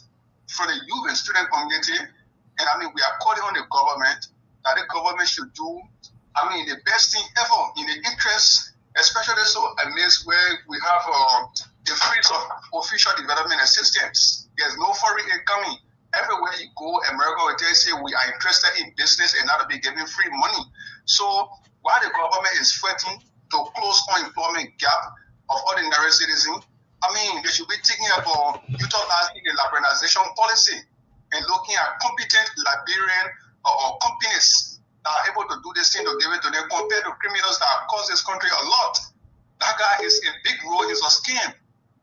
for the youth and student community, and we are calling on the government that the government should do, the best thing ever in the interest, especially so amidst where we have the freeze of official development assistance. There's no foreign aid coming. Everywhere you go, America will tell you, we are interested in business and not to be giving free money. So while the government is fighting to close unemployment gap of ordinary citizens, they should be thinking about utilizing the liberalization policy and looking at competent Liberian or companies that are able to do this thing to give it to them, compared to criminals that have caused this country a lot. That guy is a big role, he's a scam.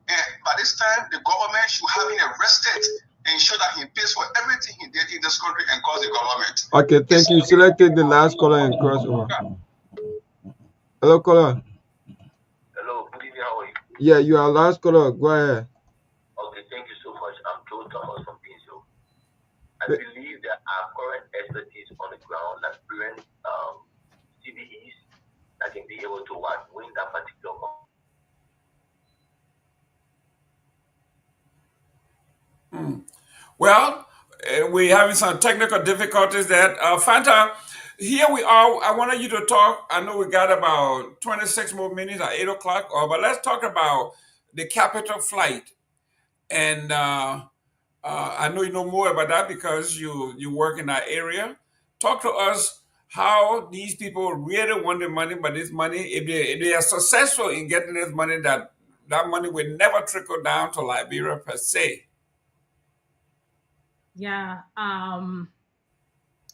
And by this time, the government should have been arrested ensure that he pays for everything he did in this country and calls the government. Okay, thank you. So let's take the last caller and cross over. Hello, caller. Hello, good evening, how are you? Yeah, you are last caller. Go ahead. Okay, thank you so much. I'm Joe Thomas from Pinso. I believe that our current expertise on the ground, like Liberian CDEs, that can be able to win that particular one. Well, we're having some technical difficulties there. Fanta, here we are. I wanted you to talk. I know we got about 26 more minutes at 8 o'clock, but let's talk about the capital flight. And I know you know more about that because you work in that area. Talk to us how these people really want the money, but this money, if they are successful in getting this money, that money will never trickle down to Liberia per se. Yeah.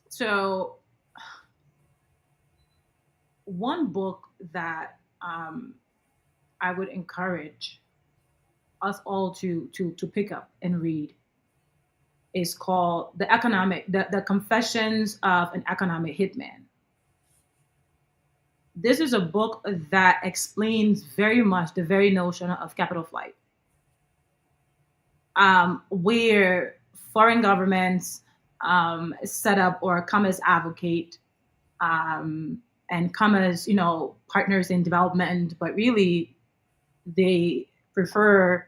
So one book that I would encourage us all to pick up and read is called the Confessions of an Economic Hitman. This is a book that explains very much the very notion of capital flight, where foreign governments set up or come as advocate and come as partners in development, but really they prefer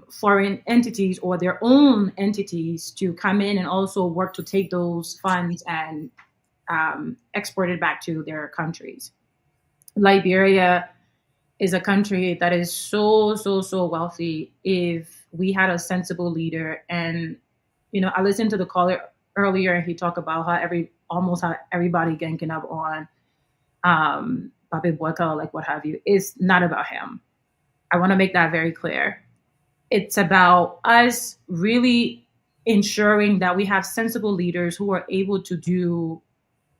foreign entities or their own entities to come in and also work to take those funds and export it back to their countries. Liberia is a country that is so wealthy. If we had a sensible leader, and I listened to the caller earlier, and he talked about how almost everybody ganking up on Pape Boyka, like what have you. It's not about him. I want to make that very clear. It's about us really ensuring that we have sensible leaders who are able to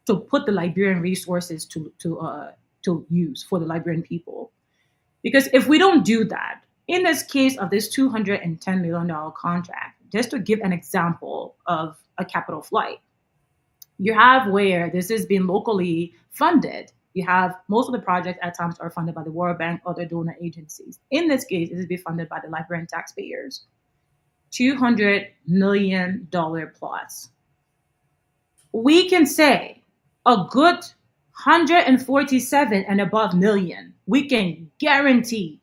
put the Liberian resources to use for the Liberian people. Because if we don't do that, in this case of this $210 million contract, just to give an example of a capital flight, you have where this has been locally funded. You have most of the projects at times are funded by the World Bank, other donor agencies. In this case, it is being funded by the Liberian taxpayers. $200 million plus. We can say a good 147 and above million, we can guarantee,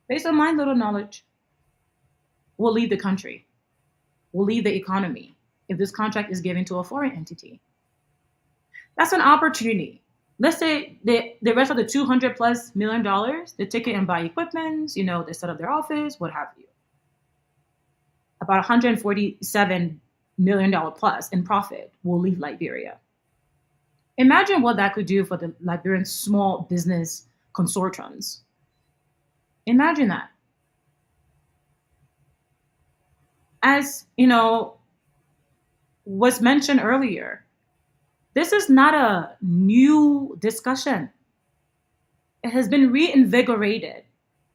based on my little knowledge, will leave the country, will leave the economy if this contract is given to a foreign entity. That's an opportunity. Let's say the rest of the $200 plus million, they take it and buy equipment, they set up their office, what have you. About $147 million plus in profit will leave Liberia. Imagine what that could do for the Liberian small business consortiums. Imagine that. As was mentioned earlier, this is not a new discussion. It has been reinvigorated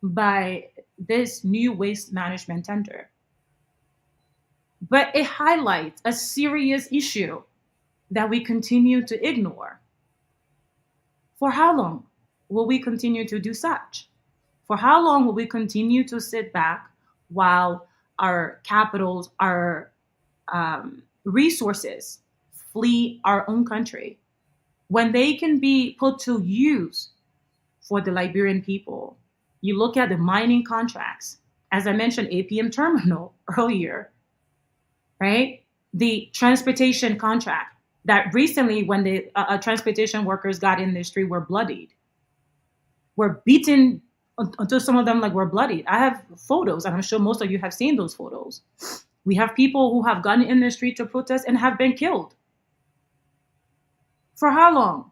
by this new waste management tender. But it highlights a serious issue that we continue to ignore. For how long will we continue to do such? For how long will we continue to sit back while our capitals, our resources flee our own country when they can be put to use for the Liberian people? You look at the mining contracts, as I mentioned, APM terminal earlier, right? The transportation contract that recently when the transportation workers got in the street were bloodied, were beaten until some of them were bloodied. I have photos, and I'm sure most of you have seen those photos. We have people who have gotten in the street to protest and have been killed. For how long?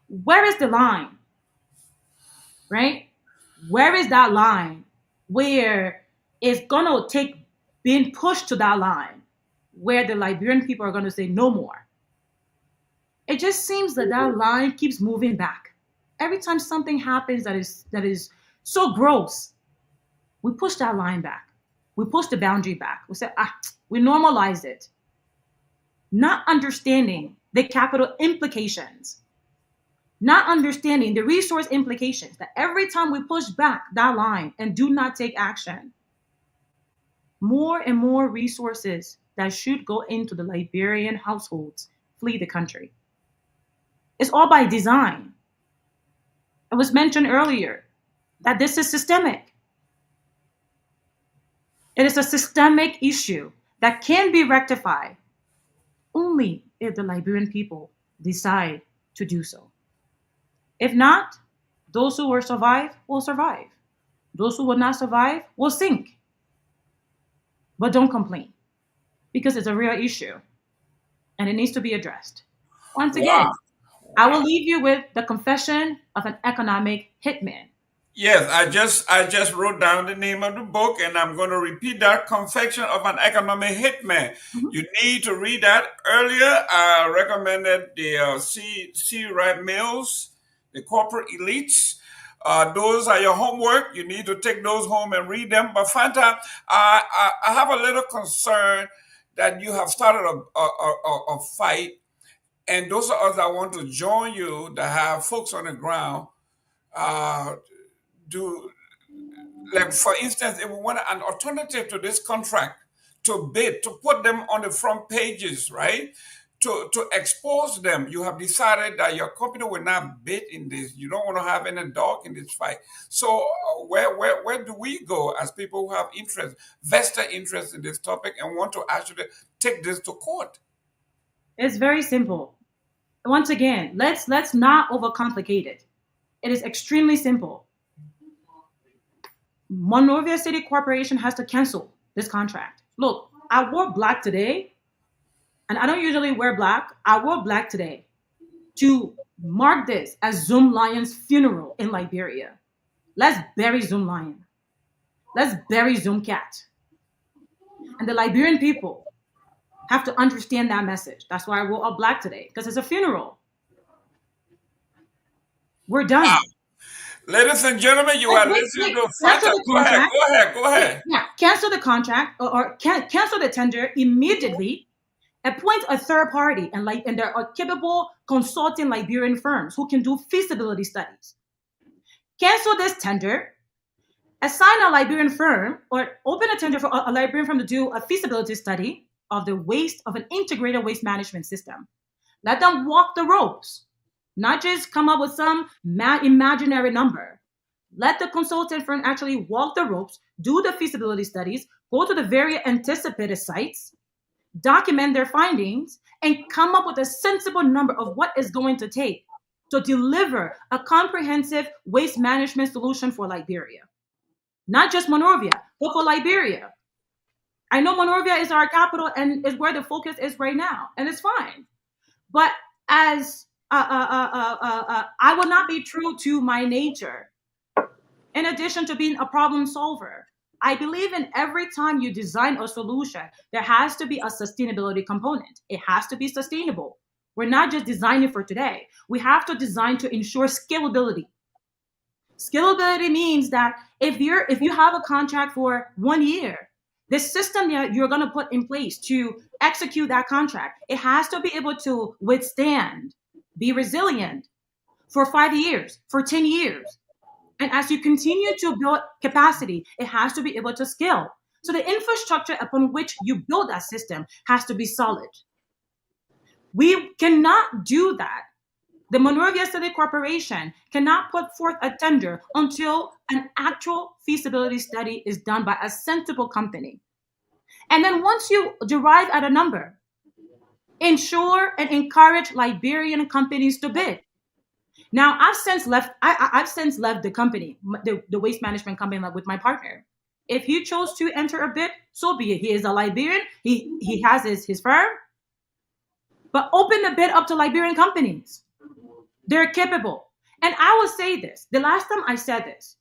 Where is the line? Right? Where is that line where it's going to take being pushed to that line where the Liberian people are going to say no more? It just seems that line keeps moving back. Every time something happens that is so gross, we push that line back. we pushed the boundary back. We said, we normalize it, not understanding the capital implications, not understanding the resource implications, that every time we push back that line and do not take action, more and more resources that should go into the Liberian households flee the country. It's all by design. It was mentioned earlier that this is systemic. It is a systemic issue that can be rectified only if the Liberian people decide to do so. If not, those who will survive will survive. Those who will not survive will sink. But don't complain, because it's a real issue and it needs to be addressed. Once again, Wow. I will leave you with the confession of an economic hitman. Yes, I just wrote down the name of the book, and I'm going to repeat that: Confession of an Economic Hitman. You need to read that. Earlier, I recommended the C. Wright Mills, The Corporate Elites. Those are your homework. You need to take those home and read them. But Fanta, I have a little concern that you have started a fight, and those of us that want to join you, that have folks on the ground, do, like, for instance, if we want an alternative to this contract, to bid, to put them on the front pages, right? To expose them. You have decided that your company will not bid in this. You don't want to have any dog in this fight. So where do we go as people who have interest, vested interest in this topic, and want to actually take this to court? It's very simple. Once again, let's not overcomplicate it. It is extremely simple. Monrovia City Corporation has to cancel this contract. Look, I wore black today, and I don't usually wear black. I wore black today to mark this as Zoom Lion's funeral in Liberia. Let's bury Zoom Lion. Let's bury Zoom Cat. And the Liberian people have to understand that message. That's why I wore all black today, because it's a funeral. We're done. Wow. Ladies and gentlemen, you are listening to Fanta. Go ahead. Yeah, cancel the contract or cancel the tender immediately. Appoint a third party, and there are capable consulting Liberian firms who can do feasibility studies. Cancel this tender. Assign a Liberian firm, or open a tender for a Liberian firm to do a feasibility study of an integrated waste management system. Let them walk the ropes. Not just come up with some imaginary number. Let the consultant firm actually walk the ropes, do the feasibility studies, go to the very anticipated sites, document their findings, and come up with a sensible number of what is going to take to deliver a comprehensive waste management solution for Liberia. Not just Monrovia, but for Liberia. I know Monrovia is our capital and is where the focus is right now, and it's fine. But as I will not be true to my nature. In addition to being a problem solver, I believe in every time you design a solution, there has to be a sustainability component. It has to be sustainable. We're not just designing for today. We have to design to ensure scalability. Scalability means that if you have a contract for 1 year, the system that you're going to put in place to execute that contract, it has to be able to withstand, be resilient for 5 years, for 10 years. And as you continue to build capacity, it has to be able to scale. So the infrastructure upon which you build that system has to be solid. We cannot do that. The Monrovia City Corporation cannot put forth a tender until an actual feasibility study is done by a sensible company. And then once you derive at a number, ensure and encourage Liberian companies to bid. Now, I've since left the company, the waste management company, with my partner. If he chose to enter a bid, so be it. He is a Liberian. He has his firm. But open the bid up to Liberian companies. They're capable. And I will say this. The last time I said this,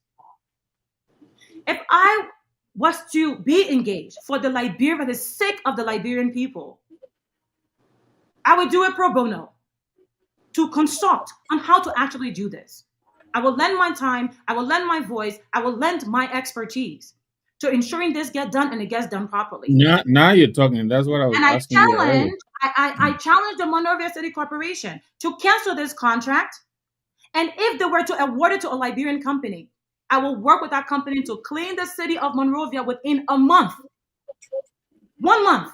if I was to be engaged for the sake of the Liberian people, I would do it pro bono, to consult on how to actually do this. I will lend my time, I will lend my voice, I will lend my expertise to ensuring this gets done and it gets done properly. Now you're talking. That's what I was And I asking you earlier. challenge, I challenge the Monrovia City Corporation to cancel this contract. And if they were to award it to a Liberian company, I will work with that company to clean the city of Monrovia within a month. 1 month.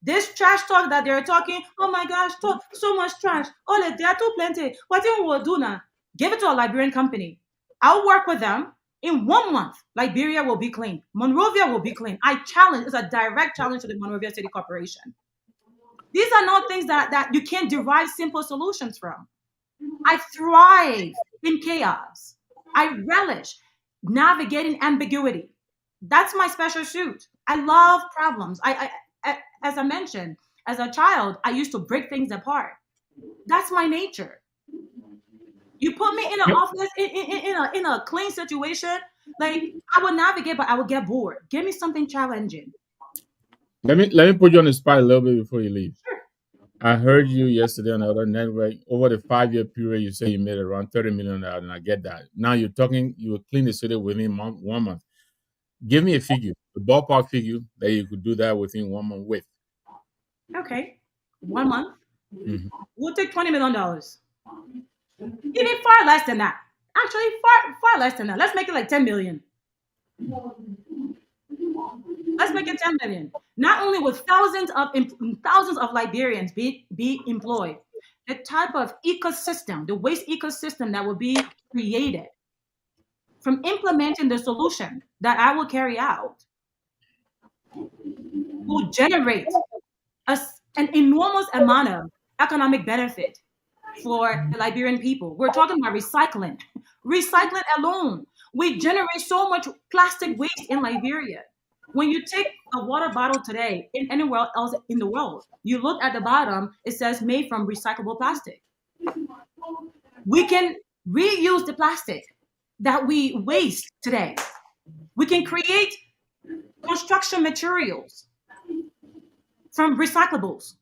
This trash talk that they're talking, oh my gosh, so much trash. Oh, they are too plenty. What do we do now? Give it to a Liberian company. I'll work with them. In 1 month, Liberia will be clean. Monrovia will be clean. I challenge, it's a direct challenge to the Monrovia City Corporation. These are not things that you can't derive simple solutions from. I thrive in chaos. I relish navigating ambiguity. That's my special suit. I love problems. As I mentioned, as a child, I used to break things apart. That's my nature. You put me in an office in a clean situation, like I would navigate, but I would get bored. Give me something challenging. Let me put you on the spot a little bit before you leave. Sure. I heard you yesterday on the other network. Over the 5-year period, you say you made around $30 million, and I get that. Now you're talking, you will clean the city within 1 month. Give me a figure, a ballpark figure that you could do that within 1 month with. Okay, 1 month. Mm-hmm. We'll take $20 million. Even far less than that. Actually, far less than that. Let's make it like 10 million. Let's make it 10 million. Not only will thousands of Liberians be employed, the type of ecosystem, the waste ecosystem that will be created from implementing the solution that I will carry out will generate an enormous amount of economic benefit for the Liberian people. We're talking about recycling. Recycling alone. We generate so much plastic waste in Liberia. When you take a water bottle today in anywhere else in the world, you look at the bottom, it says made from recyclable plastic. We can reuse the plastic that we waste today. We can create construction materials from recyclables.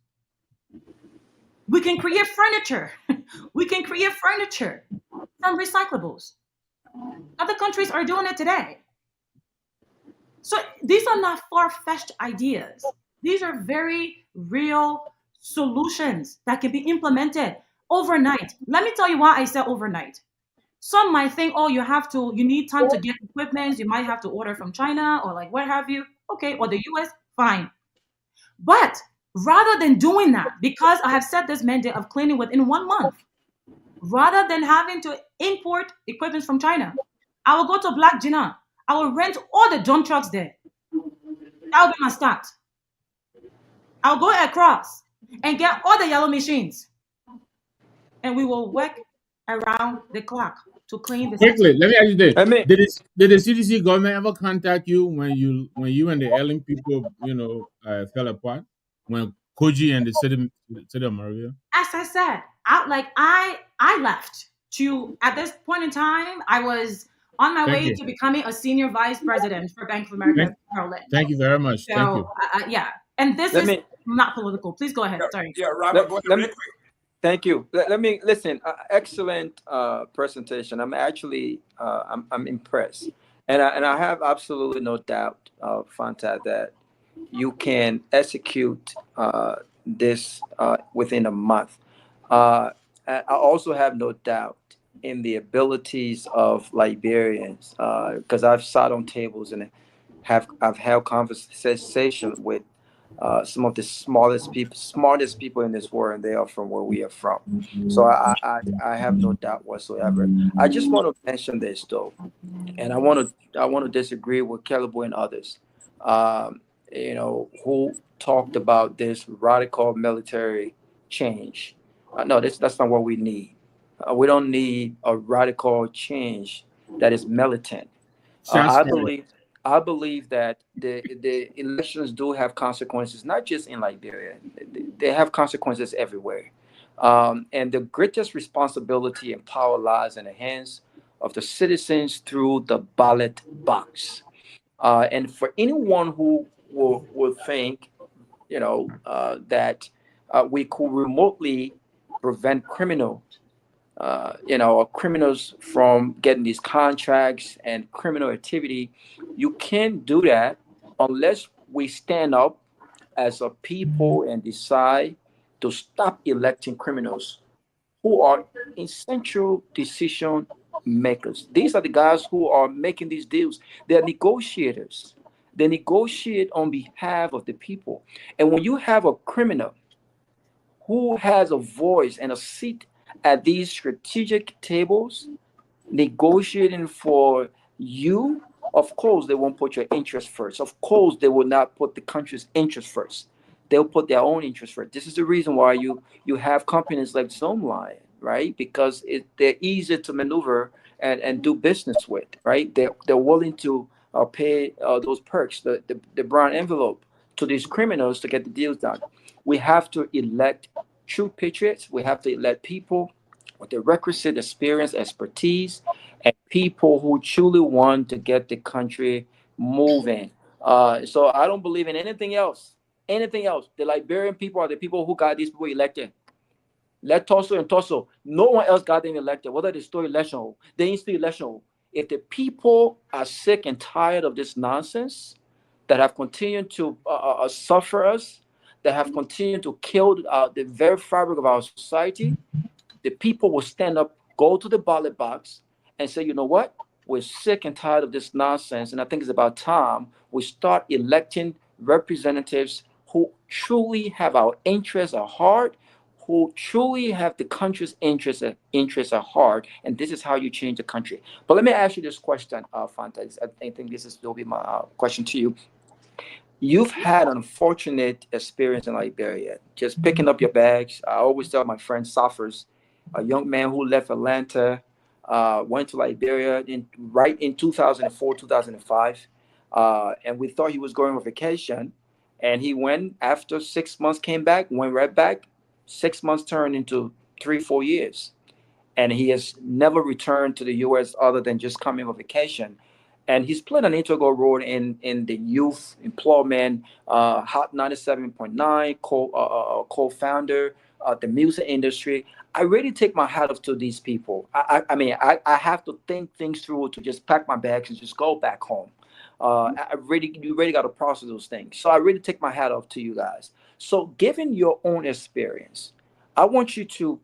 We can create furniture. We can create furniture from recyclables. Other countries are doing it today. So these are not far-fetched ideas. These are very real solutions that can be implemented overnight. Let me tell you why I said overnight. Some might think, oh, you need time to get equipment. You might have to order from China or like what have you. Okay, or the US, fine. But rather than doing that, because I have set this mandate of cleaning within 1 month, rather than having to import equipment from China, I will go to Black Jinnah. I will rent all the dump trucks there. That will be my start. I'll go across and get all the yellow machines. And we will work around the clock to clean the Quickly, city. let me ask you this. Did the CDC government ever contact you when you and the Elling people, fell apart? When Koji and the city of Monrovia? As I said, I left at this point in time, I was on my way to becoming a senior vice president for Bank of America. Thank you very much. So, thank you. Yeah. And this is not political. Please go ahead. Sorry. Yeah, Robert, go ahead really quick. Thank you. Let me listen. Excellent presentation. I'm actually I'm impressed, and I have absolutely no doubt, Fanta, that you can execute this within a month. I also have no doubt in the abilities of Liberians, because I've sat on tables and I've held conversation with some of the smartest people in this world, and they are from where we are from. So I have no doubt whatsoever. I just want to mention this though, and I want to disagree with Kehleboe and others, who talked about this radical military change. No, that's not what we need. We don't need a radical change that is militant. I believe that the elections do have consequences, not just in Liberia. They have consequences everywhere. And the greatest responsibility and power lies in the hands of the citizens through the ballot box. And for anyone who will think, that we could remotely prevent criminal or criminals from getting these contracts and criminal activity. You can't do that unless we stand up as a people and decide to stop electing criminals who are essential decision makers. These are the guys who are making these deals. They're negotiators. They negotiate on behalf of the people. And when you have a criminal who has a voice and a seat at these strategic tables, negotiating for you, of course they won't put your interest first. Of course they will not put the country's interest first. They'll put their own interest first. This is the reason why you have companies like Zoomlion, right? Because they're easy to maneuver and do business with, right? They're willing to pay those perks, the brown envelope to these criminals to get the deals done. We have to elect true patriots. We have to elect people with the requisite experience, expertise, and people who truly want to get the country moving. So I don't believe in anything else. Anything else. The Liberian people are the people who got these people elected. Let Toso and Toso. No one else got them elected. Whether they still election, they ain't still election. If the people are sick and tired of this nonsense that have continued to suffer us, that have continued to kill the very fabric of our society, the people will stand up, go to the ballot box, and say, you know what? We're sick and tired of this nonsense. And I think it's about time we start electing representatives who truly have our interests at heart, who truly have the country's interests at heart. And this is how you change the country. But let me ask you this question, Fanta. I think this will be my question to you. You've had an unfortunate experience in Liberia, just picking up your bags. I always tell my friend Safers, a young man who left Atlanta, went to Liberia right in 2004, 2005, and we thought he was going on vacation, and he went after 6 months, came back, went right back. 6 months turned into 3, 4 years, and he has never returned to the U.S. other than just coming on vacation. And he's played an integral role in the youth employment, Hot 97.9, co-founder, the music industry. I really take my hat off to these people. I mean, I have to think things through to just pack my bags and just go back home. You really got to process those things. So I really take my hat off to you guys. So given your own experience, I want you to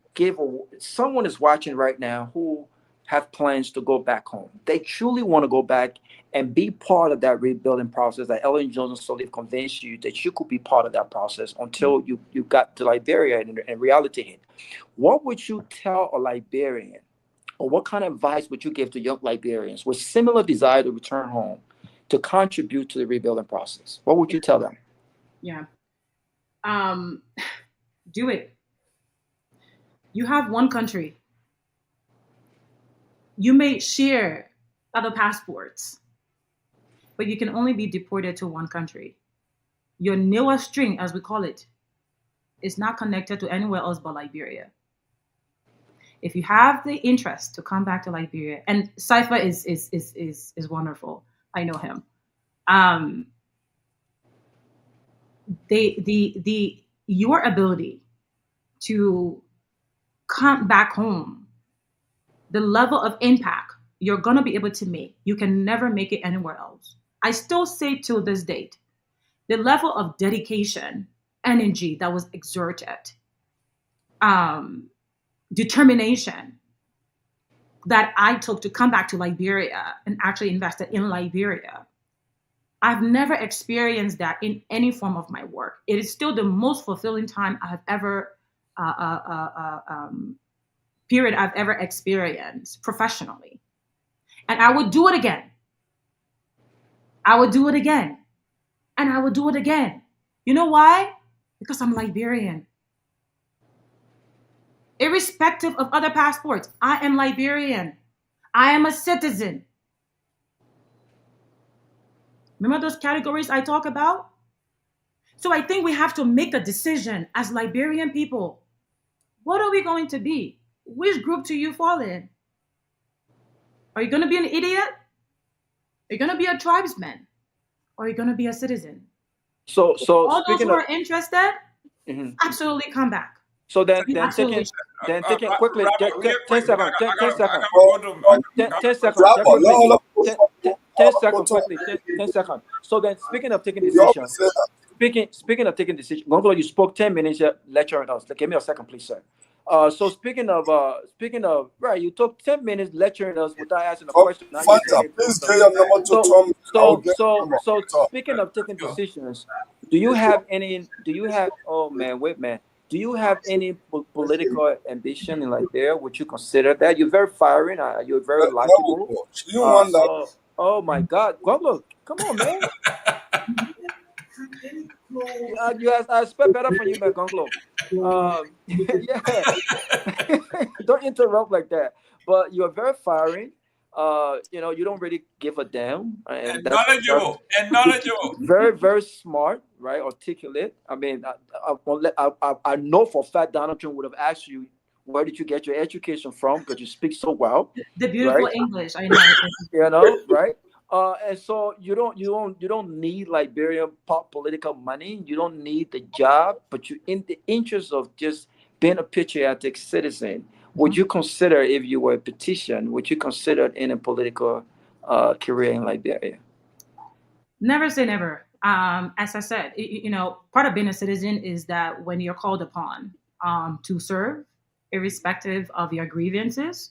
someone is watching right now who have plans to go back home. They truly want to go back and be part of that rebuilding process that Ellen Johnson Sirleaf convinced you that you could be part of that process until you got to Liberia and reality hit. What would you tell a Liberian, or what kind of advice would you give to young Liberians with similar desire to return home to contribute to the rebuilding process? What would you tell them? Yeah. Do it. You have one country. You may share other passports, but you can only be deported to one country. Your Noah string, as we call it, is not connected to anywhere else but Liberia. If you have the interest to come back to Liberia, and Cypher is wonderful. I know him. Your ability to come back home, the level of impact you're going to be able to make, you can never make it anywhere else. I still say till this date, the level of dedication, energy that was exerted, determination that I took to come back to Liberia and actually invested in Liberia, I've never experienced that in any form of my work. It is still the most fulfilling time I have ever period I've ever experienced professionally. And I would do it again. I would do it again. And I would do it again. You know why? Because I'm Liberian. Irrespective of other passports, I am Liberian. I am a citizen. Remember those categories I talk about? So I think we have to make a decision as Liberian people. What are we going to be? Which group do you fall in? Are you going to be an idiot? Are you going to be a tribesman? Or are you going to be a citizen? So all those who are interested, absolutely come back. So then Absolutely. taking quickly, Robert, real 10 quick, seconds, 10 seconds. go to, I gotta 10 go seconds, to- just quickly. Robert, 10 seconds quickly, 10 seconds. So then, speaking of taking you always decisions, say that. speaking of taking decisions, Gongloe, you spoke 10 minutes lecturing us. Give me a second, please, sir. So speaking of right, you took 10 minutes lecturing us without asking a question. Now you're saying Fanta, please get your number to Tom. I will get your number. Tom. speaking of taking decisions, do you have oh man, wait man. Do you have any political ambition in Liberia? Would you consider that? You're very firing. You're very No, likable. coach. You want that? So, oh my God, Gongloe, come on, man. I expect better from you, man, Gongloe. Yeah. Don't interrupt like that. But you're very firing. You don't really give a damn, and and knowledgeable. very, very smart, right? Articulate. I mean, I know for a fact Donald Trump would have asked you, where did you get your education from? Because you speak so well. The beautiful right? English, I know. Right? And so you don't need Liberian political money. You don't need the job, but you in the interest of just being a patriotic citizen. Would you consider, if you were a petition, would you consider in a political career in Liberia? Never say never. As I said, part of being a citizen is that when you're called upon to serve, irrespective of your grievances,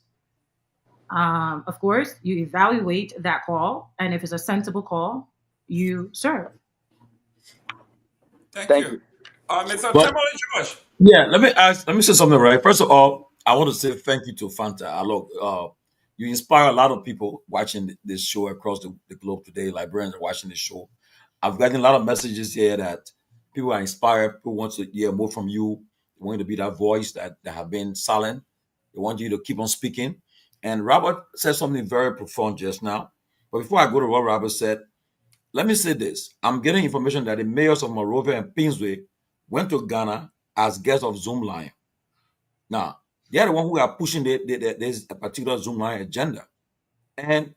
of course, you evaluate that call, and if it's a sensible call, you serve. Thank you. Mr. But- Tomalin Josh. Yeah, let me say something, right? First of all, I want to say thank you to Fanta. Look, you inspire a lot of people watching this show across the globe today. Librarians are watching this show. I've gotten a lot of messages here that people are inspired. People want to hear more from you. They want you to be that voice that have been silent. They want you to keep on speaking. And Robert said something very profound just now. But before I go to what Robert said, let me say this. I'm getting information that the mayors of Monrovia and Pinsway went to Ghana as guests of Zoomlion. Now, they are the one who are pushing this particular Zoomlion agenda. And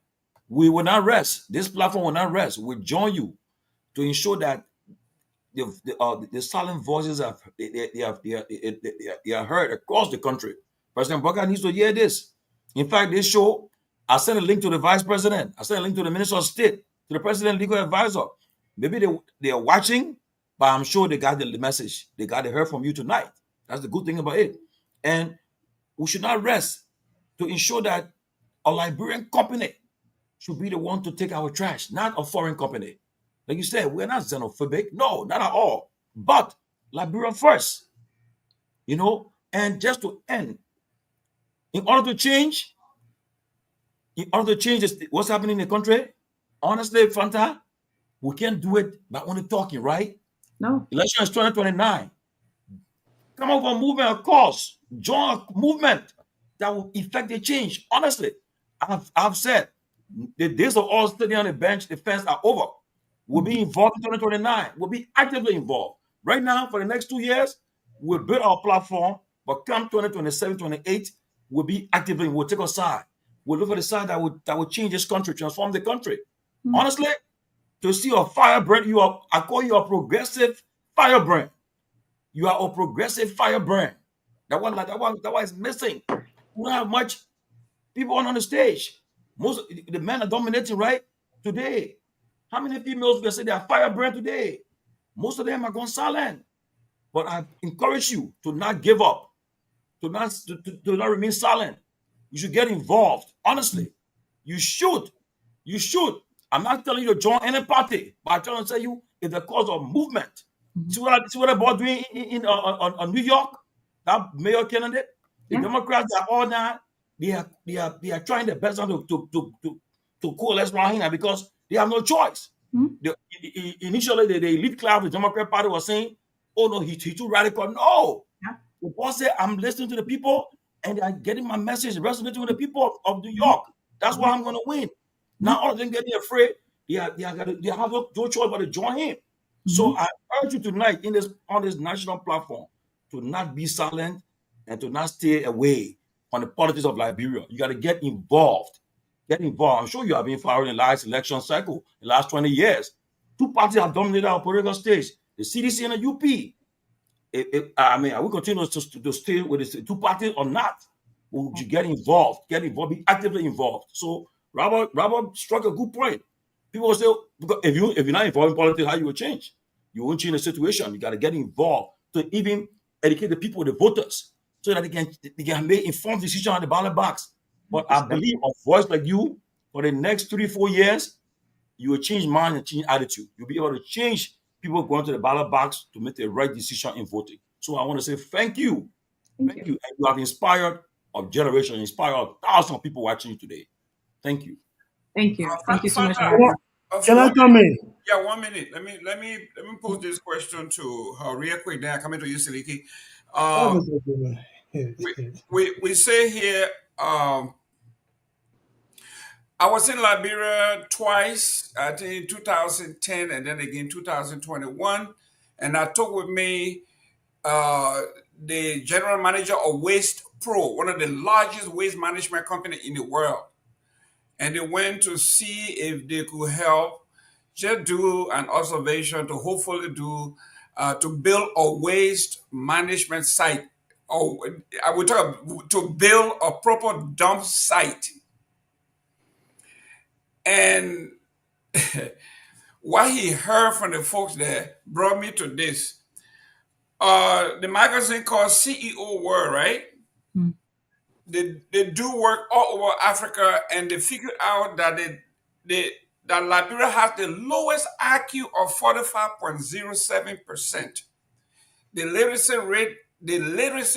we will not rest. This platform will not rest. We'll join you to ensure that the silent voices they are heard across the country. President Bogga needs to hear this. In fact, this show, I sent a link to the vice president. I sent a link to the minister of state, to the president legal advisor. Maybe they are watching, but I'm sure they got the message. They got to hear from you tonight. That's the good thing about it. And we should not rest to ensure that a Liberian company should be the one to take our trash, not a foreign company. Like you said, we're not xenophobic. No, not at all. But Liberia first. And just to end, in order to change what's happening in the country, honestly, Fanta, we can't do it by only talking, right? No. Election is 2029. Come up with a movement, of course. Join a movement that will effect a change. Honestly, I've said the days of all sitting on the bench, the fence are over. We'll be involved in 2029. We'll be actively involved. Right now, for the next 2 years, we'll build our platform, but come 2027, 28, we'll be actively, we'll take a side. We'll look for the side that will change this country, transform the country. Honestly, to see a firebrand, I call you a progressive firebrand. You are a progressive firebrand. That one is missing. We don't have much people on the stage. Most of the men are dominating right today. How many females can say they are firebrand today? Most of them are gone silent. But I encourage you to not give up, to not remain silent. You should get involved. Honestly, you should. You should. I'm not telling you to join any party, but I'm trying to tell you it's the cause of movement. See what about doing in New York? That mayor candidate, the Democrats are all now. They are trying their best to coalesce around him because they have no choice. Initially, the elite class of the Democrat Party was saying, "Oh no, he's too radical." No, the boss said, "I'm listening to the people, and they're getting my message, resonating with the people of New York. That's why I'm going to win." Now all of them getting afraid. They have no choice but to join him. So I urge you tonight on this national platform to not be silent and to not stay away from the politics of Liberia. You got to get involved. Get involved. I'm sure you have been following the last election cycle, the last 20 years. Two parties have dominated our political stage, the CDC and the UP. I mean, are we continue to stay with the two parties or not? Would you get involved, be actively involved? So Robert struck a good point. People will say, because if you're not involved in politics, how you will change? You won't change the situation. You got to get involved to even educate the people, the voters, so that they can make informed decisions on the ballot box. But I believe a voice like you, for the next 3-4 years, you will change mind and change attitude. You'll be able to change people going to the ballot box to make the right decision in voting. So I want to say thank you. Thank you. And you have inspired a generation, inspired thousands of people watching you today. Thank you. Thank you. Thank you so much. Can I come in? Yeah, 1 minute. Let me pose this question to her real quick. Then I come into you, Siliki. We say here, I was in Liberia twice, I think in 2010 and then again 2021. And I took with me the general manager of Waste Pro, one of the largest waste management company in the world. And they went to see if they could help just do an observation to hopefully do to build a waste management site. Or I would talk to build a proper dump site. And what he heard from the folks there brought me to this. The magazine called CEO World, right? They do work all over Africa, and they figured out that that Liberia has the lowest IQ of 45.07%. The literacy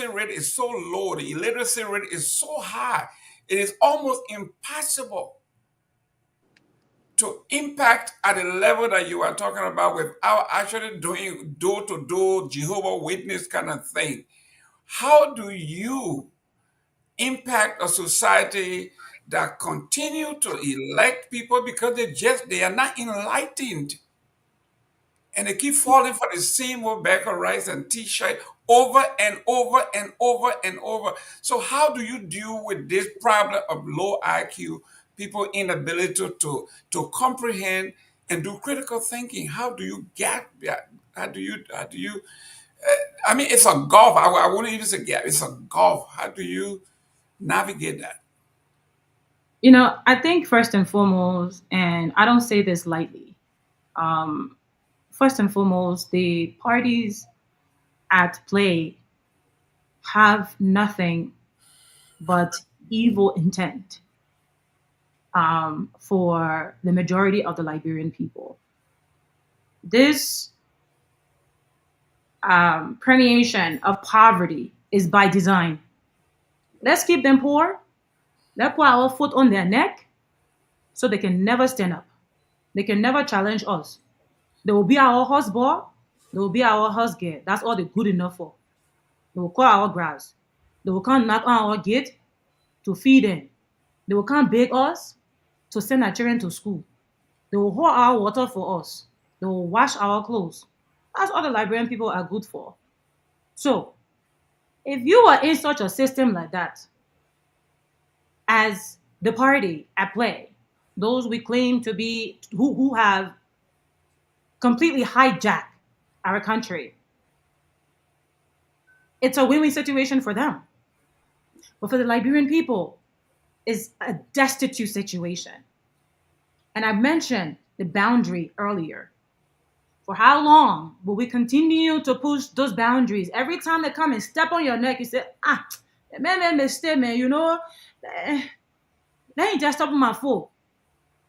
rate is so low, the illiteracy rate is so high, it is almost impossible to impact at the level that you are talking about without actually doing door-to-door Jehovah Witness kind of thing. How do you impact a society that continue to elect people because they are not enlightened, and they keep falling for the same old bag of rice and t-shirt over and over and over and over? So how do you deal with this problem of low IQ, people inability to comprehend and do critical thinking? How do you get that? How do you I mean, it's a gulf. I wouldn't even say gap. It's a gulf. How do you navigate that? I think first and foremost, and I don't say this lightly, first and foremost, the parties at play have nothing but evil intent for the majority of the Liberian people. This permeation of poverty is by design. Let's keep them poor. Let's put our foot on their neck so they can never stand up. They can never challenge us. They will be our husband. They will be our husband. That's all they're good enough for. They will cut our grass. They will come knock on our gate to feed them. They will come beg us to send our children to school. They will hold our water for us. They will wash our clothes. That's all the Liberian people are good for. So, if you are in such a system like that, as the party at play, those we claim to be, who have completely hijacked our country, it's a win-win situation for them. But for the Liberian people, it's a destitute situation. And I mentioned the boundary earlier. For how long will we continue to push those boundaries? Every time they come and step on your neck, you say, man, mistake, man, then he just stop on my foot.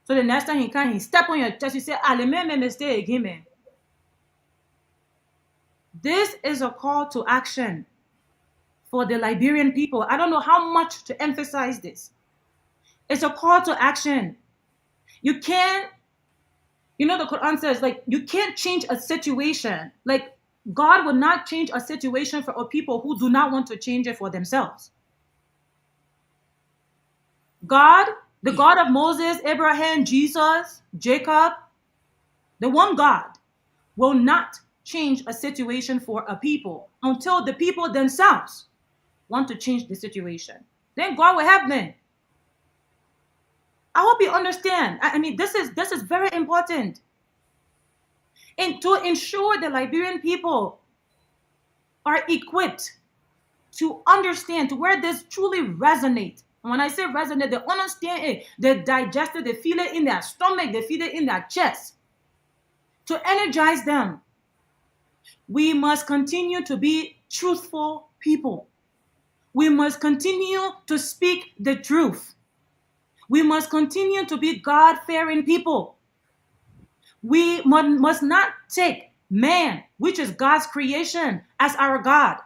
So the next time he come, he step on your chest, you say, le man mistake again, man. This is a call to action for the Liberian people. I don't know how much to emphasize this. It's a call to action. You can't, the Quran says, you can't change a situation. God will not change a situation for a people who do not want to change it for themselves. God, the God of Moses, Abraham, Jesus, Jacob, the one God will not change a situation for a people until the people themselves want to change the situation. Then God will help them. I hope you understand. I mean, this is very important. And to ensure the Liberian people are equipped to understand, to where this truly resonates. And when I say resonate, they understand it, they digest it, they feel it in their stomach, they feel it in their chest. To energize them, we must continue to be truthful people. We must continue to speak the truth. We must continue to be God-fearing people. We must not take man, which is God's creation, as our God.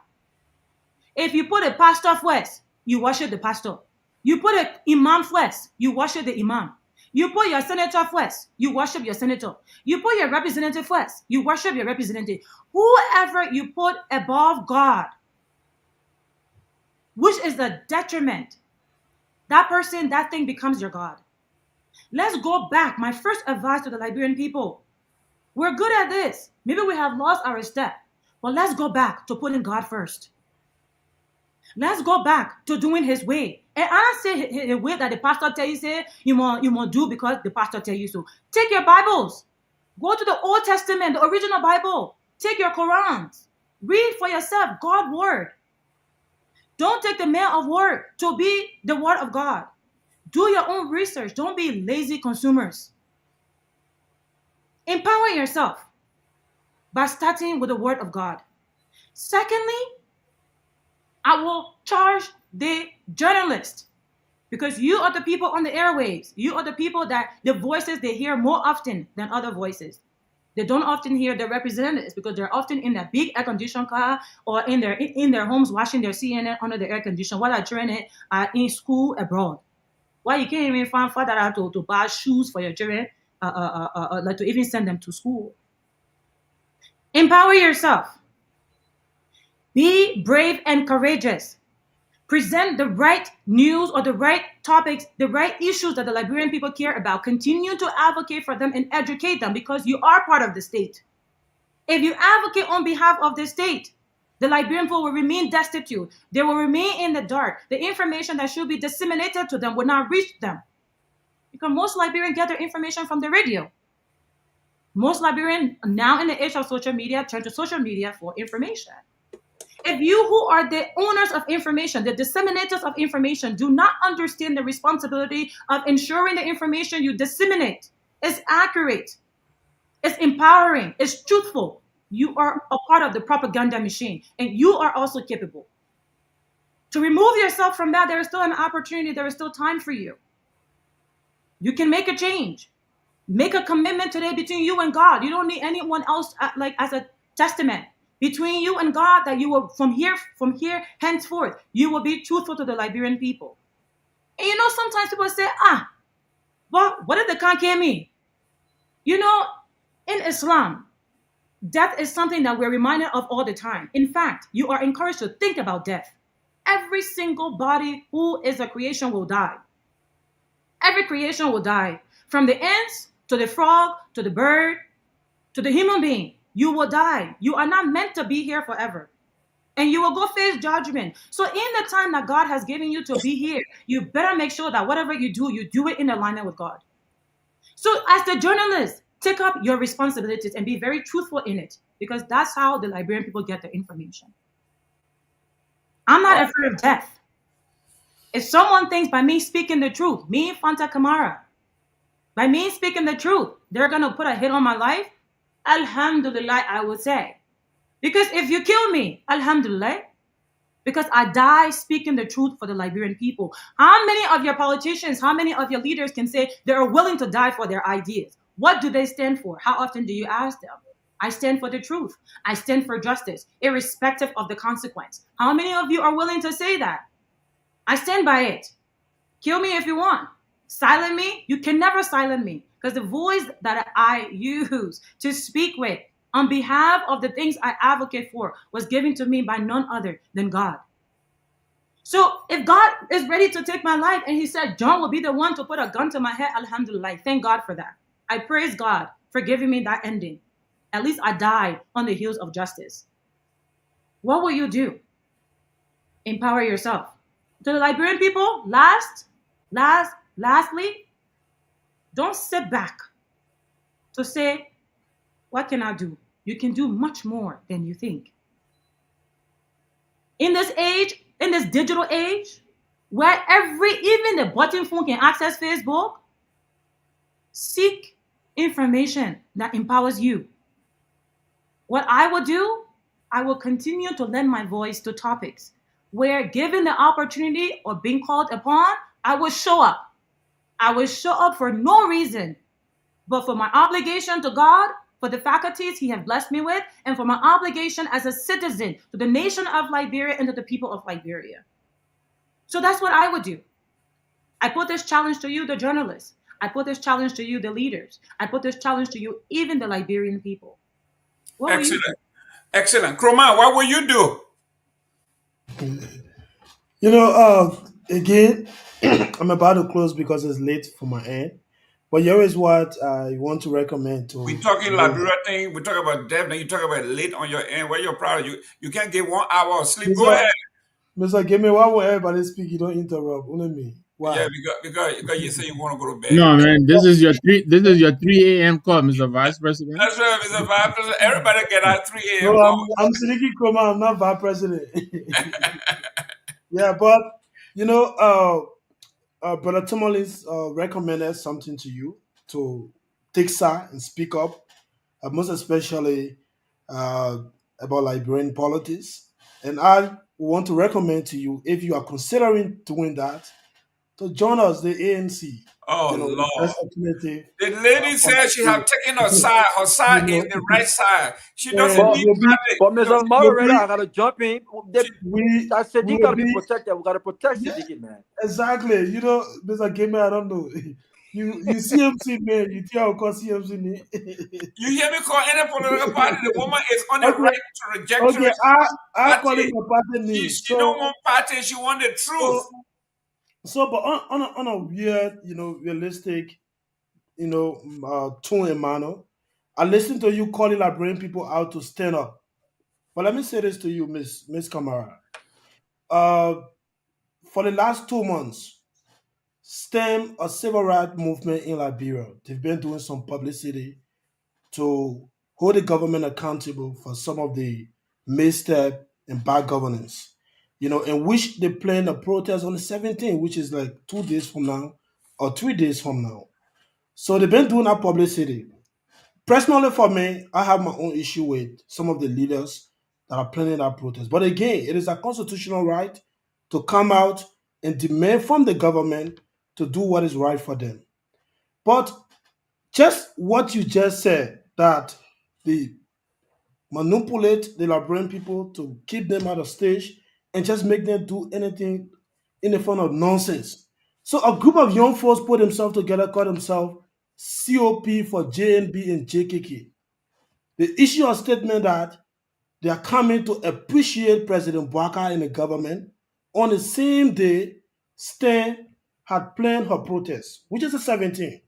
If you put a pastor first, you worship the pastor. You put an imam first, you worship the imam. You put your senator first, you worship your senator. You put your representative first, you worship your representative. Whoever you put above God, which is the detriment, that person, that thing becomes your God. Let's go back. My first advice to the Liberian people, we're good at this. Maybe we have lost our step, but let's go back to putting God first. Let's go back to doing his way. And I don't say the way that the pastor tell you, say you must do because the pastor tell you so. Take your Bibles. Go to the Old Testament, the original Bible. Take your Qurans. Read for yourself God's word. Don't take the man of word to be the word of God. Do your own research. Don't be lazy consumers. Empower yourself by starting with the word of God. Secondly, I will charge the journalists, because you are the people on the airwaves. You are the people that the voices they hear more often than other voices. They don't often hear their representatives because they're often in their big air-conditioned car or in their homes watching their CNN under the air condition while their children are in school abroad. Why you can't even find father out to buy shoes for your children, like to even send them to school. Empower yourself. Be brave and courageous. Present the right news or the right topics, the right issues that the Liberian people care about. Continue to advocate for them and educate them, because you are part of the state. If you advocate on behalf of the state, the Liberian people will remain destitute. They will remain in the dark. The information that should be disseminated to them will not reach them, because most Liberians get their information from the radio. Most Liberians, now in the age of social media, turn to social media for information. If you who are the owners of information, the disseminators of information, do not understand the responsibility of ensuring the information you disseminate is accurate, is empowering, is truthful, you are a part of the propaganda machine, and you are also capable. To remove yourself from that, there is still an opportunity, there is still time for you. You can make a change. Make a commitment today between you and God. You don't need anyone else as a testament. Between you and God, that you will from here henceforth, you will be truthful to the Liberian people. And sometimes people say, but what if they can't hear me? In Islam, death is something that we're reminded of all the time. In fact, you are encouraged to think about death. Every single body who is a creation will die. Every creation will die. From the ants, to the frog, to the bird, to the human being. You will die. You are not meant to be here forever. And you will go face judgment. So in the time that God has given you to be here, you better make sure that whatever you do it in alignment with God. So as the journalist, take up your responsibilities and be very truthful in it, because that's how the Liberian people get their information. I'm not afraid of death. If someone thinks by me speaking the truth, me, Fanta Kamara, by me speaking the truth, they're going to put a hit on my life, Alhamdulillah, I would say. Because if you kill me, Alhamdulillah, because I die speaking the truth for the Liberian people. How many of your politicians, how many of your leaders can say they are willing to die for their ideas? What do they stand for? How often do you ask them? I stand for the truth. I stand for justice, irrespective of the consequence. How many of you are willing to say that? I stand by it. Kill me if you want. Silence me? You can never silence me, because the voice that I use to speak with on behalf of the things I advocate for was given to me by none other than God. So if God is ready to take my life, and he said John will be the one to put a gun to my head, Alhamdulillah, thank God for that. I praise God for giving me that ending. At least I died on the heels of justice. What will you do? Empower yourself. To the Liberian people, lastly, don't sit back to say, what can I do? You can do much more than you think. In this age, in this digital age, where even the button phone can access Facebook, seek information that empowers you. What I will do, I will continue to lend my voice to topics where, given the opportunity or being called upon, I will show up. I will show up for no reason but for my obligation to God, for the faculties He has blessed me with, and for my obligation as a citizen to the nation of Liberia and to the people of Liberia. So that's what I would do. I put this challenge to you, the journalists. I put this challenge to you, the leaders. I put this challenge to you, even the Liberian people. What will you do? Excellent. Excellent. Kroma, what will you do? You know, again, I'm about to close because it's late for my end. But here is what I want to recommend We to talking those. Liberia thing. We talk about death. Then you talk about late on your end. Where you're proud of you. You can't get 1 hour of sleep. Go Mr. ahead. Mr. Give me why will everybody speak? You don't interrupt. Only me. Yeah, Why? because you say you want to go to bed. No, man, this is your 3 a.m. call, Mr. Vice President. That's right, Mr. Vice President. Everybody get out 3 No, a.m. call. I'm Sidiki Kroma. I'm not vice president. Yeah, but you know, Brother Tomalin recommended something to you to take side and speak up, most especially uh, about Liberian politics. And I want to recommend to you, if you are considering doing that, to join us, the ANC. Oh You know, the best Lord. alternative The lady for said she have Nigeria. taken her side. Her side You is know, the right side. She doesn't and But need party. but She Mr. doesn't Moderator, we I gotta jump in. she, That we Sadiq will gotta be be. protected. We gotta protect Yeah, Sadiq, man. exactly. You know, Mr. Gamer, I don't know. You CMC man, you think I'll call CMC name. you hear me call any political party? The woman is on the Okay, right trajectory. okay. She want I call him party. a party name. She don't want party. She want the So truth. but on a weird, realistic, tone and manner, I listen to you calling Liberian people out to stand up. But let me say this to you, Miss Kamara. Uh, for the last 2 months, STEM, a civil rights movement in Liberia, they've been doing some publicity to hold the government accountable for some of the misstep and bad governance. In which they plan a protest on the 17th, which is like 2 days from now or 3 days from now. So they've been doing that publicity. Personally, for me, I have my own issue with some of the leaders that are planning that protest. But again, it is a constitutional right to come out and demand from the government to do what is right for them. But just what you just said, that they manipulate the Liberian people to keep them at a stage and just make them do anything in the form of nonsense. So a group of young folks put themselves together, call themselves COP for JNB and JKK. They issue a statement that they are coming to appreciate President Bouaka and the government on the same day Stan had planned her protest, which is the 17th.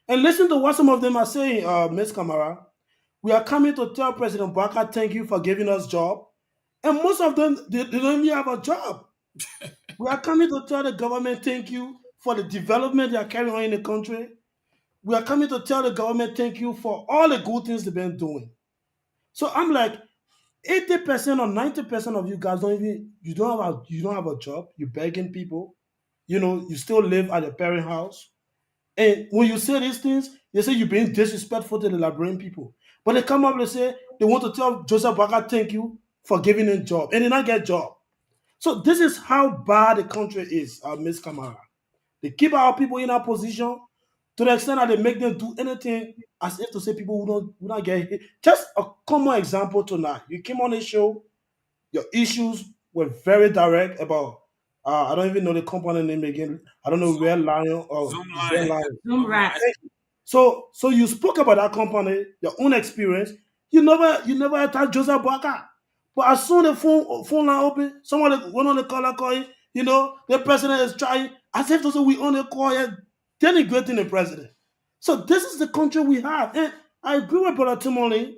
And listen to what some of them are saying, Ms. Kamara. We are coming to tell President Bouaka thank you for giving us job. And most of them, they don't even have a job. We are coming to tell the government thank you for the development they are carrying on in the country. We are coming to tell the government thank you for all the good things they've been doing. So I'm like, 80% or 90% of you guys you don't have a job. You're begging people. You still live at your parent house. And when you say these things, they say you're being disrespectful to the Liberian people. But they come up and say they want to tell Joseph Baka thank you for giving him job, and they not get job. So this is how bad the country is, Miss Kamara. They keep our people in our position to the extent that they make them do anything as if to say people who don't get hit. Just a common example tonight. You came on the show, your issues were very direct about I don't even know the company name again. I don't know Red Lion or Zoom Red line. Lion. Zoom rats. So you spoke about that company, your own experience. You never attacked Joseph Boaka. But as soon as the phone line open, somebody went on the caller calling, the president is trying, as if to say we only call it denigrating the president. So this is the country we have. And I agree with Brother Timoli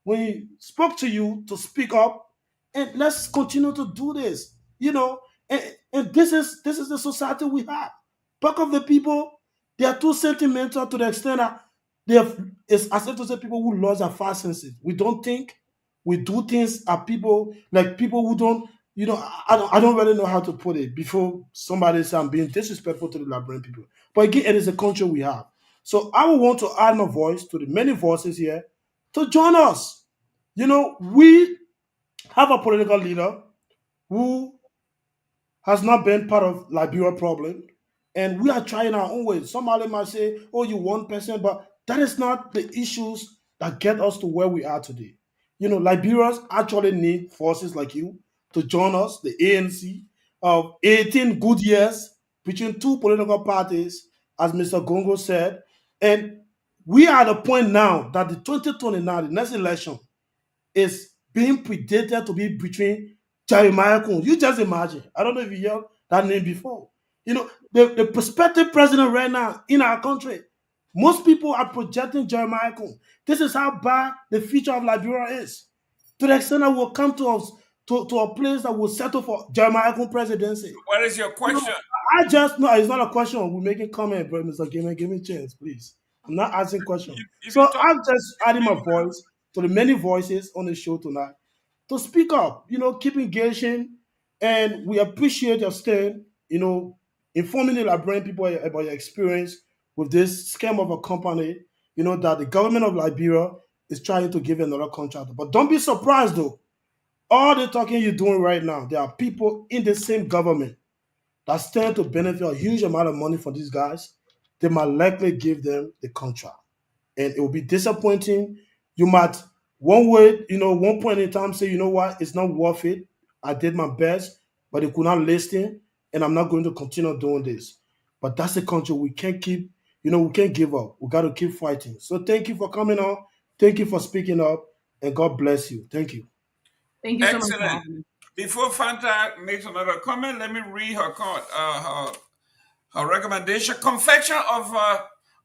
when he spoke to you to speak up, and let's continue to do this. And this is the society we have. Part of the people, they are too sentimental to the extent that it's as if to say people who lost their fast senses. We don't think, we do things at people like people who don't I don't really know how to put it before somebody say I'm being disrespectful to the Liberian people. But again, it is a country we have. So I would want to add my voice to the many voices here to join us. We have a political leader who has not been part of Liberia problem, and we are trying our own way. Somebody might say, "Oh, you 1%," but that is not the issues that get us to where we are today. Liberians actually need forces like you to join us, the ANC, of 18 good years between two political parties, as Mr. Gongo said, and we are at a point now that the 2029, the next election, is being predated to be between Jeremiah Kun. You just imagine. I don't know if you heard that name before. The prospective president right now in our country, most people are projecting Jeremiah Kun. This is how bad the future of Liberia is. To the extent that we'll come to us to a place that will settle for Jeremiah Kun presidency. What is your question? I just know it's not a question. We're making comment, but Mr. Give me a chance, please. I'm not asking questions. If So you talk, I'm just adding my voice to the many voices on the show tonight to speak up, keep engaging, and we appreciate your stand, informing the Liberian people about your experience with this scam of a company, that the government of Liberia is trying to give another contract. But don't be surprised though. All the talking you're doing right now, there are people in the same government that stand to benefit a huge amount of money from these guys. They might likely give them the contract, and it will be disappointing. You might one way, one point in time say, you know what, it's not worth it. I did my best, but they could not listen, and I'm not going to continue doing this. But that's the country we can't keep. We can't give up. We got to keep fighting. So thank you for coming on. Thank you for speaking up, and God bless you. Thank you. Thank you so much for excellent. having me. Before Fanta makes another comment, let me read her recommendation. Confection of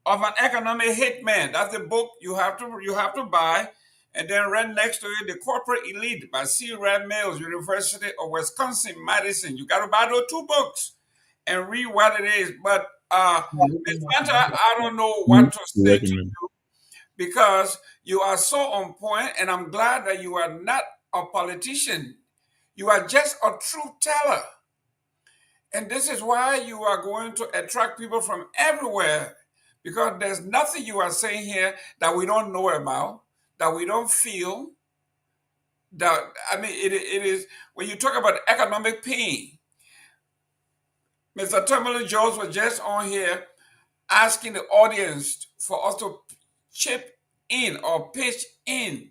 an Economic Hitman. That's the book you have to buy. And then right next to it, The Corporate Elite by C. Red Mills, University of Wisconsin, Madison. You got to buy those two books and read what it is. But Ms. Fanta, I don't know what to say to Recommend. you because you are so on point, and I'm glad that you are not a politician. You are just a truth teller. And this is why you are going to attract people from everywhere because there's nothing you are saying here that we don't know about, that we don't feel. It is when you talk about economic pain. Mr. Tomalin Jones was just on here asking the audience for us to chip in or pitch in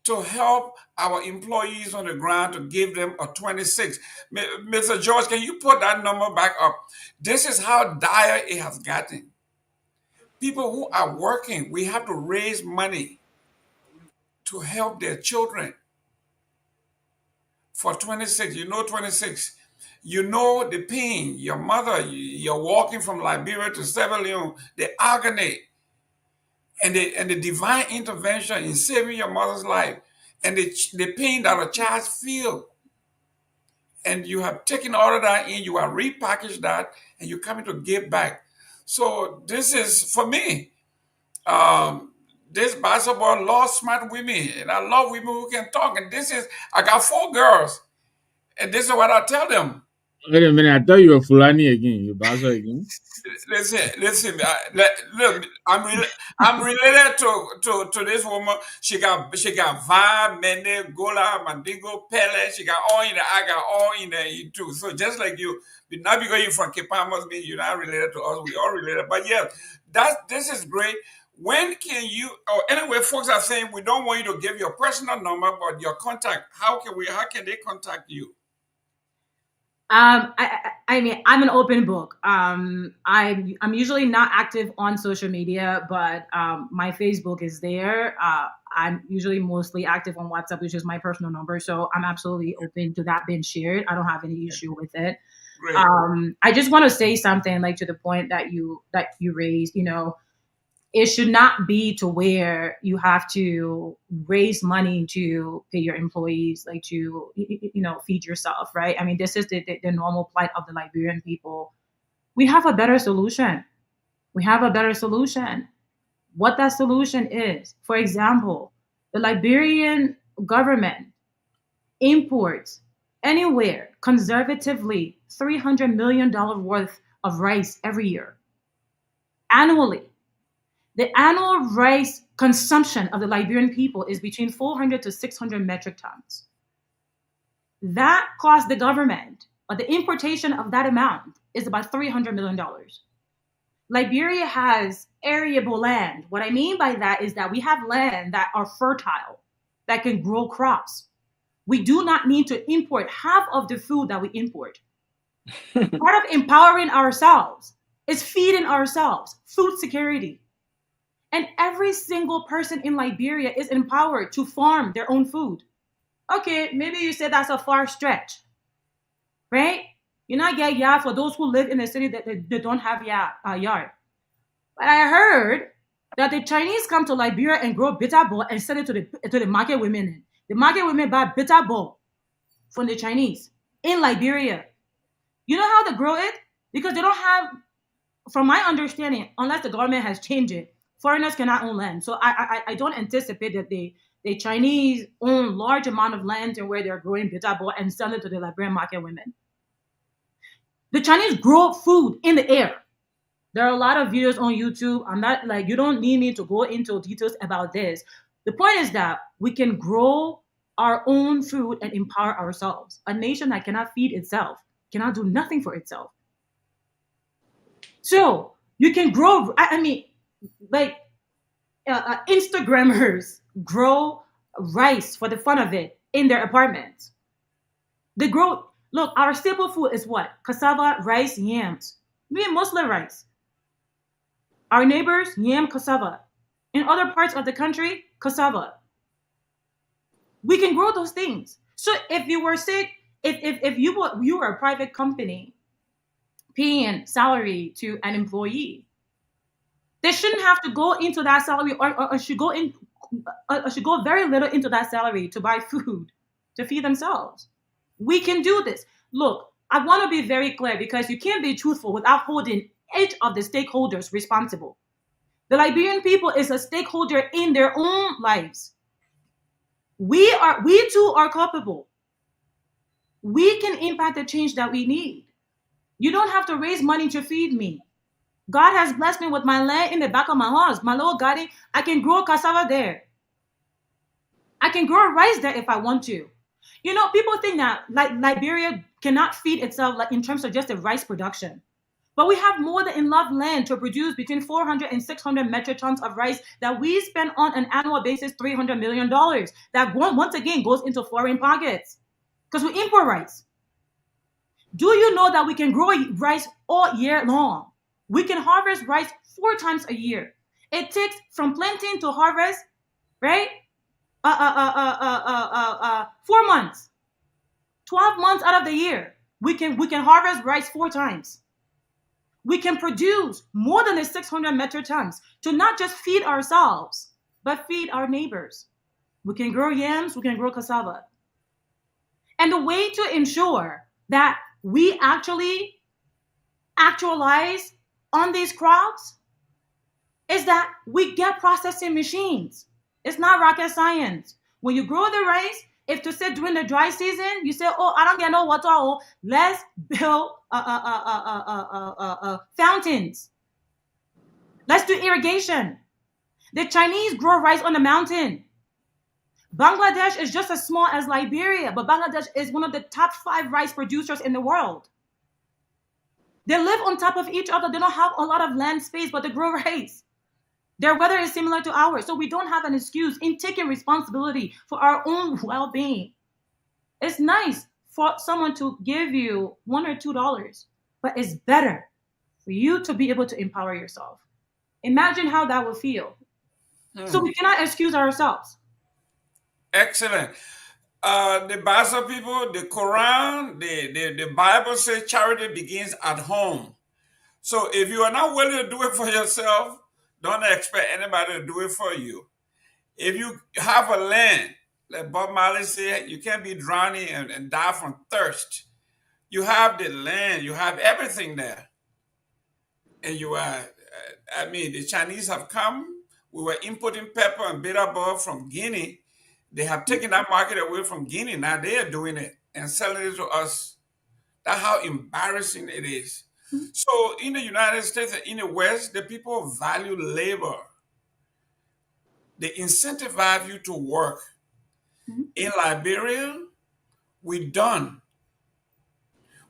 to help our employees on the ground to give them a 26. Mr. George, can you put that number back up? This is how dire it has gotten. People who are working, we have to raise money to help their children for 26. 26. You know the pain. Your mother, you're walking from Liberia to Sierra Leone, the agony and the divine intervention in saving your mother's life and the pain that a child feels. And you have taken all of that in, you have repackaged that, and you're coming to give back. So this is, for me, this basketball loves smart women, and I love women who can talk. And I got 4 girls, and this is what I tell them. Wait a minute, I thought you were Fulani again. You Bazo again? Listen. Look, I'm related to this woman. She got Van, Mende, Gola, Mandingo, Pele. She got all in there. I got all in there too. So just like you, not because you're from Kepa must mean you're not related to us. We all related. But yeah, this is great. When can you? Or anyway, folks are saying we don't want you to give your personal number, but your contact. How can they contact you? I mean, I'm an open book. I'm usually not active on social media, but my Facebook is there. I'm usually mostly active on WhatsApp, which is my personal number. So I'm absolutely open to that being shared. I don't have any issue with it. Great. I just want to say something like to the point that you raised. It should not be to where you have to raise money to pay your employees, like to, feed yourself, right? I mean, this is the normal plight of the Liberian people. We have a better solution. What that solution is, for example, the Liberian government imports anywhere conservatively $300 million worth of rice every year. Annually. The annual rice consumption of the Liberian people is between 400 to 600 metric tons. That costs the government, or the importation of that amount is about $300 million. Liberia has arable land. What I mean by that is that we have land that are fertile, that can grow crops. We do not need to import half of the food that we import. Part of empowering ourselves is feeding ourselves, food security. And every single person in Liberia is empowered to farm their own food. Okay, maybe you say that's a far stretch, right? You not get yard for those who live in a city that they don't have yard. But I heard that the Chinese come to Liberia and grow bitter ball and sell it to the market women. The market women buy bitter ball from the Chinese in Liberia. You know how they grow it? Because they don't have, from my understanding, unless the government has changed it, foreigners cannot own land. So I don't anticipate that the Chinese own large amount of land and where they're growing bitter ball and sell it to the Liberian market women. The Chinese grow food in the air. There are a lot of videos on YouTube. I'm not like, you don't need me to go into details about this. The point is that we can grow our own food and empower ourselves. A nation that cannot feed itself cannot do nothing for itself. So you can grow, Instagrammers grow rice for the fun of it in their apartments. They grow, look, our staple food is what? Cassava, rice, yams. Mostly rice. Our neighbors, yam, cassava. In other parts of the country, cassava. We can grow those things. So if you were sick, if you were a private company paying salary to an employee, they shouldn't have to go into that salary or should go very little into that salary to buy food to feed themselves. We can do this. Look, I want to be very clear because you can't be truthful without holding each of the stakeholders responsible. The Liberian people is a stakeholder in their own lives. We too are culpable. We can impact the change that we need. You don't have to raise money to feed me. God has blessed me with my land in the back of my house, my little garden. I can grow cassava there. I can grow rice there if I want to. You know, people think that Liberia cannot feed itself in terms of just the rice production. But we have more than enough land to produce between 400 and 600 metric tons of rice that we spend on an annual basis $300 million. That once again goes into foreign pockets because we import rice. Do you know that we can grow rice all year long? We can harvest rice 4 times a year. It takes from planting to harvest, right? 4 months, 12 months out of the year. We can harvest rice 4 times. We can produce more than the 600 metric tons to not just feed ourselves, but feed our neighbors. We can grow yams, we can grow cassava. And the way to ensure that we actualize on these crops is that we get processing machines. It's not rocket science. When you grow the rice, if to say during the dry season, you say, oh, I don't get no water, oh, let's build fountains. Let's do irrigation. The Chinese grow rice on the mountain. Bangladesh is just as small as Liberia, but Bangladesh is one of the top 5 rice producers in the world. They live on top of each other. They don't have a lot of land space, but they grow rice. Their weather is similar to ours, so we don't have an excuse in taking responsibility for our own well-being. It's nice for someone to give you $1 or $2, but it's better for you to be able to empower yourself. Imagine how that would feel. So we cannot excuse ourselves. Excellent. The Bible people, the Quran, the Bible says charity begins at home. So if you are not willing to do it for yourself, don't expect anybody to do it for you. If you have a land, like Bob Marley said, you can't be drowning and die from thirst. You have the land, you have everything there. And you are, the Chinese have come. We were importing pepper and bitter ball from Guinea. They have taken that market away from Guinea. Now they are doing it. and selling it to us. That's how embarrassing it is. So in the United States and in the West, the people value labor. They incentivize you to work. In Liberia, we don't.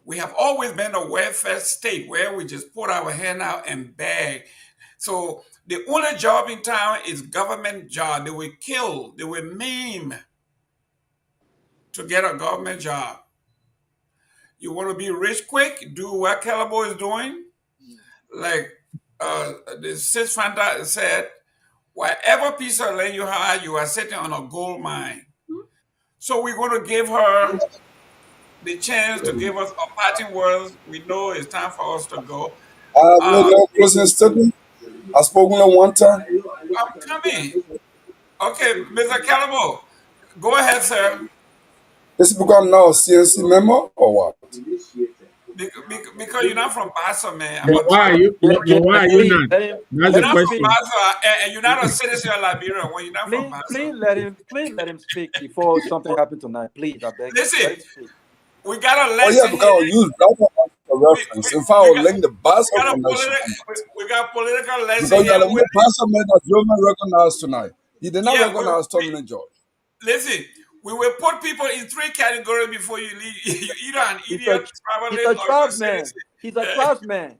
We have always been a welfare state where we just put our hand out and beg. So the only job in town is government job. They will kill, they will maim to get a government job. You want to be rich quick? Do what Kehleboe is doing. Like the Sis Fanta said, whatever piece of land you have, you are sitting on a gold mine. So we're going to give her the chance to give us a parting words. We know it's time for us to go. Made no closing statement. I spoken on one time. I'm coming. Okay, Mr. Kehleboe, go ahead, sir. This is because I'm now a CNC member or what? Because you're not from Bassa, man. I'm But a, why are you? But why are you Please not? let him. That's you're the not from question. Bassa, and you're not a citizen of Liberia when you're not from Please, Bassa. please let him speak before something happens tonight. Please, I beg you. Listen, Let him speak. we got a Oh yeah, lesson because here. I'll use that as a reference. In fact, I'll link the Basel connection. We got political lesson Because here. the way Pastor made that Roman recognized tonight. He did not Yeah, recognize Tomalin George. listen, we will put people in three categories before you leave. You're either an He's idiot, he's travelist, a or you're a tribesman. citizen. He's a tribesman.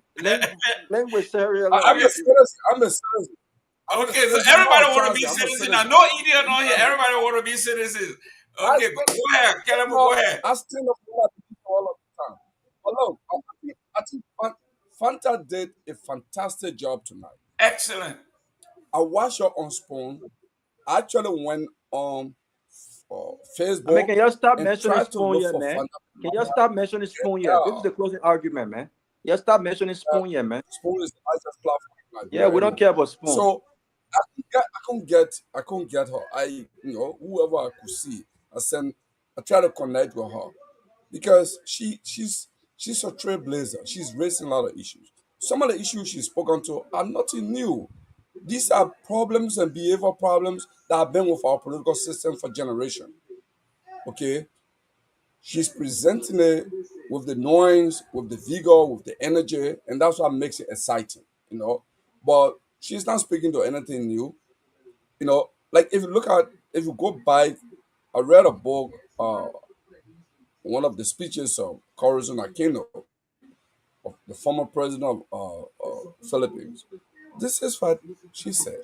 Language Sierra I'm Leone. a citizen. I'm a citizen. I'm a Okay, so citizen, not everybody a want to be transit. I'm a citizen. Now, citizen. no idiot on here. Everybody want to be citizens. I Okay, still, go ahead, Kehleboe, go ahead. I still love what I do all of the time. Hello, I think Fanta did a fantastic job tonight. Excellent. I watched her on Spoon. I actually went on I mean, Facebook can you stop and mentioning tried to spoon look yet, for man? Fanta. Can you stop mentioning spoon yet? This is Yeah, the closing argument, man. You stop mentioning spoon yet, man. Spoon is the largest platform in Yeah, Liberia we don't anyway. care about spoon. So I couldn't get her. Whoever I could see, I tried to connect with her because she's a trailblazer. She's raising a lot of issues. Some of the issues she's spoken to are nothing new. These are problems and behavioral problems that have been with our political system for generations. Okay, she's presenting it with the noise, with the vigor, with the energy, and that's what makes it exciting. But she's not speaking to anything new. Like if you go back, I read a book, one of the speeches of Corazon Aquino, of the former president of Philippines. This is what she said.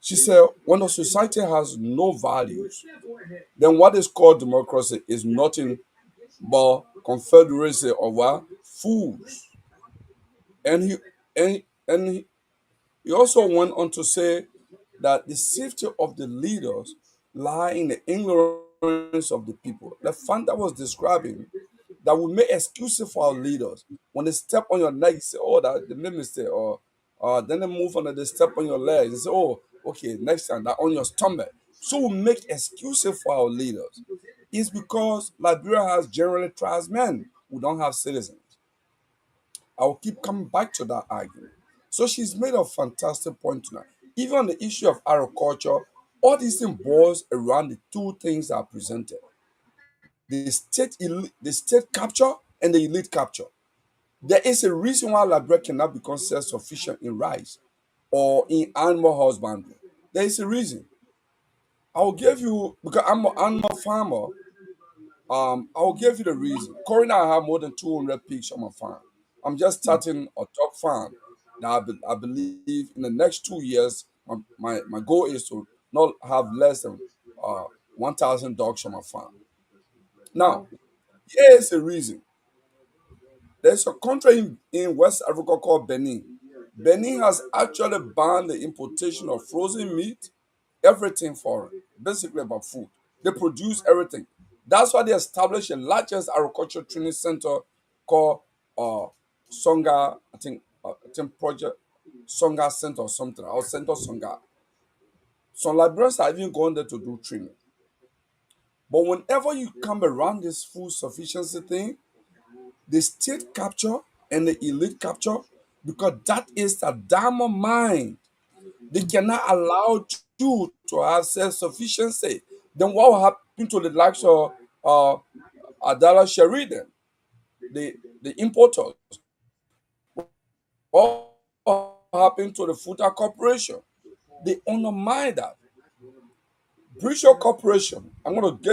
She said, when a society has no values, then what is called democracy is nothing but confederacy of what? Fools. And he also went on to say that the safety of the leaders lie in the ignorance of the people. The fund that was describing that we make excuses for our leaders. When they step on your neck, you say, oh, that they made mistake. Or then they move on and they step on your legs. They say, oh, okay, next time, that on your stomach. So we make excuses for our leaders. It's because Liberia has generally tribesmen who don't have citizens. I will keep coming back to that argument. So she's made a fantastic point tonight. Even on the issue of agriculture, all these things boils around the two things that are presented: the state capture and the elite capture. There is a reason why Liberia cannot become self-sufficient in rice or in animal husbandry. There is a reason. I will give you, because I'm an animal farmer. I will give you the reason. Currently, I have more than 200 pigs on my farm. I'm just starting a dog farm. Now, I believe in the next 2 years, my goal is to not have less than uh, 1,000 dogs on my farm. Now, here's the reason. There's a country in West Africa called Benin. Benin has actually banned the importation of frozen meat, everything foreign, basically about food. They produce everything. That's why they established the largest agricultural training center called Songa, I think Project Songa Center or something, or Center Songa. Some Liberians are even going there to do training. But whenever you come around this food sufficiency thing, the state capture and the elite capture, because that is the diamond mine. They cannot allow you to have self-sufficiency. Then what will happen to the likes of Adala Sheridan, the importers. What happened to the Futa Corporation? They undermine that. British Corporation, I'm going to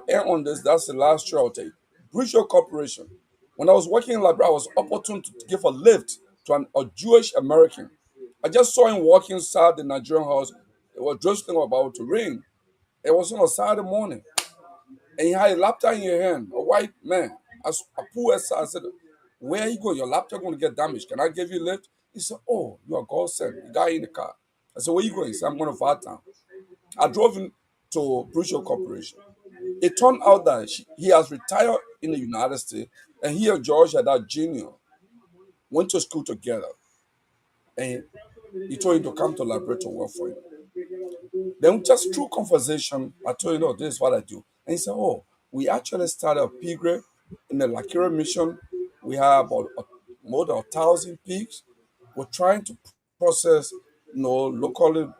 end on this. That's the last show I'll take. British Corporation. When I was working in Liberia, I was opportune to give a lift to a Jewish American. I just saw him walking inside the Nigerian house. It was just about to rain. It was on a Saturday morning. And he had a laptop in your hand, a white man. I pulled aside. I said, "Where are you going? Your laptop going to get damaged. Can I give you a lift?" He said, "Oh, you are God sent. The guy in the car." I said, "Where you going?" He said, "I'm going to Vartown." I drove him to British Corporation. It turned out that he has retired in the United States, and he and George Haddad Jr. went to school together. And he told him to come to Liberia to work for him. Then just through conversation, I told him, "No, this is what I do." And he said, "Oh, we actually started a pig grade in the Lakira mission. We have about more than 1,000 pigs. We're trying to process, locally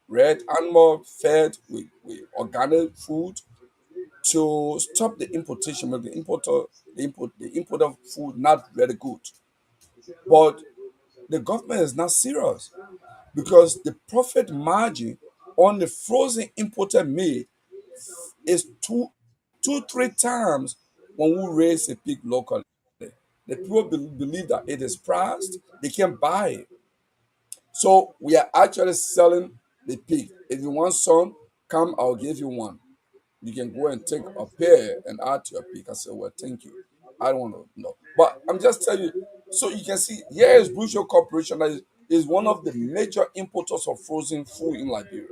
red animal fed with organic food to stop the importation of the import of food not very good. But the government is not serious because the profit margin on the frozen imported meat is two, 3 times when we raise a pig locally. The people believe that it is priced, they can buy it. So we are actually selling the pig. If you want some, come, I'll give you one. You can go and take a pair and add to your pig. I said, "Well, thank you. I don't want to know." But I'm just telling you, so you can see here is British Corporation that is one of the major importers of frozen food in Liberia.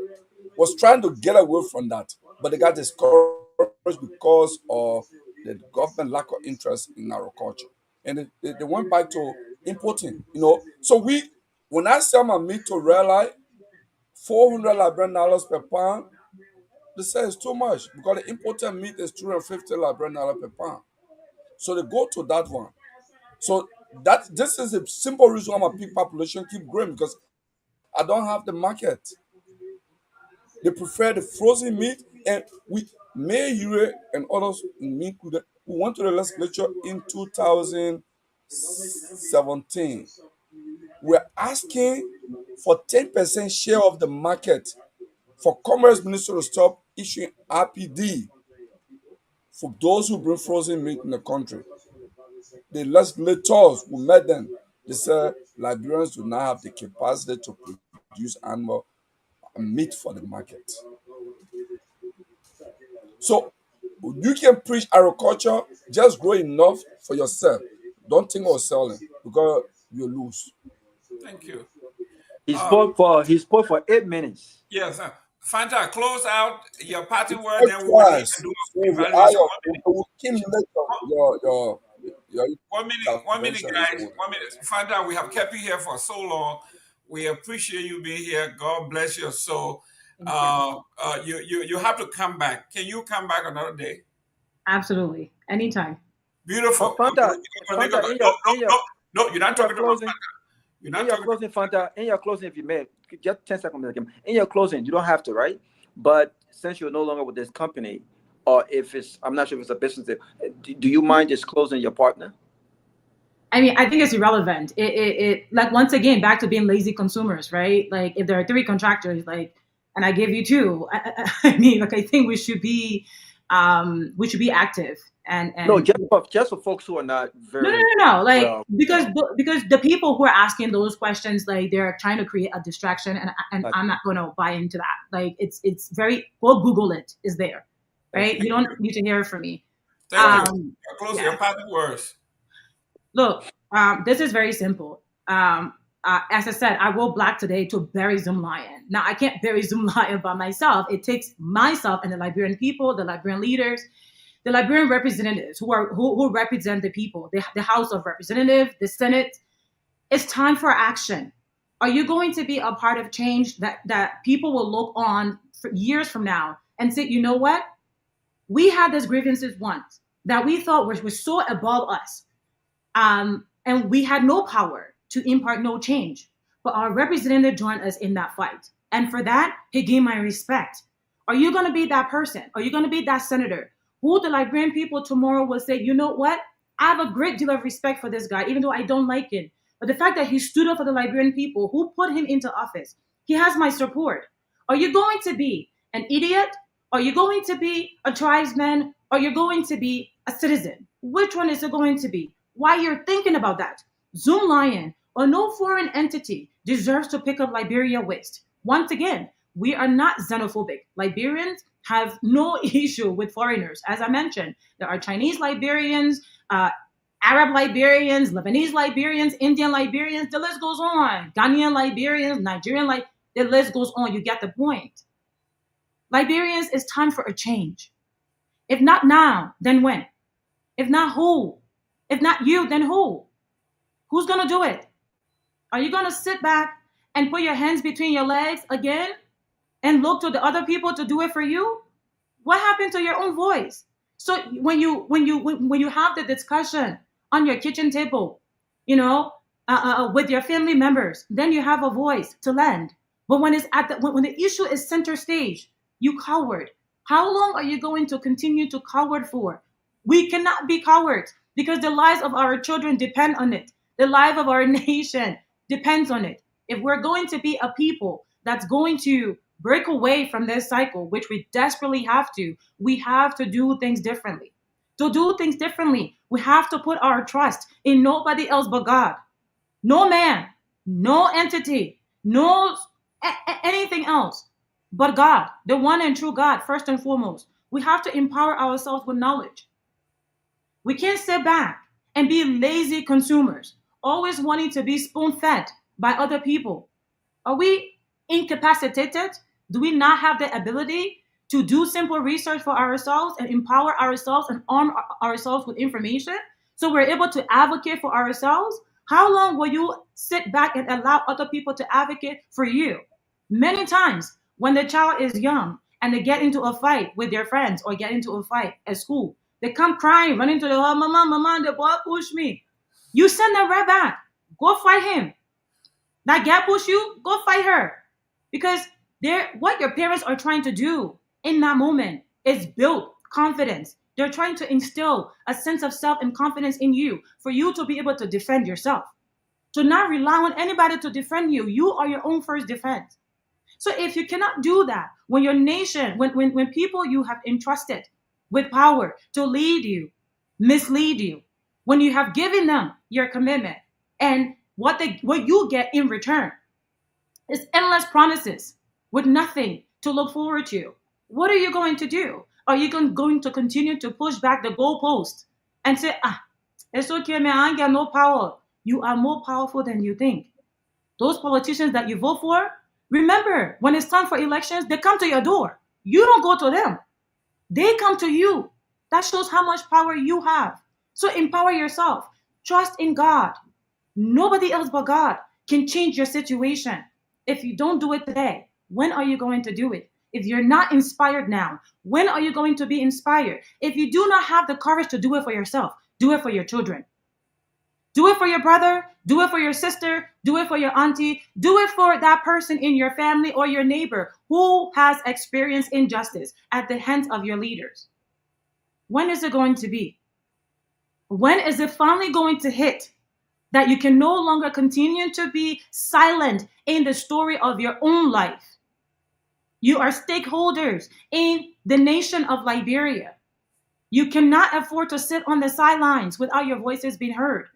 Was trying to get away from that, but they got discouraged because of the government lack of interest in agriculture. And they went back to importing, So when I sell my meat to Red Light, $400 per pound, they say it's too much because the imported meat is $250 per pound. So they go to that one. So this is a simple reason why my pig population keep growing because I don't have the market. They prefer the frozen meat, and Myean and others meat who went to the legislature in 2017. We're asking for 10% share of the market for Commerce Minister to stop issuing RPD for those who bring frozen meat in the country. The legislators who met them, they said Liberians do not have the capacity to produce animal meat for the market. So you can preach agriculture, just grow enough for yourself. Don't think of selling because you lose. Thank you. He spoke for 8 minutes. Yes. Fanta, close out your parting word, Spoke then we will need to twice. do So we evaluation. will accumulate your One minute, guys. intervention. 1 minute. Fanta, we have kept you here for so long. We appreciate you being here. God bless your soul. You have to come back. Can you come back another day? Absolutely. Anytime. Beautiful. Fanta, No, you're not talking about closing. Fanta. You're not In your talking closing, Fanta, in your closing, if you may, just 10 seconds. In your closing, you don't have to, right? But since you're no longer with this company, or if I'm not sure if it's a business, do you mind disclosing your partner? I mean, I think it's irrelevant. It like, once again, back to being lazy consumers, right? Like, if there are 3 contractors, and I give you 2, I mean, I think we should be active and No, just for folks who are not very no. Because the people who are asking those questions, they're trying to create a distraction, and I'm not going to buy into that. It's very, go Google it. Is there, right? You don't need to hear it from me. Thank you. Close your parting words. Look, this is very simple. As I said, I wrote Black today to bury Zoomlion. Now, I can't bury Zoomlion by myself. It takes myself and the Liberian people, the Liberian leaders, the Liberian representatives who represent the people, the House of Representatives, the Senate. It's time for action. Are you going to be a part of change that people will look on for years from now and say, you know what? We had these grievances once that we thought were so above us. And we had no power to impart no change. But our representative joined us in that fight. And for that, he gained my respect. Are you going to be that person? Are you going to be that senator who the Liberian people tomorrow will say, you know what? I have a great deal of respect for this guy, even though I don't like him. But the fact that he stood up for the Liberian people, who put him into office, he has my support. Are you going to be an idiot? Are you going to be a tribesman? Or you're going to be a citizen? Which one is it going to be? Why you're thinking about that? Zoomlion or no foreign entity deserves to pick up Liberia waste. Once again, we are not xenophobic. Liberians have no issue with foreigners. As I mentioned, there are Chinese Liberians, Arab Liberians, Lebanese Liberians, Indian Liberians, the list goes on. Ghanaian Liberians, Nigerian, the list goes on. You get the point. Liberians, it's time for a change. If not now, then when? If not who? If not you, then who? Who's going to do it? Are you going to sit back and put your hands between your legs again and look to the other people to do it for you? What happened to your own voice? So when you have the discussion on your kitchen table, with your family members, then you have a voice to lend. But when it's when the issue is center stage, you coward. How long are you going to continue to coward for? We cannot be cowards because the lives of our children depend on it. The life of our nation depends on it. If we're going to be a people that's going to break away from this cycle, which we desperately have to, we have to do things differently. To do things differently, we have to put our trust in nobody else but God. No man, no entity, no anything else but God, the one and true God, first and foremost. We have to empower ourselves with knowledge. We can't sit back and be lazy consumers, always wanting to be spoon-fed by other people. Are we incapacitated? Do we not have the ability to do simple research for ourselves and empower ourselves and arm ourselves with information so we're able to advocate for ourselves? How long will you sit back and allow other people to advocate for you? Many times when the child is young and they get into a fight with their friends or get into a fight at school, they come crying, running to the hall, mama, the boy pushed me. You send them right back. Go fight him. That girl push you, go fight her. Because what your parents are trying to do in that moment is build confidence. They're trying to instill a sense of self and confidence in you for you to be able to defend yourself. To not rely on anybody to defend you. You are your own first defense. So if you cannot do that, when your nation, when people you have entrusted with power to lead you, mislead you, when you have given them your commitment and what you get in return is endless promises with nothing to look forward to, what are you going to do? Are you going to continue to push back the goalpost and say, it's okay, man, I ain't got no power? You are more powerful than you think. Those politicians that you vote for, remember, when it's time for elections, they come to your door. You don't go to them. They come to you. That shows how much power you have. So empower yourself. Trust in God. Nobody else but God can change your situation. If you don't do it today, when are you going to do it? If you're not inspired now, when are you going to be inspired? If you do not have the courage to do it for yourself, do it for your children. Do it for your brother, do it for your sister, do it for your auntie, do it for that person in your family or your neighbor who has experienced injustice at the hands of your leaders. When is it going to be? When is it finally going to hit that you can no longer continue to be silent in the story of your own life? You are stakeholders in the nation of Liberia. You cannot afford to sit on the sidelines without your voices being heard.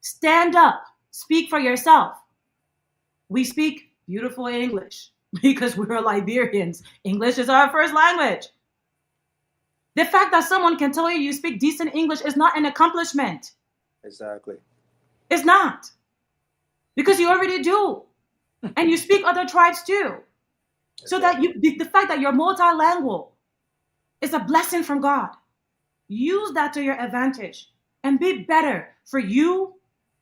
Stand up. Speak for yourself. We speak beautiful English because we're Liberians. English is our first language. The fact that someone can tell you speak decent English is not an accomplishment. Exactly. It's not. Because you already do. And you speak other tribes too. So that the fact that you're multilingual is a blessing from God. Use that to your advantage and be better for you,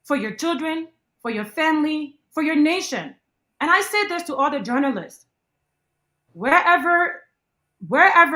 for your children, for your family, for your nation. And I say this to all the journalists. Wherever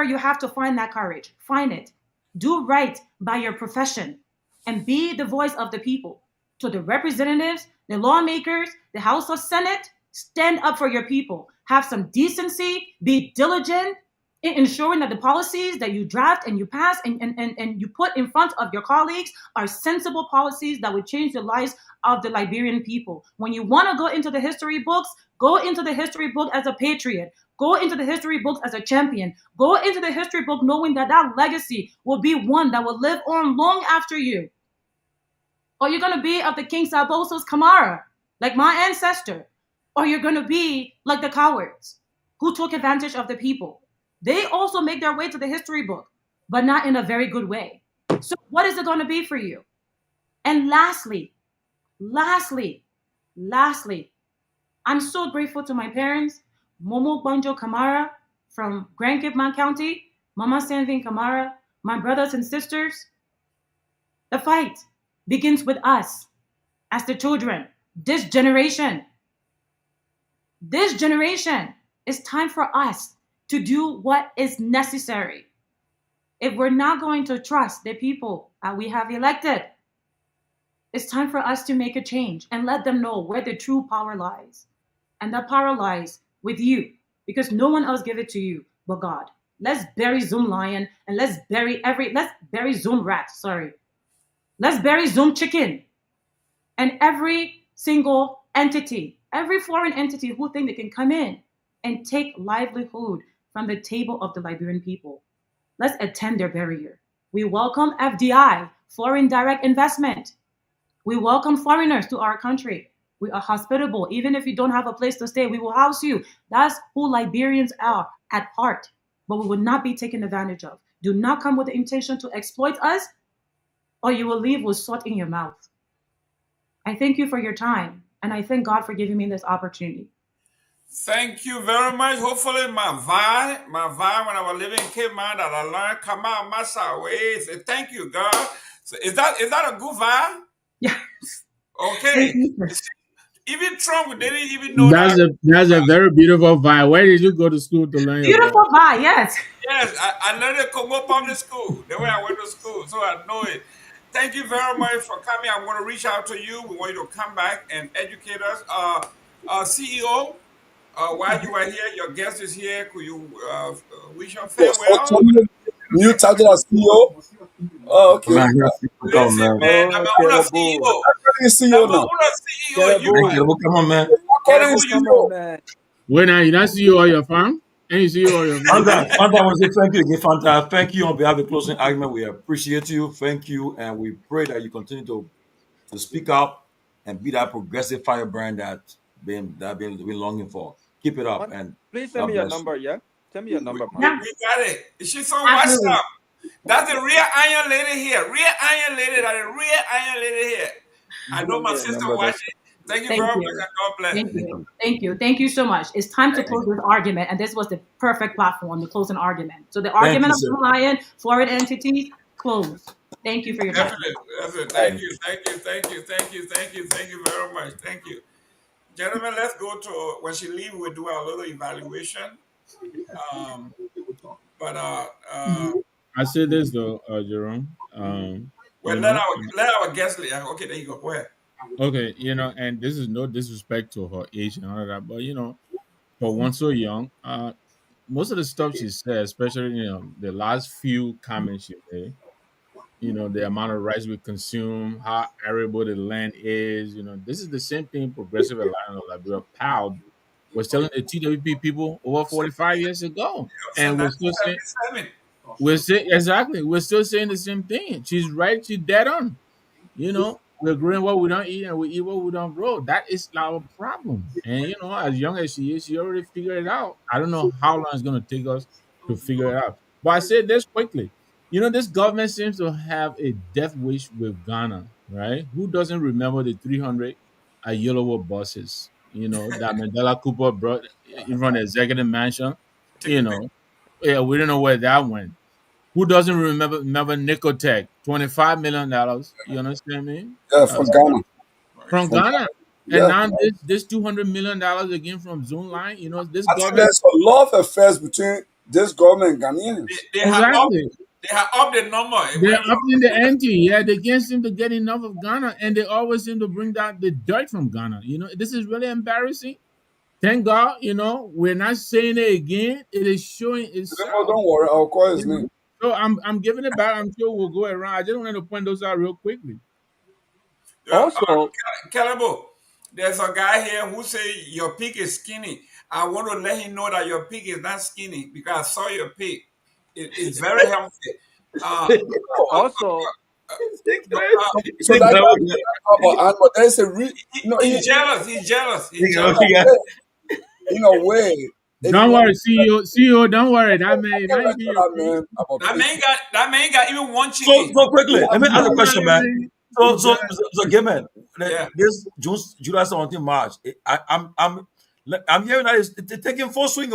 you have to find that courage, find it. Do right by your profession and be the voice of the people. To the representatives, the lawmakers, the House of Senate, stand up for your people. Have some decency, be diligent, in ensuring that the policies that you draft and you pass and you put in front of your colleagues are sensible policies that would change the lives of the Liberian people. When you want to go into the history books, go into the history book as a patriot. Go into the history books as a champion. Go into the history book knowing that that legacy will be one that will live on long after you. Or you're going to be of the King Saboso's Kamara, like my ancestor. Or you're going to be like the cowards who took advantage of the people. They also make their way to the history book, but not in a very good way. So what is it going to be for you? And lastly, I'm so grateful to my parents, Momo Banjo Kamara from Grand Cape Mount County, Mama Sanvee Kamara, my brothers and sisters. The fight begins with us as the children, this generation. This generation, it's time for us to do what is necessary. If we're not going to trust the people that we have elected, it's time for us to make a change and let them know where the true power lies. And that power lies with you, because no one else gave it to you but God. Let's bury Zoom Lion and let's bury Zoom Rat, sorry. Let's bury Zoom Chicken and every single entity, every foreign entity who think they can come in and take livelihood from the table of the Liberian people. Let's attend their burial. We welcome FDI, foreign direct investment. We welcome foreigners to our country. We are hospitable. Even if you don't have a place to stay, we will house you. That's who Liberians are at heart. But we will not be taken advantage of. Do not come with the intention to exploit us, or you will leave with salt in your mouth. I thank you for your time, and I thank God for giving me this opportunity. Thank you very much. Hopefully my vibe when I was living in Cape Mount that I learned come out my ways. Thank you, God. So is that a good vibe? Yeah. Okay. Even Trump didn't even know that's that. That's a very beautiful vibe. Where did you go to school to learn your beautiful vibe? Yes. Yes, I learned at Congo Public School. The way I went to school, so I know it. Thank you very much for coming. I'm going to reach out to you. We want you to come back and educate us. CEO, while you are here, your guest is here. Could you wish him farewell? New title as CEO. Oh, okay. Listen, man, I'm on a CEO. CEO now. Come on, man. When you not see you or your farm? And you see you or your farm? I want to say thank you again, Fanta. Thank you on behalf of the closing argument. We appreciate you. Thank you. And we pray that you continue to speak up and be that progressive firebrand that been longing for. Keep it up. And please send me your number, yeah? Send me your number. We got it. She's on WhatsApp. That's the real iron lady here. Real iron lady. That's the real iron lady here. I know my sister watching. Thank you very much. God bless. Thank you so much. It's time to close this argument, and this was the perfect platform to close an argument. So the argument of the Lion, foreign entities, closed. Thank you for your time. Thank you very much. Thank you. Gentlemen, let's go to, when she leaves, we'll do our little evaluation. I say this though, Jerome. Let our guest leave. Okay, there you go. Go ahead. Okay, and this is no disrespect to her age and all of that, but for one so young, most of the stuff she said, especially the last few comments she made, the amount of rice we consume, how arable the land is, this is the same thing Progressive Alliance of Liberia PAL was telling the TWP people over 45 years ago, and we're still saying we're still saying the same thing. She's right. She's dead on. We're growing what we don't eat and we eat what we don't grow. That is our problem. And as young as she is, she already figured it out. I don't know how long it's going to take us to figure it out. But I say this quickly. This government seems to have a death wish with Ghana, right? Who doesn't remember the 300 Yellow buses, that Mandela Cooper brought in front of the executive mansion? Yeah, we don't know where that went. Who doesn't remember Nicotech? $25 million. You understand me? Yeah, from Ghana. From Ghana. And now this $200 million again from Zoom Line. This I think there's a love affairs between this government and Ghanaians. Exactly. They have upped the number. They're upping the ante. Yeah, they can't seem to get enough of Ghana, and they always seem to bring down the dirt from Ghana. This is really embarrassing. Thank God, we're not saying it again. It is showing No, itself. don't worry. I'll call his name. So I'm giving it back. I'm sure we'll go around. I just wanted to point those out real quickly. Also, Kehleboe, there's a guy here who say your pig is skinny. I want to let him know that your pig is not skinny because I saw your pig. It's very healthy. also, So that guy about Anne, but there's a he's jealous. He's jealous. He's jealous. in a way. If Don't you worry, want CEO, don't worry. That man, to not even your that man about That man got even one chicken. So quickly, let me ask a question, man. So Gamen, Yeah. this July 17 March, I'm hearing that it's taking full swing.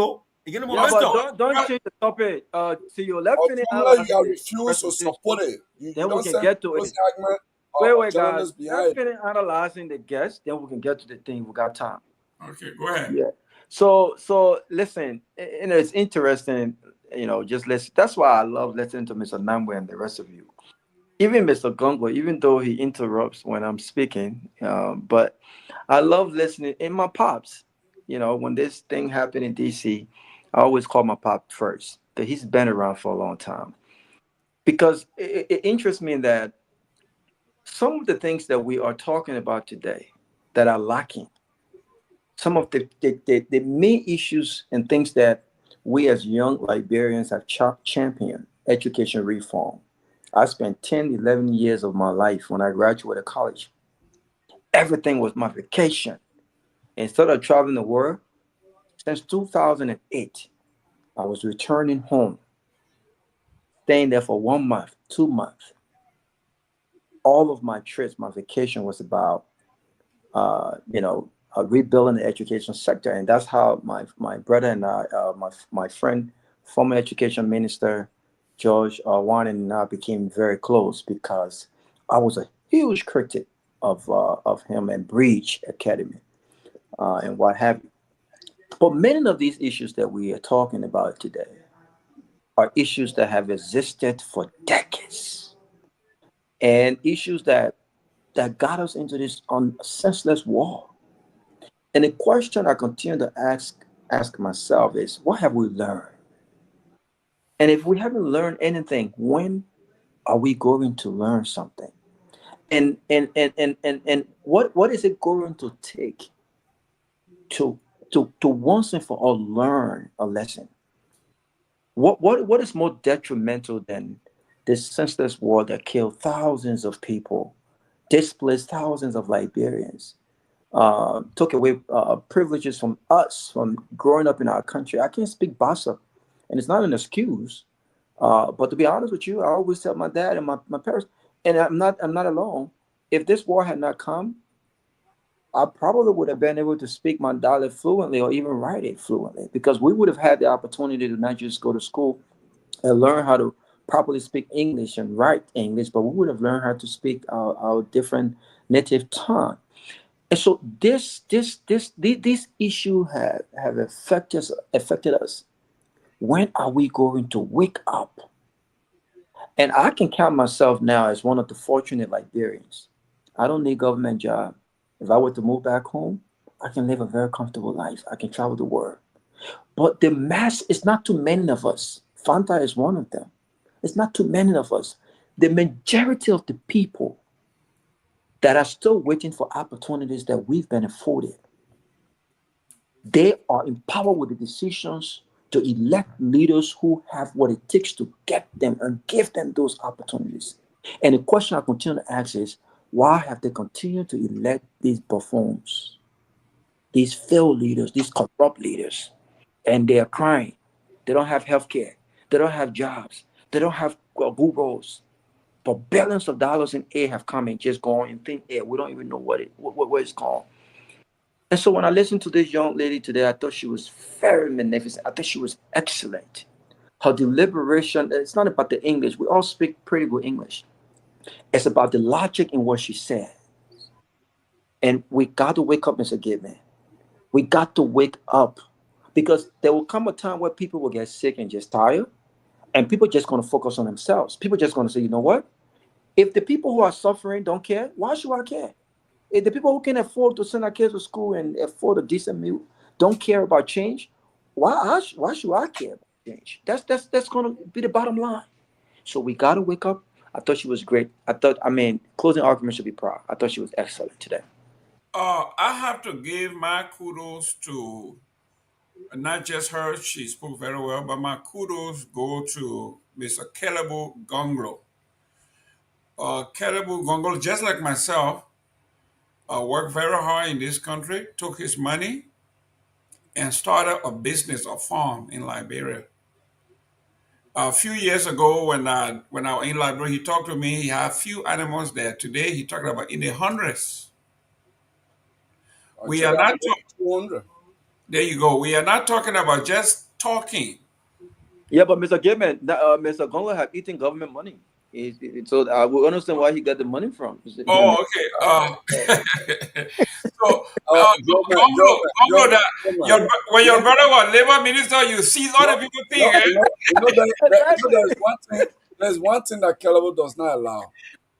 Again, yeah, momentum. but don't change the topic. CEO, let's finish Unless you analyzing refuse to support it, you then we don't can send get to closing it. argument Wait, or guys. gentleness Let's behind. finish analyzing the guest, then we can get to the thing. We got time. Okay, go ahead. Yeah. So listen, it's interesting. Just listen. That's why I love listening to Mr. Nambwe and the rest of you. Even Mr. Gongloe, even though he interrupts when I'm speaking, but I love listening. In my pops, when this thing happened in DC, I always call my pop first. That he's been around for a long time, because it interests me that some of the things that we are talking about today that are lacking, some of the main issues and things that we as young Liberians have championed: education reform. I spent 10, 11 years of my life when I graduated college. Everything was my vacation. Instead of traveling the world, since 2008, I was returning home, staying there for 1 month, 2 months. All of my trips, my vacation was about, rebuilding the education sector. And that's how my brother and I, my friend, former education minister, George Warren, and I became very close, because I was a huge critic of him and Breach Academy and what have you. But many of these issues that we are talking about today are issues that have existed for decades, and issues that got us into this senseless war. And the question I continue to ask myself is, what have we learned? And if we haven't learned anything, when are we going to learn something? And what is it going to take to once and for all learn a lesson? What is more detrimental than this senseless war that killed thousands of people, displaced thousands of Liberians, took away privileges from us from growing up in our country? I can't speak Bassa, and it's not an excuse. But to be honest with you, I always tell my dad and my parents, and I'm not alone. If this war had not come, I probably would have been able to speak my dialect fluently or even write it fluently, because we would have had the opportunity to not just go to school and learn how to properly speak English and write English, but we would have learned how to speak our different native tongue. And so this issue have affected us. When are we going to wake up? And I can count myself now as one of the fortunate Liberians. I don't need a government job. If I were to move back home, I can live a very comfortable life. I can travel the world. But the mass is not too many of us. Fanta is one of them. It's not too many of us. The majority of the people that are still waiting for opportunities that we've been afforded, they are empowered with the decisions to elect leaders who have what it takes to get them and give them those opportunities. And the question I continue to ask is, why have they continued to elect these buffoons, these failed leaders, these corrupt leaders? And they are crying. They don't have health care. They don't have jobs. They don't have good roads. But billions of dollars in aid have come and just gone in thin air. We don't even know what it's called. And so when I listened to this young lady today, I thought she was very magnificent. I thought she was excellent. Her deliberation, it's not about the English. We all speak pretty good English. It's about the logic in what she said. And we got to wake up, Mr. Gibman. We got to wake up, because there will come a time where people will get sick and just tired, and people just going to focus on themselves. People just going to say, you know what? If the people who are suffering don't care, why should I care? If the people who can afford to send our kids to school and afford a decent meal, don't care about change, why should I care about change? That's gonna be the bottom line. So we gotta wake up. I thought she was great. Closing argument should be proud. I thought she was excellent today. I have to give my kudos to not just her, she spoke very well, but my kudos go to Mr. Kehleboe Gongloe. Kehleboe Gongloe, just like myself, worked very hard in this country, took his money, and started a business, a farm in Liberia. A few years ago, when I was in Liberia, he talked to me. He had a few animals there. Today, he talked about in the hundreds. We are Actually, not. I'm 200. There you go. We are not talking about just talking. Yeah, but Mr. Gibman, Mr. Gongloe have eaten government money. So I will understand why he got the money from. Oh, okay. So, Gongloe, when your brother was labor minister, you seize all the people thing. There's one thing that Kehleboe does not allow.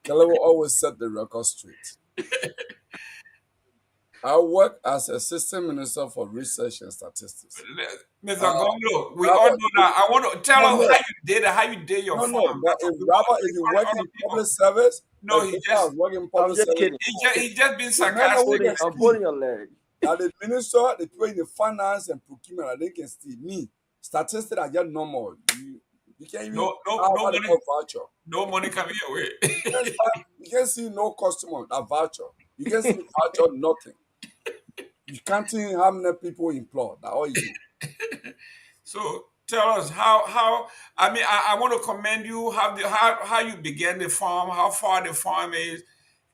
Kehleboe always set the record straight. I work as assistant minister for research and statistics. Mr. Gongloe, we all know that. I want to tell us how you did your farm. But if you work in public service, no, he just working in public service. Kidding. He just been sarcastic. I'm pulling your leg. Now the minister, the people in the finance and procurement, they can steal me. Statistics are just normal. You can't even no money. Voucher. No money coming your way. You can't see no customer that voucher. You can see voucher nothing. You can't see how many people employ. That's all you do. So tell us how. I mean, I want to commend you how you began the farm, how far the farm is,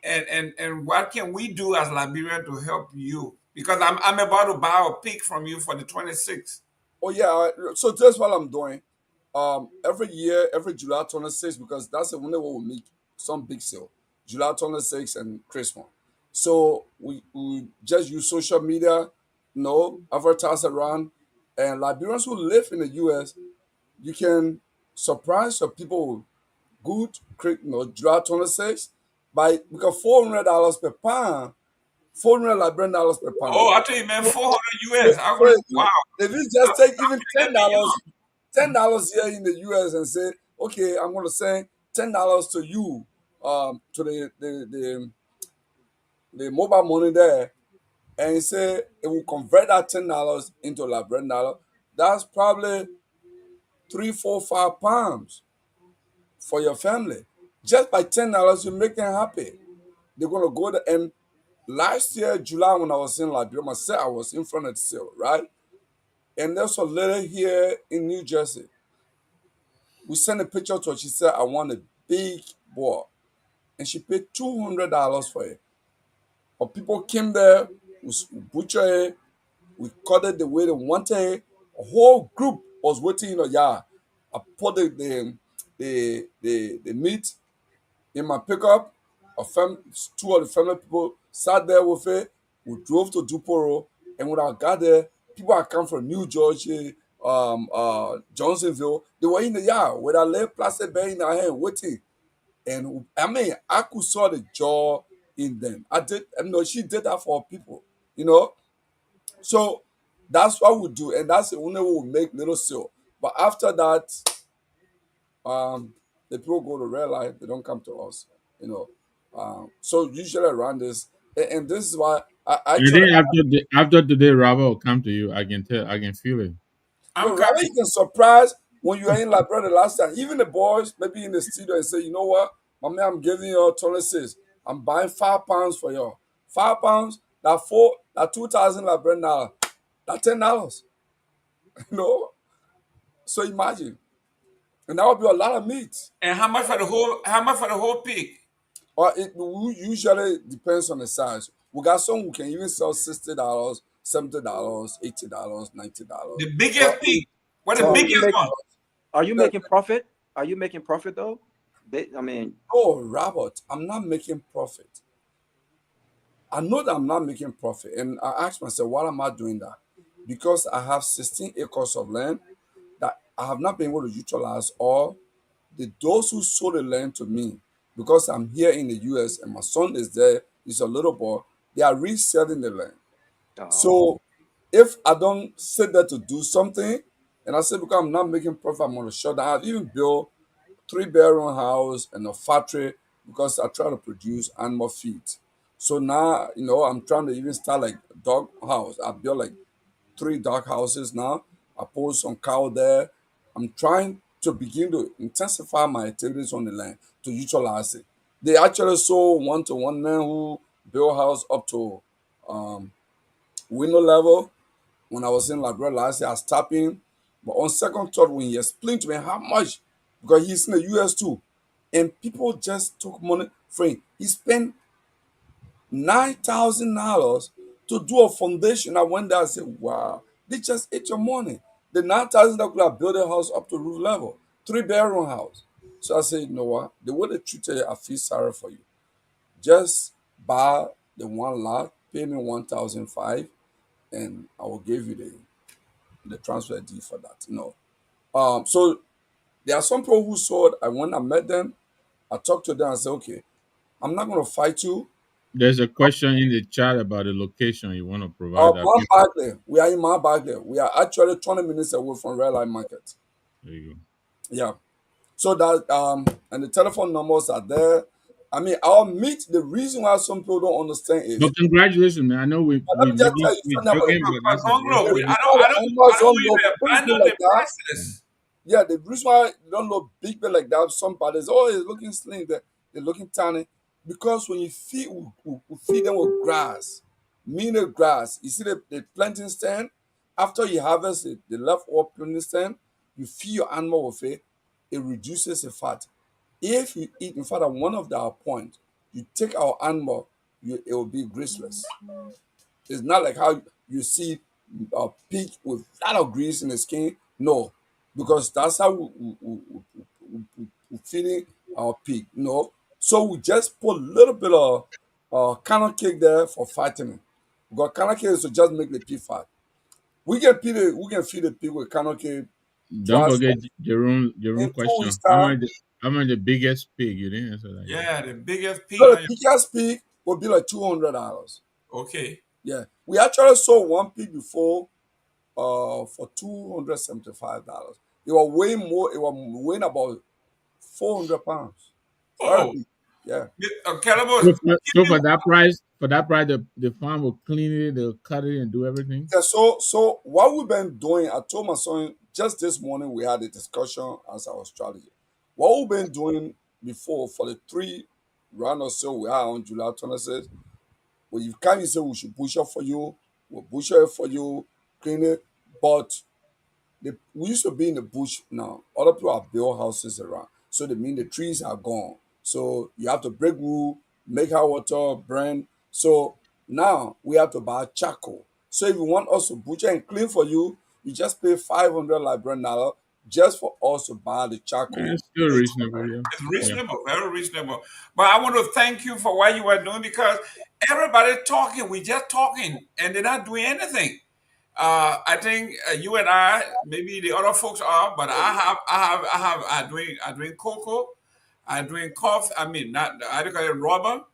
and what can we do as Liberians to help you? Because I'm about to buy a pig from you for the 26th. Oh yeah, so that's what I'm doing. Every year, every July 26th, because that's the only way we make some big sale. July 26th and Christmas. So we just use social media, advertise around. And Liberians who live in the US, you can surprise your people with good, July 26th because $400 per pound, $400 Liberian dollars per pound. Oh, I thought you meant 400 US. Wow. If you just take even $10 here in the US and say, okay, I'm going to send $10 to you, to the mobile money there, and say it will convert that $10 into Liberian dollar. That's probably 3, 4, 5 pounds for your family. Just by $10, you make them happy. They're gonna go there. And last year, July, when I was in Liberia, myself, I was in front of the sale, right? And there's a lady here in New Jersey. We sent a picture to her. She said, I want a big boar. And she paid $200 for it. But people came there, we butchered it, we cut it the way they wanted it. A whole group was waiting in the yard. I put the meat in my pickup. Two of the family people sat there with it. We drove to Duporo, and when I got there, people had come from New Jersey, Johnsonville. They were in the yard with a little plastic bag in their hand waiting. And I could saw the joy in them. She did that for people, So that's what we do, and that's the only way we make little sale. But after that, the people go to red light, they don't come to us, So usually around this, and this is why I think after today, Robert will come to you. I can tell. I can feel it. Rather you can surprise when you are in Liberia the last time. Even the boys maybe in the studio and say, you know what, mommy, I'm giving you 26. I'm buying 5 pounds for you. 5 pounds, that 2,000 Liberian dollars. That's $10. So imagine. And that would be a lot of meat. And how much for the whole pig? It usually depends on the size. We got some who can even sell $60, $70, $80, $90. The biggest pig. What the biggest one? Are you making profit? Are you making profit though? Oh, Robert, I'm not making profit. I know that I'm not making profit. And I ask myself, why am I doing that? Because I have 16 acres of land that I have not been able to utilize all. Those who sold the land to me, because I'm here in the US and my son is there, he's a little boy, they are reselling the land. So if I don't sit there to do something, and I say because I'm not making profit, I'm gonna shut down. I've even built 3-bedroom house and a factory because I try to produce animal feed. So now, I'm trying to even start like a dog house. I built like 3 dog houses now. I put some cow there. I'm trying to begin to intensify my activities on the land to utilize it. They actually sold one man who built house up to window level. When I was in Liberia last year, I stopped in. But on second thought, when he explained to me how much, because he's in the US too, and people just took money from him. He spent $9,000 to do a foundation. I went there and said, wow, they just ate your money. The 9,000 that could have built a house up to roof level, 3-bedroom house. So I said, you know what? The way they treated you, I feel sorry for you. Just buy the one lot, pay me 1,500, and I will give you the transfer deed for that. So there are some people who saw it, and when I met them, I talked to them and said, okay, I'm not going to fight you. There's a question in the chat about the location you want to provide that Mount people. Bagley. We are in Mount Bagley. We are actually 20 minutes away from Red Light Market. There you go. Yeah. So that and the telephone numbers are there. I mean, I'll meet. The reason why some people don't understand is, But congratulations, man. I know but let we me just maybe tell you we're something about joking, the but But that's Gongloe, a I big. don't, I don't, I don't animals don't want you look to big big abandon like the that. process. Yeah, the reason why they don't look big like that, some bodies, oh, it's looking slim, they're looking tiny. Because when you feed, we feed them with grass, meaner grass. You see the planting stand, after you harvest it, the leftover planting stand, you feed your animal with it reduces the fat. If you eat, in fact, at one of our point, you take our animal, it will be graceless. It's not like how you see a pig with a lot of grease in the skin. No, because that's how we feeding our pig. No, so we just put a little bit of kernel cake there for fattening. Because kernel cake is to just make the pig fat. We can feed the pig with kernel cake Don't twice forget Jerome. in Jerome 2 weeks question. time. How much the biggest pig? You didn't answer that yet. Yeah, the biggest pig So the on your. biggest pig will be like $200. Okay. Yeah, we actually sold one pig before for $275. It was way more. It was weighing about 400 pounds. Very Oh, big. Yeah. Kehleboe, So for that price, the farm will clean it, they'll cut it and do everything. Yeah. So what we've been doing, I told my son just this morning we had a discussion as our strategy. What we've been doing before for the 3 round or so we had on July 26th, when you come, you say we should butcher for you, we'll butcher it for you, clean it, but we used to be in the bush now. Other people have built houses around. So they mean the trees are gone. So you have to break wood, make hot water, burn. So now we have to buy charcoal. So if you want us to butcher and clean for you, you just pay 500 Liberian dollar just for us to buy the charcoal. It's still reasonable, yeah. it's Yeah. reasonable, very reasonable. But I want to thank you for what you are doing because everybody talking, we just talking, and they're not doing anything. I think you and I, maybe the other folks are, but I drink cocoa, I drink coffee. I mean, not I drink rubber,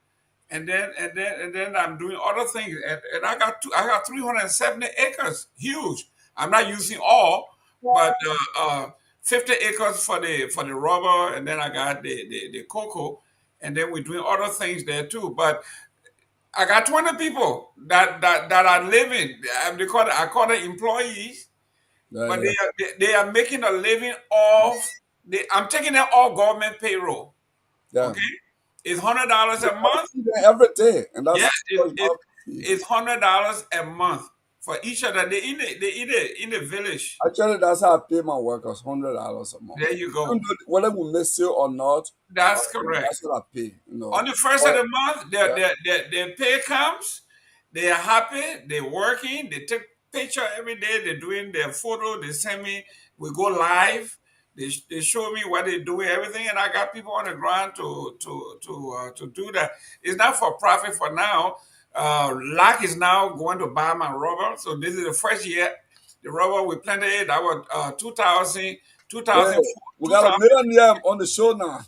and then I'm doing other things, and I got 370 acres, huge. I'm not using all, but 50 acres for the rubber, and then I got the cocoa, and then we're doing other things there too. But I got 20 people that are living. I call them employees, Yeah, but yeah, they are making a living off. I'm taking them all government payroll. yeah. Okay, it's $100 a month. Feed them every day, and Yeah, that's what you have to feed. it's $100 a month for each other. In the village. Actually, that's how I pay my workers, $100 a month. There you go. Even though whether we miss it or not, That's correct. that's what I pay. On the first of But the month, yeah, their pay comes. They are happy. They're working. They take picture every day. They're doing their photo. They send me. We go live. They show me what they're doing, everything, and I got people on the ground to do that. It's not for profit for now. Lac is now going to buy my rubber. So this is the first year. The rubber we planted it. That was 2000, yeah, we got a millionaire on the show now.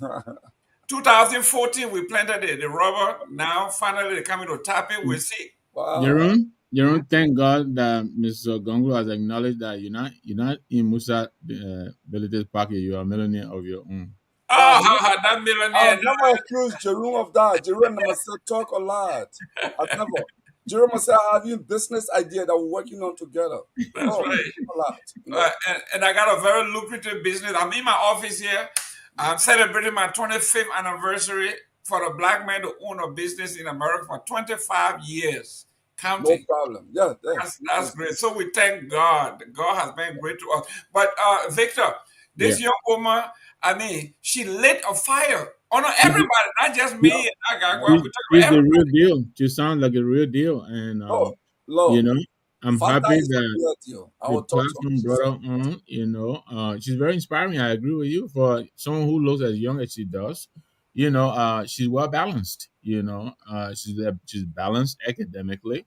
2014, we planted the rubber. Now, finally, they're coming to tap it. We'll see. Wow. Jerome, You don't thank God that Mr. Gongloe has acknowledged that you're not in Musa Billites pocket. You are a millionaire of your own. Oh, that millionaire. I've never accused Jerome of that. Jerome must say talk a lot. I've never. Jerome must say I have a business idea that we're working on together. That's Oh, right. a lot. You know? And I got a very lucrative business. I'm in my office here. I'm celebrating my 25th anniversary for a black man to own a business in America for 25 years. No Counting. problem. Yeah, That's great. So we thank God. God has been great to us. But Victor, this young woman, I mean, she lit a fire on everybody, not just me and Garguah. We talk She's about the everybody. real deal. She sounds like a real deal, and Oh, you Lord. know, I'm Fanta happy is a that real deal. I the will talk to her. platform brought her on. She's very inspiring. I agree with you. For someone who looks as young as she does, she's well balanced. She's balanced academically.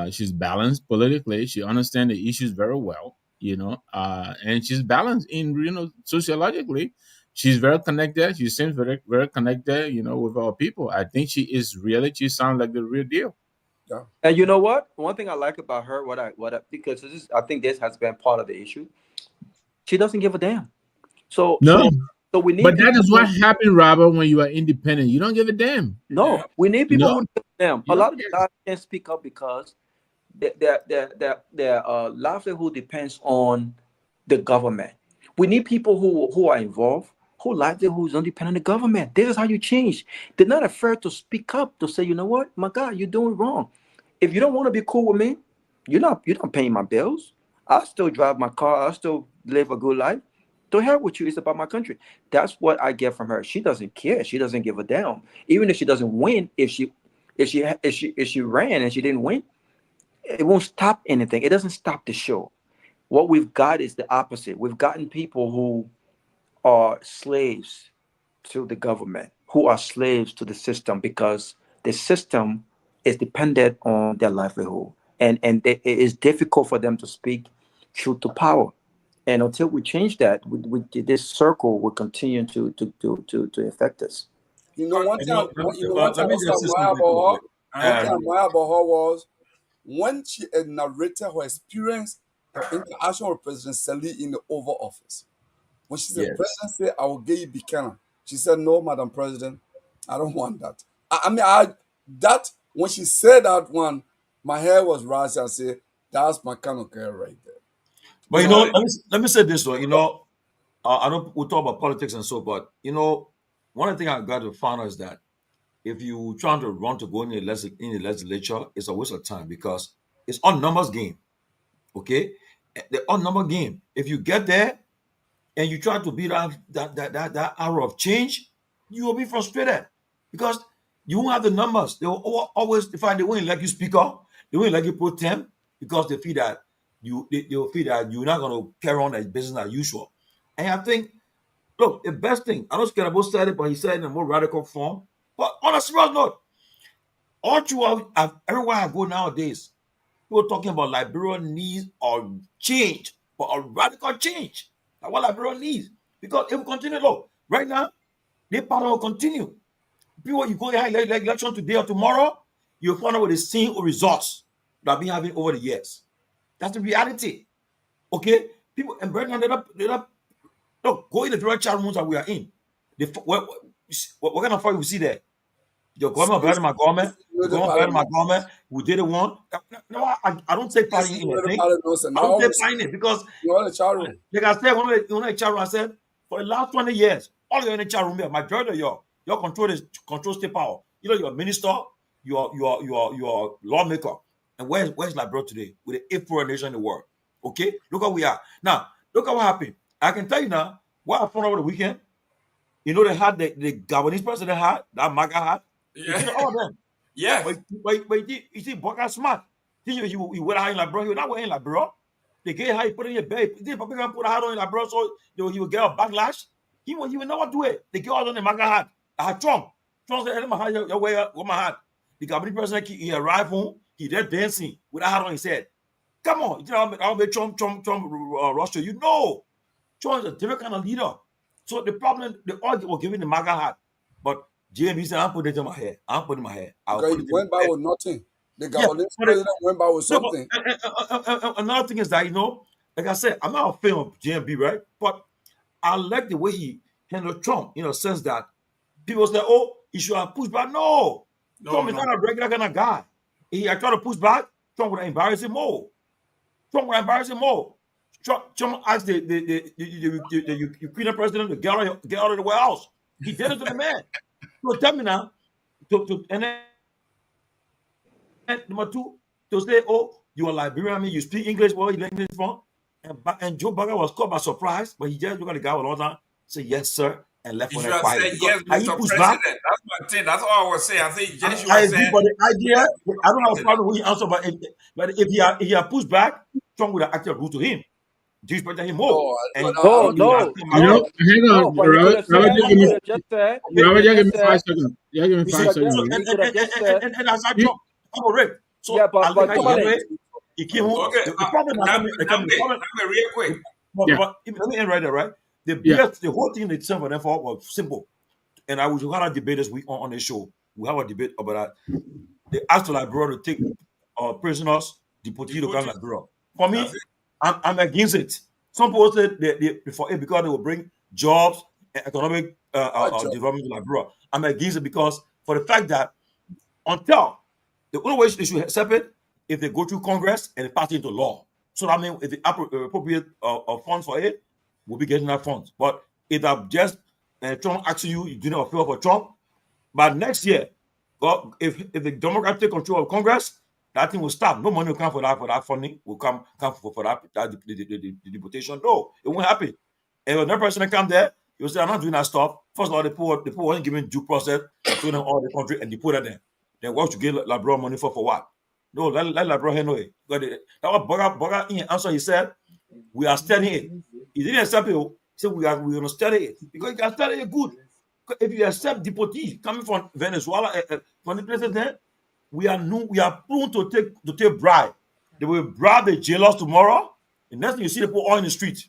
She's balanced politically. She understands the issues very well. And she's balanced in sociologically. She's very connected. She seems very very connected. With our people. I think she is really. She sounds like the real deal. Yeah. And you know what? One thing I like about her, because I think this has been part of the issue. She doesn't give a damn. So No, so we need but that people is what happened, Robert. When you are independent, you don't give a damn. No, we need people who give a damn. You A don't lot of care. guys can't speak up because their livelihood depends on the government. We need people who are involved, who livelihoods don't depend on the government. This is how you change. They're not afraid to speak up to say, you know what, my God, you're doing wrong. If you don't want to be cool with me, you're not paying my bills. I still drive my car. I still live a good life. To hell with you. It's about my country. That's what I get from her. She doesn't care. She doesn't give a damn. Even if she doesn't win, if she ran and she didn't win, it won't stop anything. It doesn't stop the show. What we've got is the opposite. We've gotten people who are slaves to the government, who are slaves to the system because the system is dependent on their livelihood. And it is difficult for them to speak truth to power. And until we change that, this circle will continue to affect us. You know, one time, Let me also just say admire something about quickly. her. One thing I admire about her was when she had narrated her experience, her interaction with President Sali in the Oval Office. When she said, Yes. President said, I will give you Buchanan. She said, no, Madam President, I don't want that. When she said that one, my hair was rising. I said, that's my kind of girl right there. But let me say this one. I know we talk about politics and so, but one of the things I got to find out is that if you trying to run to go in the legislature, it's a waste of time because it's on numbers game. Okay, the on number game. If you get there and you try to beat that hour of change, you will be frustrated because you won't have the numbers. They will always define they won't like you speaker, they won't like you pro tem because they feel that they will feel that you're not going to carry on as business as usual. And I think, look, the best thing, I don't Kehleboe said it, but he said it in a more radical form. But on a serious note, all throughout everywhere I go nowadays, people talking about Liberia needs a change, but a radical change. That's what Liberia needs. Because if we continue, look, right now, the power will continue. People, you go like election today or tomorrow, you'll find out with the same results that I've been having over the years. That's the reality. Okay? People, and right now, they're not look, go in the direct chat rooms that we are in. What kind of fight we see there? Your government better than my government. Your government better than my government. We did it one. No, I don't take part in anything. I don't take part in it because, like I said, one of the chat room, I said, for the last 20 years, all of you in the chat room here, majority of your control state power. You're a minister, you're lawmaker. And where's Liberia today? With the 8th poorest nation in the world. Okay? Look how we are. Now, look at what happened. I can tell you now, what I found over the weekend, they had the Gabonese president had, that MAGA had. Yeah. All of them. Yeah. But you see, Boca smart. He went out in Liberia. He was not wearing Liberia. They get how he put in your bed. He did Republican put a hat on in Liberia so he would get a backlash. He would never do it. They get out on the MAGA hat. I had Trump. Trump said, my hat, you wear my hat. The Gabonese president, he arrived home. He there dancing with a hat on his head. Come on. I'll make Trump Russia. Trump is a different kind of leader. So the problem, they all were giving the MAGA hat. But JMB said, I'm putting it in my hair. I'm putting it in my hair. Because he went by with nothing. The Yeah, Gabonese but president went by with no, but, something. another thing is that, like I said, I'm not a fan of JMB, right? But I like the way he handled Trump, in a sense that people say, oh, he should have pushed back. No, No, Trump is no. not a regular kind of guy. If he had tried to push back, Trump would have embarrassed him more. Trump asked the Ukrainian president to get out of the White House. He did it to the man. So tell me now, and then number two, to say, oh, you are Liberian, I mean, you speak English, where you learn English from? And Joe Biden was caught by surprise, but he just looked at the guy with all that, said, yes, sir, and left You on should that have quiet. said Because yes, had he Mr. pushed President. back, That's my thing. That's all I was saying. I think you should I have agree, said but the idea, yes, I Mr. don't have a President. problem with his answer, but if he had pushed back, Trump would have acted rude to him, disrespected him more. And No, he would have no, come You out. know, no, hang no. on, But he could have Robert, said, just he give could me, have just said, he Okay? could Robert, have just give just me 5 said, seconds. Just give me he You could see, have 5 just, seconds. so Robert. he could have just said, and as I You, jump, I'm correct. So yeah, I but think he Tomalin, handled it. He came home. Okay, The problem is Nambe, real quick. yeah, but let me end right there, right? yeah. The whole thing they sent for them for was simple. And I was going to debate this week on this show. We have a debate about that. They asked the Liberia to take prisoners, deportees to come to Liberia. For That's me, it. I'm against it. Some people said for it because they will bring jobs and economic development to Liberia. I'm against it because for the fact that until the only way they should accept it if they go through Congress and it pass into law. So I mean, if they appropriate funds for it, we'll be getting that funds. But if I'm just Trump asking you do not feel for Trump, but next year, if the Democrats take control of Congress, that thing will stop. No money will come for that funding. Will come for that the deportation. No, it won't happen. And when that person come there, you'll say, I'm not doing that stuff. First of all, the poor wasn't given due process, to them all the country and deported them. Then what you give LeBron money for what? No, let LeBron handle it. That was Boga in answer. He said, we are studying it. He didn't accept it. He said, we're going to study it. Because you can study it good. If you accept deportees coming from Venezuela, from the places there, we are prone to take bribe. They will bribe the jailers tomorrow. The next thing you see, they put oil in the street.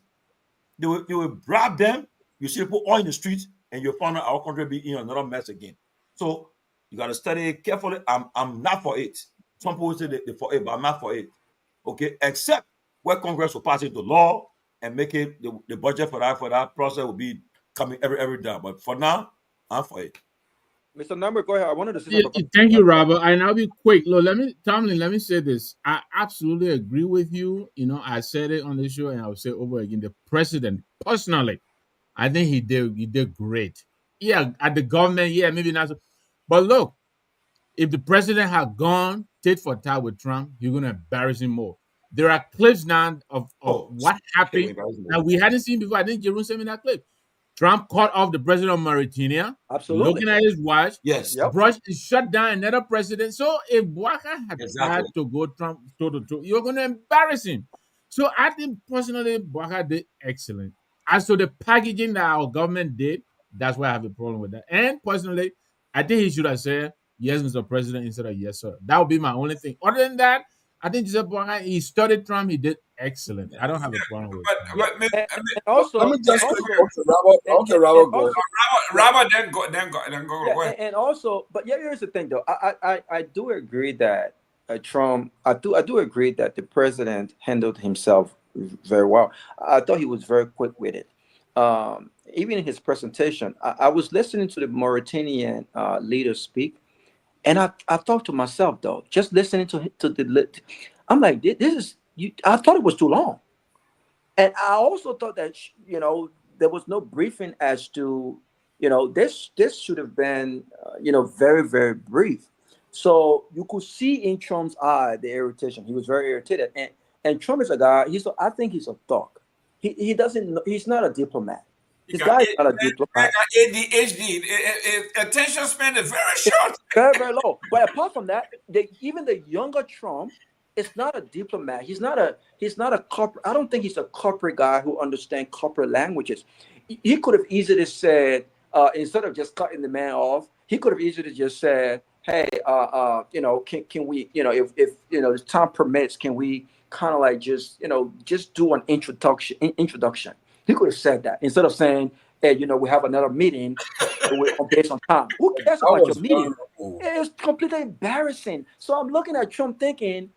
They will bribe them. You see, they put oil in the street, and you'll find out our country be in another mess again. So you got to study it carefully. I'm not for it. Some people say they're for it, but I'm not for it. Okay, except where Congress will pass into law and make it the budget for that process will be coming every day. But for now, I'm for it. Mr. Number, go ahead. I wanted to say Yeah, something. thank you, Robert. And I'll be quick. Look, Tomlin, let me say this. I absolutely agree with you. You know, I said it on the show, and I'll say over again. The president, personally, I think he did great. Yeah, at the government, yeah, maybe not. But look, if the president had gone tit for tat with Trump, you're gonna embarrass him more. There are clips now of Oh, what happened that we hadn't seen before. I think Jerome sent me that clip. Trump caught off the president of Mauritania, Absolutely. looking at his watch, yes, Yep. brushed and shut down another president. So if Bouaka had exactly. tried to go Trump toe to toe, you're going to embarrass him. So I think personally, Bouaka did excellent. As to the packaging that our government did, that's why I have a problem with that. And personally, I think he should have said, yes, Mr. President, instead of yes, sir. That would be my only thing. Other than that, I think Joseph Bouaka, he studied Trump, he did excellent. I don't have a problem with it. And also, Let me just and quickly, also, Robert, go. also, Robert, then go. yeah, Go ahead. and also, but yeah, here's the thing though. I do agree that Trump. I do agree that the president handled himself very well. I thought he was very quick with it. Even in his presentation, I was listening to the Mauritanian leader speak, and I thought to myself though, just listening to the, I'm like, this is you. I thought it was too long. And I also thought that there was no briefing as to this should have been very, very brief. So you could see in Trump's eye the irritation. He was very irritated, and Trump is a guy. I think he's a thug. He doesn't know, he's not a diplomat. This guy is not a diplomat. ADHD. Attention span is very short. Very, very low. But apart from that, even the younger Trump is not a diplomat. He's not a corporate. I don't think he's a corporate guy who understands corporate languages. He could have easily said, instead of just cutting the man off, he could have easily just said, hey, can we, if the time permits, can we kind of like just do an introduction. He could have said that instead of saying, hey, we have another meeting based on time. Who cares That about your was meeting? wonderful. It's completely embarrassing. So I'm looking at Trump thinking,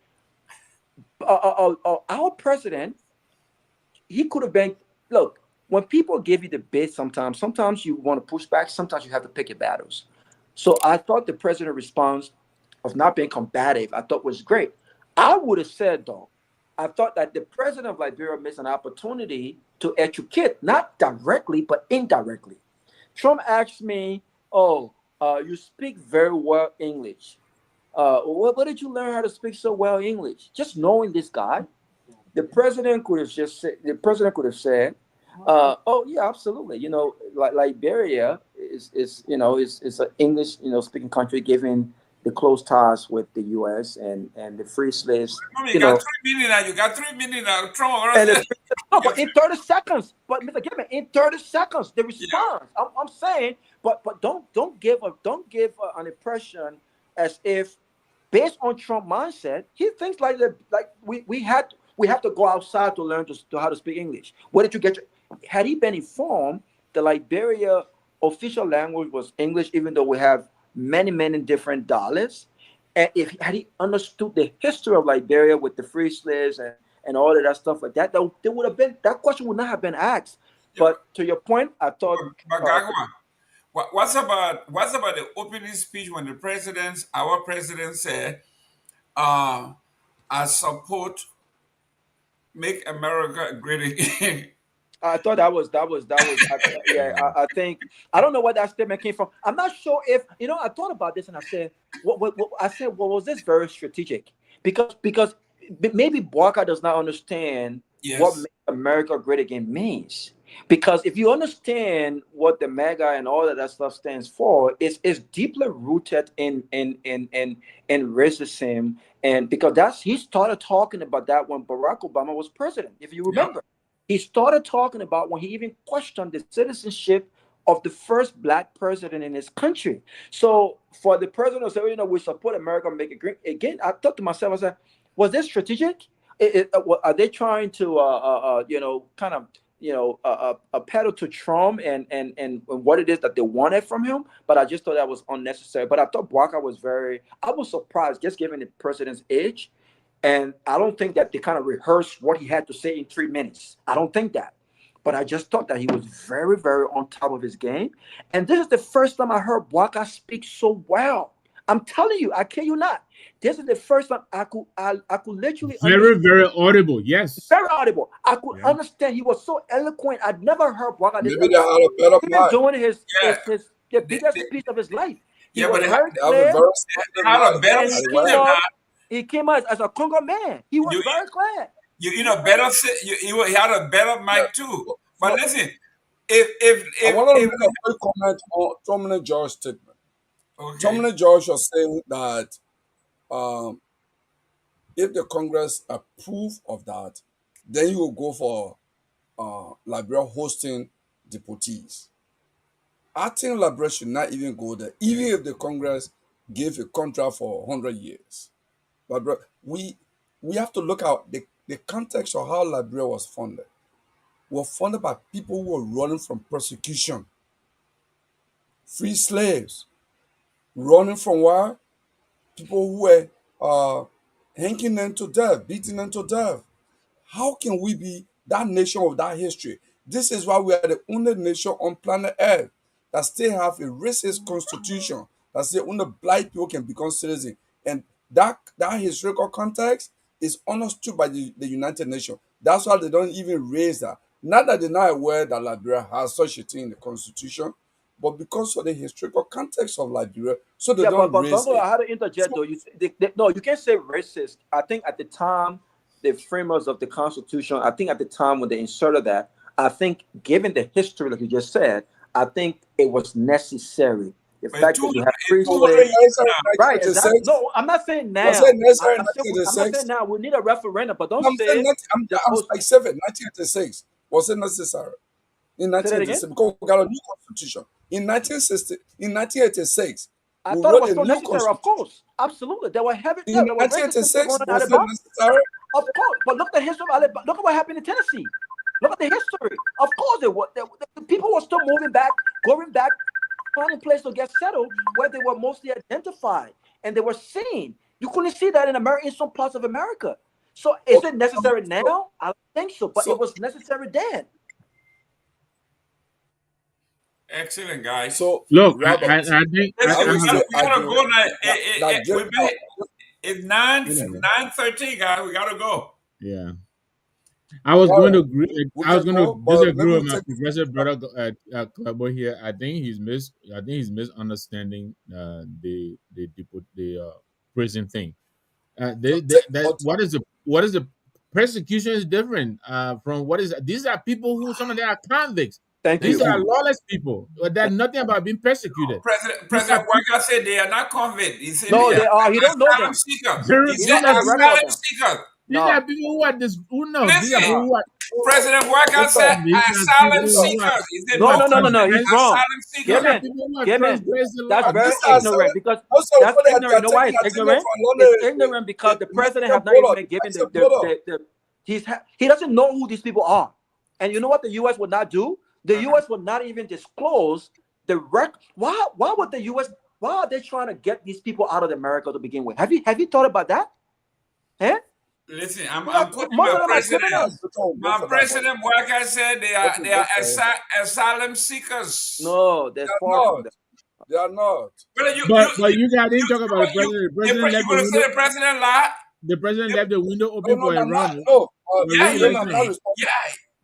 our president, he could have been. Look, when people give you the bid, sometimes you want to push back. Sometimes you have to pick your battles. So I thought the president's response of not being combative, I thought was great. I would have said though, I thought that the president of Liberia missed an opportunity to educate, not directly but indirectly. Trump asked me, "Oh, you speak very well English. What did you learn how to speak so well English?" Just knowing this guy, the president could have said, "Oh yeah, absolutely. Like Liberia is an English speaking country, given the close ties with the U.S. and the free slaves. You got 3 minutes now. You got 3 minutes now. Trump And already. no, but in 30 seconds, but Mr. Gibbon, in 30 seconds, the response. I'm saying, but don't give an impression as if, based on Trump mindset, he thinks like we have to go outside to learn to how to speak English. Where did you get had he been informed the Liberia official language was English, even though we have many different dialects, and if had he understood the history of Liberia with the free slaves and all of that stuff like that, there would have been, that question would not have been asked. But to your point, I thought. But Garguah, what's about the opening speech when our president said, "I support make America great again." I thought that was I think I don't know where that statement came from. I'm not sure if I thought about this and I said was this very strategic? Because maybe Barker does not understand what Yes. make America great again means. Because if you understand what the MAGA and all of that stuff stands for, it's deeply rooted in racism, and because he started talking about that when Barack Obama was president, if you remember. He started talking about when he even questioned the citizenship of the first black president in his country. So for the president to say, we support America, make it great again, I thought to myself, I said, was this strategic? Are they trying to, kind of, pedal to Trump and what it is that they wanted from him? But I just thought that was unnecessary. But I thought Barker I was surprised, just given the president's age. And I don't think that they kind of rehearsed what he had to say in 3 minutes. I don't think that. But I just thought that he was very, very on top of his game. And this is the first time I heard Barker speak so well. I'm telling you, I kid you not. This is the first time I could literally understand. Very audible, yes. Very audible. I could understand. He was so eloquent. I'd never heard Barker this. Maybe they had a better Even mic. doing the biggest speech of his life. He was they very have a clear. very He came out as a Congo man. He was very clear. He had a better mic too. But listen, if I want to make a quick comment on Tomalin George's statement. Okay. Tomalin George was saying that if the Congress approve of that, then you will go for Liberia hosting deportees. I think Liberia should not even go there, even if the Congress gave a contract for 100 years. But we have to look at the context of how Liberia was funded. We were funded by people who were running from persecution. Free slaves. Running from where? People who were hanging them to death, beating them to death. How can we be that nation with that history? This is why we are the only nation on planet Earth that still have a racist constitution that says only black people can become citizens. And that historical context is understood by the United Nations. That's why they don't even raise that. Not that they're not aware that Liberia has such a thing in the constitution, but because of the historical context of Liberia, so they don't raise it. I had to interject though. No, you can't say racist. I think at the time, the framers of the Constitution, I think at the time when they inserted that, I think given the history, like you just said, I think it was necessary. The fact that you have free slaves, right? No, I'm not saying now. I'm not saying now. We need a referendum, but don't say. I'm like 1986. Was it necessary? In 1986, because we got a new constitution. In 1986, I thought it was so necessary, of course. Absolutely. There were heavy. In 1986, was it necessary? Of course. But look at the history. Look at what happened in Tennessee. Look at the history. Of course, the people were still moving back, going back, finding a place to get settled where they were mostly identified and they were seen. You couldn't see that in America, in some parts of America. So is it necessary now? I don't think so, but it was necessary then. Excellent, guys. So Look, Robert, I think we gotta go now. It's 9:13, guys. We gotta go. yeah. I was going to agree. I was going to disagree with my take professor brother Kehleboe here. I think he's misunderstanding the prison thing. What is the persecution is different from what is these are people who some of them are convicts. These are lawless people. There's nothing about being persecuted. President Walker said they are not convicts. He said no, they are. He don't know them. He said asylum seekers. These are people who are who know. These are people who are. President Walker said asylum seekers. He said no. He's wrong. Asylum seekers. That's very ignorant because that's ignorant. You know why it's ignorant? It's ignorant because the president has not even been given he doesn't know who these people are. And you know what the U.S. would not do? The U.S. would not even disclose the Why would the U.S. Why are they trying to get these people out of America to begin with? Have you thought about that? Eh? Listen, I'm quoting my president. My president Walker said they are asylum seekers. No, they're far from them. They are not. But you guys didn't talk about the president. The president lied. The president left the window open for a run.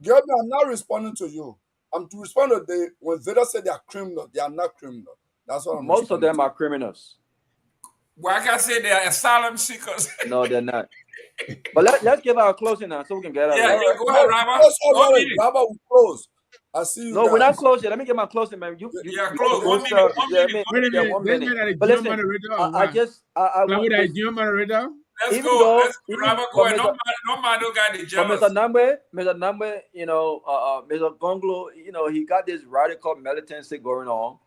I'm not responding to you. I'm to respond to when Zeta said they are criminal. They are not criminal. That's what I'm Most of them are criminals. Walker said they are asylum seekers. No, they're not. But let's give our closing now so we can get out. Yeah, go ahead, Robert. Robert will close. I see you. No, we're not closing. Let me get my closing, man. You close. 1 minute. 1 minute. But listen, Is your moderator? Let's go. Robert, go ahead. No man don't got the jealous. Mr. Nambe, Mr. Gongloe, he got this radical militancy going on.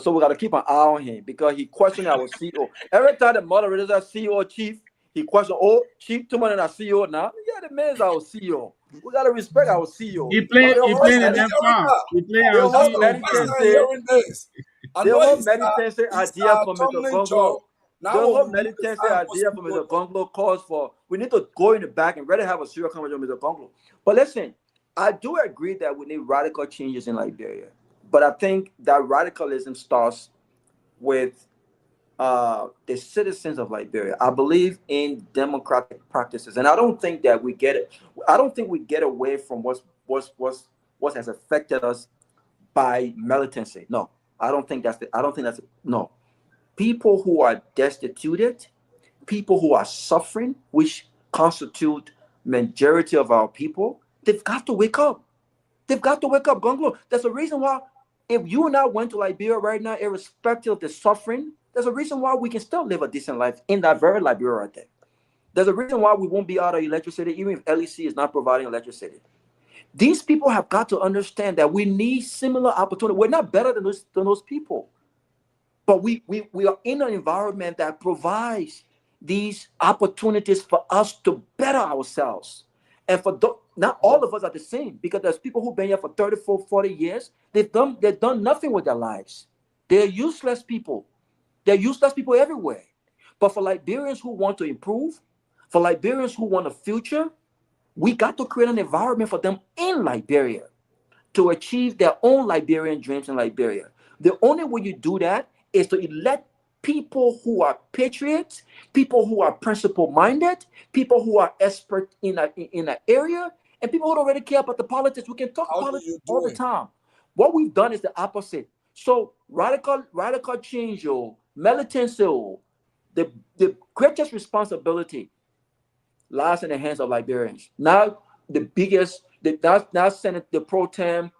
So we got to keep an eye on him because he questioned our CEO. Every time the moderators are CEO chief, he questioned, Chief Tomalin our CEO now. Yeah, the man is our CEO. We got to respect our CEO. He played in that far. He played our CEO. The whole meditation idea from Mr. Gongloe. The whole meditation idea from Mr. Gongloe calls for, we need to go in the back and really have a serious conversation with Mr. Gongloe. But listen, I do agree that we need radical changes in Liberia. But I think that radicalism starts with the citizens of Liberia. I believe in democratic practices, and I don't think that we get it. I don't think we get away from what has affected us by militancy. No, I don't think that's no. People who are destituted, people who are suffering, which constitute majority of our people, they've got to wake up. They've got to wake up, Gongloe. There's a reason why, if you and I went to Liberia right now, irrespective of the suffering, there's a reason why we can still live a decent life in that very Liberia right there. There's a reason why we won't be out of electricity, even if LEC is not providing electricity. These people have got to understand that we need similar opportunity. We're not better than those people. But we are in an environment that provides these opportunities for us to better ourselves. And not all of us are the same, because there's people who've been here for 34, 40 years. They've done nothing with their lives. They're useless people. They're useless people everywhere. But for Liberians who want to improve, for Liberians who want a future, we got to create an environment for them in Liberia to achieve their own Liberian dreams in Liberia. The only way you do that is to elect people who are patriots, people who are principle-minded, people who are expert in an area, and people who don't really care about the politics. We can talk politics all the time. What we've done is the opposite. So radical change, militancy, the greatest responsibility lies in the hands of Liberians. Now the biggest, now Senate, the pro tem,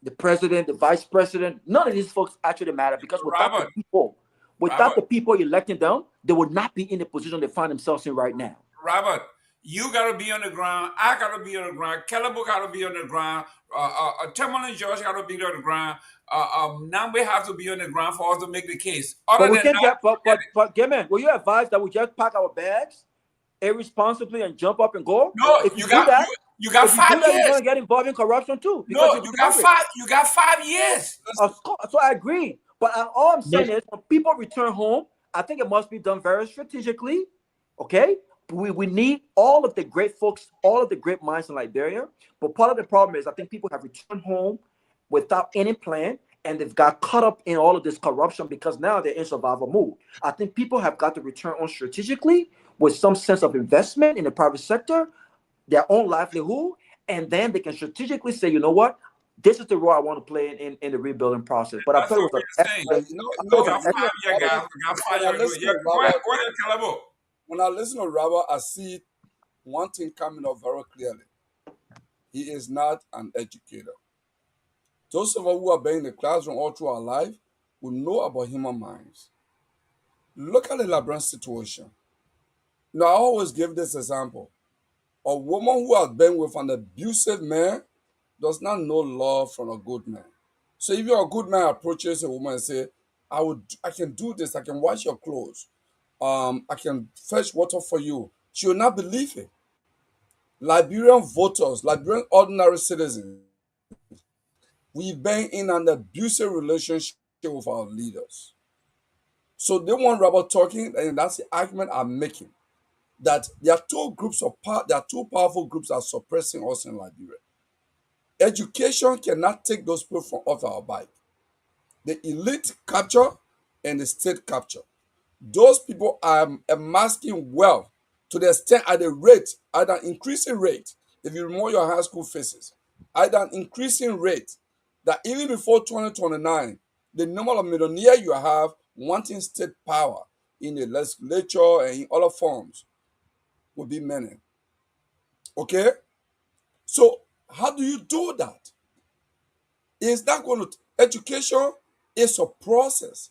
the president, the vice president, none of these folks actually matter, because without the people electing them, they would not be in the position they find themselves in right now. Robert, you got to be on the ground. I got to be on the ground. Kehleboe got to be on the ground. Tomalin George got to be on the ground. Nambe has to be on the ground for us to make the case. But Gamen, will you advise that we just pack our bags irresponsibly and jump up and go? No, if you do that, You got If you do 5 that, you're years. gonna get involved in corruption too. Because No, you'll you be got hungry. 5. You got 5 years. So I agree. But all I'm saying But is, when people return home, I think it must be done very strategically. Okay, we need all of the great folks, all of the great minds in Liberia. But part of the problem is, I think people have returned home without any plan, and they've got caught up in all of this corruption because now they're in survival mode. I think people have got to return home strategically with some sense of investment in the private sector, their own livelihood, and then they can strategically say, you know what, this is the role I want to play in the rebuilding process. But I That's thought it what was we're an saying. excellent. You know, I you thought it know, was You an got you know, 5 years, Robert, guys. You got 5 when I years. listen Yeah, to go Robert, ahead, Kehleboe. when I listen to Robert, I see one thing coming up very clearly. He is not an educator. Those of us who have been in the classroom all through our life will know about human minds. Look at the Liberian situation. Now, I always give this example. A woman who has been with an abusive man does not know love from a good man. So if you're a good man approaches a woman and say, I can do this, I can wash your clothes, I can fetch water for you, she will not believe it. Liberian voters, Liberian ordinary citizens, we've been in an abusive relationship with our leaders. So they want Robert talking, and that's the argument I'm making. That there are two groups of there are two powerful groups that are suppressing us in Liberia. Education cannot take those people from off our bike. The elite capture and the state capture. Those people are amassing wealth to the extent at a rate, at an increasing rate, if you remove your high school faces, at an increasing rate, that even before 2029, the number of millionaires you have wanting state power in the legislature and in other forms will be many. Okay? So, how do you do that? It's not going to, education is a process.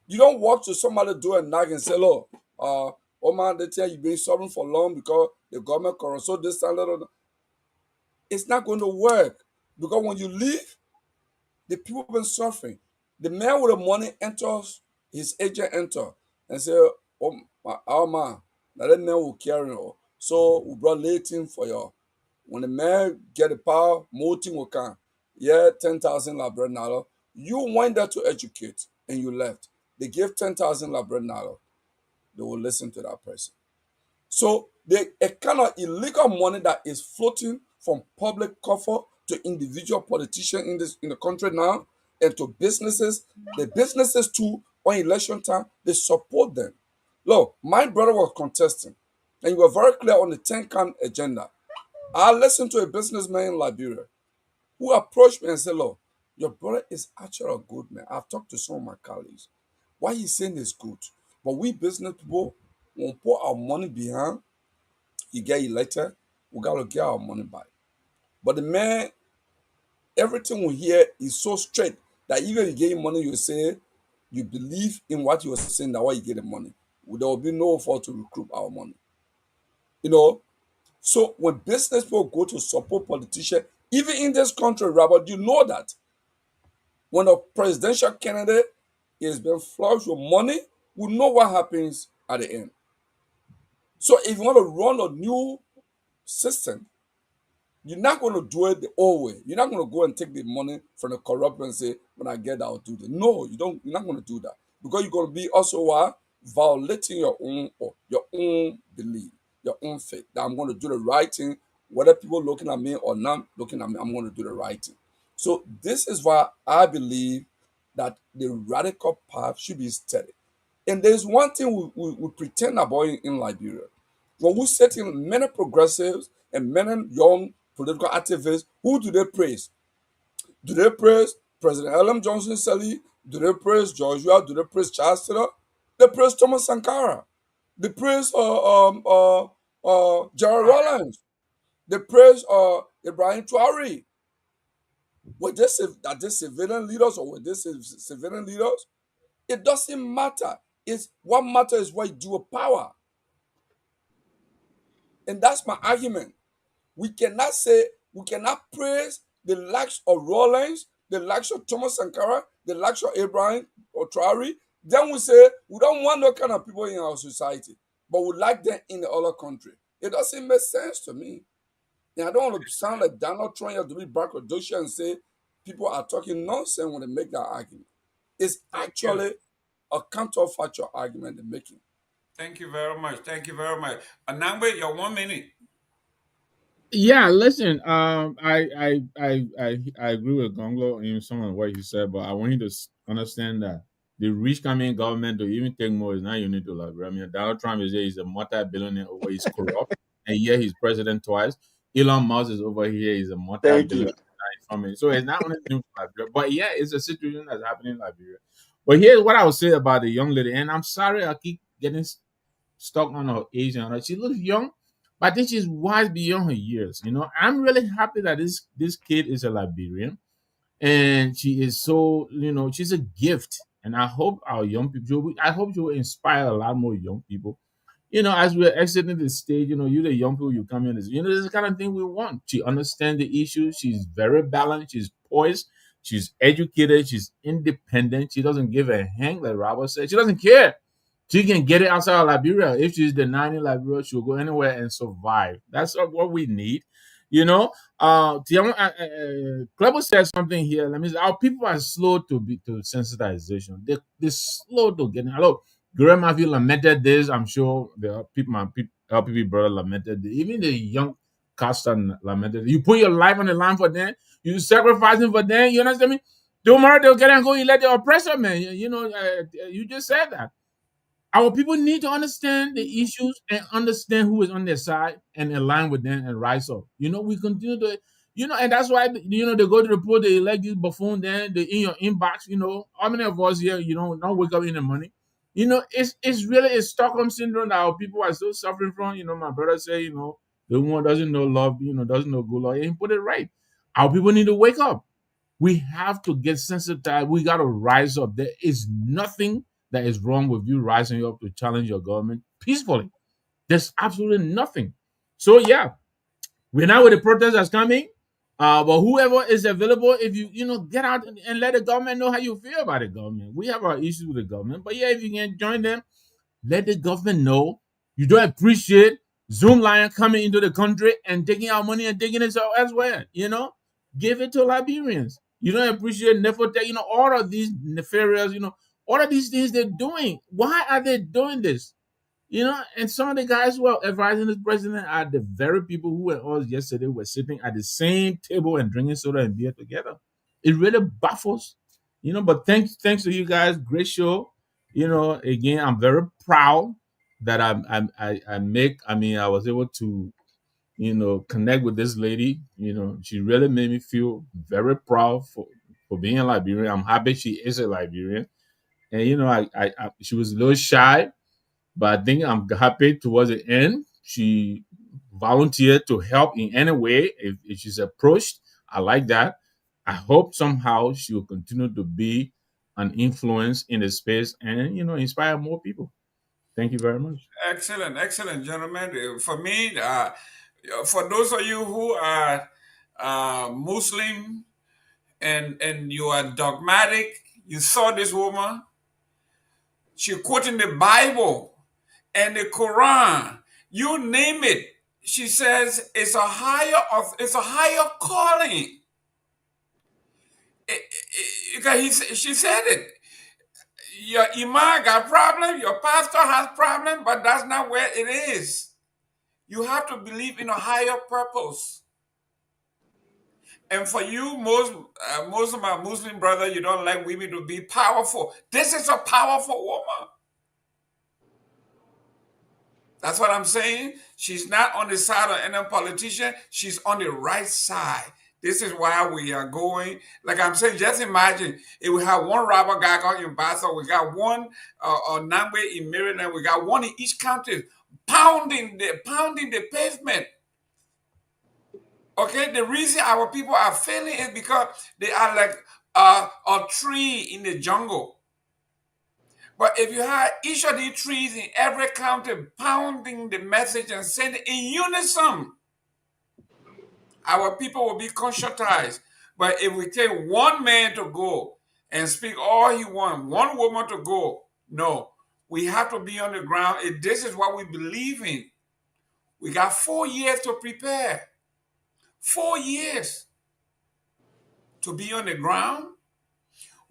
You don't walk to somebody do a nag and say, look, oh man, they tell you've been suffering for long because the government corrupt. So this and that. It's not going to work. Because when you leave, the people have been suffering. The man with the money enters, his agent enter and say, oh man, now that man will carry you. So we brought Latin for you. When the man get the power, more thing will come. Yeah, 10,000 Liberian. You went there to educate and you left. They gave 10,000 Liberian. They will listen to that person. So a kind of illegal money that is floating from public coffer to individual politicians in the country now and to businesses. The businesses too, on election time, they support them. Look, my brother was contesting, and you were very clear on the 10-count agenda. I listened to a businessman in Liberia who approached me and said, look, your brother is actually a good man. I've talked to some of my colleagues. What he's saying is good. But we business people won't put our money behind. You get elected, we got to get our money back. But the man, everything we hear is so straight that even if you get money, you say you believe in what you are saying, that why you get the money. There will be no effort to recruit our money. You know, so when business people go to support politicians, even in this country, Robert, you know that when a presidential candidate is being flushed with money, we know what happens at the end. So if you want to run a new system, you're not going to do it the old way. You're not going to go and take the money from the corrupt and say, when I get that, I'll do that. No, you don't. You're not going to do that because you're going to be also violating your own belief, your own faith. That I'm going to do the right thing, whether people looking at me or not looking at me. I'm going to do the right thing. So this is why I believe that the radical path should be steady. And there's one thing we pretend about in Liberia. When we set in many progressives and many young political activists, who do they praise? Do they praise President Ellen Johnson Sirleaf? Do they praise Joshua? Do they praise Charles Taylor? They praise Thomas Sankara. They praise Gerald Rollins. They praise Ibrahim Traore. Are they civilian leaders or were they civilian leaders? It doesn't matter. It's what matters is what you do with power. And that's my argument. We cannot praise the likes of Rollins, the likes of Thomas Sankara, the likes of Ibrahim or Traore. Then we say we don't want those kind of people in our society, but we like them in the other country. It doesn't make sense to me. And I don't want to sound like Donald Trump have to be braggadocious and say people are talking nonsense when they make that argument. It's Thank you. actually a counterfactual argument they're making. Thank you very much. Thank you very much. Anangbe, your 1 minute. Yeah, listen. I agree with Gonglo in some of what he said, but I want you to understand that the rich coming government to even take more is not unique to Liberia. I mean, Donald Trump is here; he's a multi-billionaire over. He's corrupt, and yet he's president twice. Elon Musk is over here; he's a Thank multi-billionaire you. from it. So it's not only new to Liberia, but yeah, it's a situation that's happening in Liberia. But here's what I would say about the young lady, and I'm sorry I keep getting stuck on her age and all that. She looks young, but I think she's wise beyond her years. You know, I'm really happy that this kid is a Liberian, and she is so, she's a gift. And I hope our young people, I hope she will inspire a lot more young people. You know, as we're exiting the stage, you the young people, you come in, this is the kind of thing we want. She understands the issue. She's very balanced. She's poised. She's educated. She's independent. She doesn't give a hang, like Robert said. She doesn't care. She can get it outside of Liberia. If she's denying Liberia, she'll go anywhere and survive. That's what we need. You know, Clever said something here. Let me say, our people are slow to sensitization. They're slow to getting. Look, Grandma Matthew lamented this. I'm sure the people, my people, LPP brother lamented this. Even the young Caston lamented it. You put your life on the line for them. You sacrificing for them. You understand me? Tomorrow they'll get and go. You let the oppressor, man. You just said that. Our people need to understand the issues and understand who is on their side and align with them and rise up. We continue to, and that's why, they go to the poll, they elect this buffoon, then they in your inbox, how many of us here, don't wake up in the morning? It's really a Stockholm syndrome that our people are still suffering from. My brother say, the one doesn't know love, doesn't know good love. And he put it right. Our people need to wake up. We have to get sensitized. We got to rise up. There is nothing that is wrong with you rising up to challenge your government peacefully. There's absolutely nothing. So yeah, we're now with the protesters coming. But whoever is available, if you get out and let the government know how you feel about the government. We have our issues with the government, but yeah, if you can join them, let the government know you don't appreciate Zoom Lion coming into the country and taking our money and taking it elsewhere. Give it to Liberians. You don't appreciate Nefertiti, all of these nefarious, all of these things they're doing. Why are they doing this? And some of the guys who are advising this president are the very people who were all yesterday were sitting at the same table and drinking soda and beer together. It really baffles, but thanks to you guys. Great show. Again, I'm very proud that I was able to, connect with this lady. She really made me feel very proud for being a Liberian. I'm happy she is a Liberian. And she was a little shy, but I think I'm happy towards the end. She volunteered to help in any way if she's approached. I like that. I hope somehow she will continue to be an influence in the space and inspire more people. Thank you very much. Excellent, excellent, gentlemen. For me, for those of you who are Muslim and you are dogmatic, you saw this woman. She quoting the Bible and the Quran. You name it. She says it's a higher calling. She said it. Your imam got problem, your pastor has problem, but that's not where it is. You have to believe in a higher purpose. And for you, most of my Muslim brother, you don't like women to be powerful. This is a powerful woman. That's what I'm saying. She's not on the side of any politician. She's on the right side. This is why we are going. Like I'm saying, just imagine if we have one robber Garguah in Bassa, we got one Nangbe in Maryland, we got one in each county, pounding the pavement. Okay, the reason our people are failing is because they are like a tree in the jungle. But if you had each of these trees in every county pounding the message and saying it in unison, our people will be conscientized. But if we take one man to go and speak all he wants, one woman to go, no, we have to be on the ground. If this is what we believe in, we got 4 years to prepare. 4 years to be on the ground.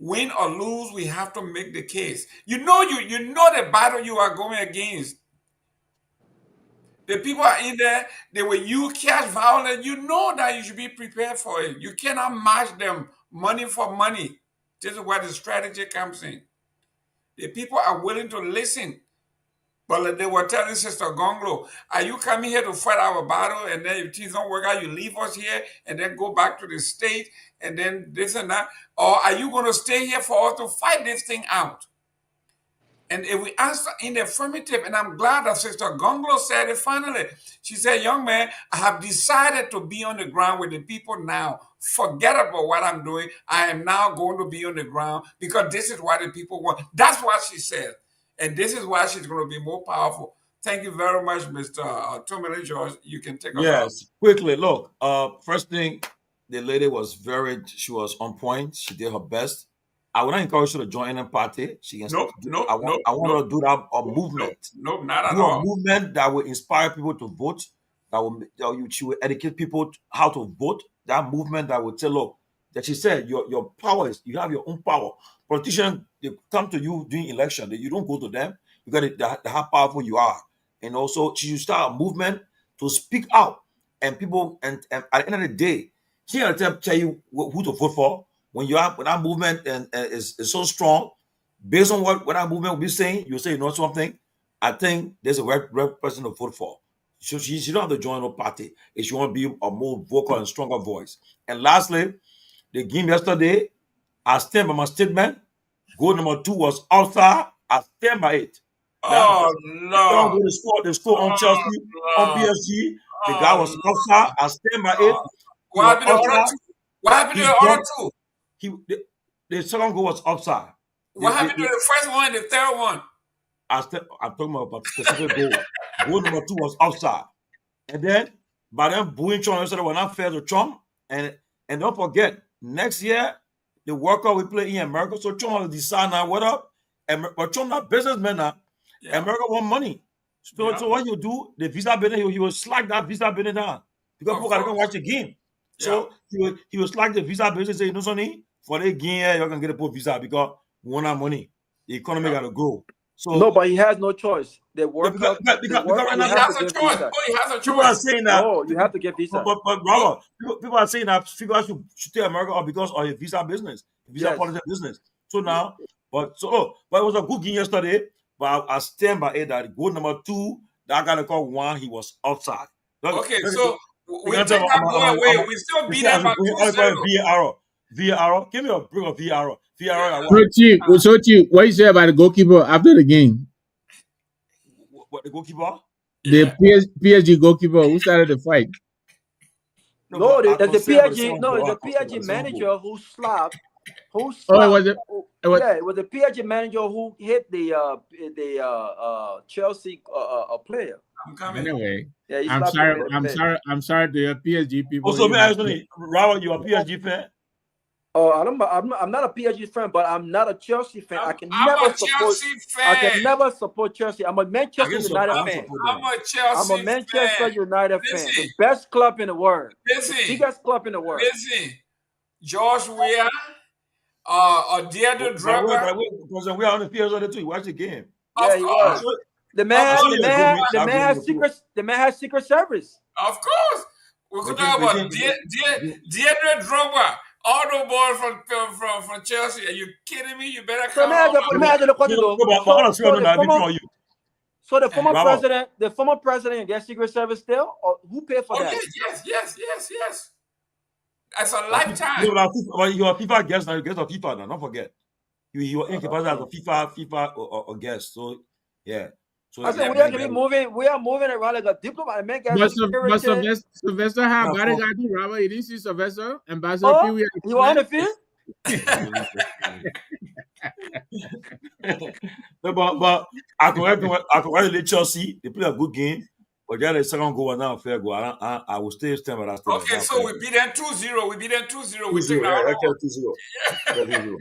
Win or lose, we have to make the case. You know the battle you are going against. The people are in there, they will use cash violence. You know that you should be prepared for it. You cannot match them money for money. This is where the strategy comes in. The people are willing to listen. But they were telling Sister Gongloe, are you coming here to fight our battle? And then if things don't work out, you leave us here and then go back to the state and then this and that? Or are you going to stay here for us to fight this thing out? And if we answer in the affirmative, and I'm glad that Sister Gongloe said it finally. She said, young man, I have decided to be on the ground with the people now. Forget about what I'm doing. I am now going to be on the ground because this is what the people want. That's what she said. And this is why she's going to be more powerful. Thank you very much, Mr. Tomalin George. You can take us out. Yes, quickly. Look, first thing, the lady was she was on point. She did her best. I would not encourage her to join any party. She can. I want her to do that a movement. Nope, not at do all. A movement that will inspire people to vote. She will educate people how to vote. That movement that will tell, look, that she said, your power is, you have your own power. Politicians, they come to you during election. You don't go to them because how powerful you are. And also, she should start a movement to speak out. And people, and at the end of the day, she got to tell you who to vote for. When that movement is so strong, based on what that movement will be saying, you say, you know something, I think there's a right person to vote for. So she don't have to join no party if she want to be a more vocal and stronger voice. And lastly, the game yesterday, I stand by my statement. Goal number 2 was outside. I stand by it. Oh, no. The score on Chelsea, on PSG. The guy was outside. I stand by it. What happened to the other two? The second goal was offside. What happened to the first one and the third one? I'm talking about specific goal. Goal number 2 was offside. And then, by then, booing Trump yesterday was not fair to Trump. And don't forget, next year, the World Cup we play in America, so Trump will decide now what up. But Trump not businessman now. Yeah. America want money. So what you do, the visa business, he will slack that visa business down. Because people got to come watch the game. So he will slack the visa business and say, you know something? For the game, you're going to get a visa because we want our money. The economy got to grow. So no, but he has no choice. The World Cup, because right now he has a choice. He has a choice. People are saying that. Oh, you have to get visa. But Robert, people are saying that people should stay in America because of a visa business, visa policy business. So now, but it was a good game yesterday. But I stand by it that goal number 2, that guy called 1, he was outside. Okay, so we take that goal away. We still beat them by 2-0. VAR, give me a break of VAR. So Chief, what you say about the goalkeeper after the game? What, the goalkeeper? The PSG goalkeeper who started the fight. No, the PSG manager who slapped. Oh, was it? It was the PSG manager who hit the Chelsea player. I'm coming. Anyway, I'm sorry to your PSG people. Also, Robert, you a PSG fan? I'm not a PSG fan, but I'm not a Chelsea fan. I can never support Chelsea. I'm a Manchester United fan. I'm a Manchester United fan. The best club in the world. The biggest club in the world. Listen, George Weah, or Deirdre Drogba. Because we are on the field too. You watch the game. Yeah, he was. The man has secret service. Of course. We're talking about Deirdre Drogba. All the boys from Chelsea. Are you kidding me? You better come on. So the former president gets secret service still, or who paid for that? Yes. That's a lifetime. You're a FIFA guest now. You get a FIFA now. Don't forget. You are incapacitated as a FIFA or guest. So yeah. So I said we are moving around like a diplomat. But Sylvester had bodyguard too, Robert. You didn't see Sylvester? Ambassador Pewee. You on the field? but I congratulate Chelsea. They play a good game. But the second goal was not a fair goal. I will stay stand by that. Okay, so we beat them 2-0. We beat them 2-0. We take 2-0.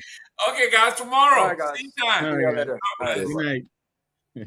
Okay, guys. Tomorrow. All right, guys. Same time. All right. Good night.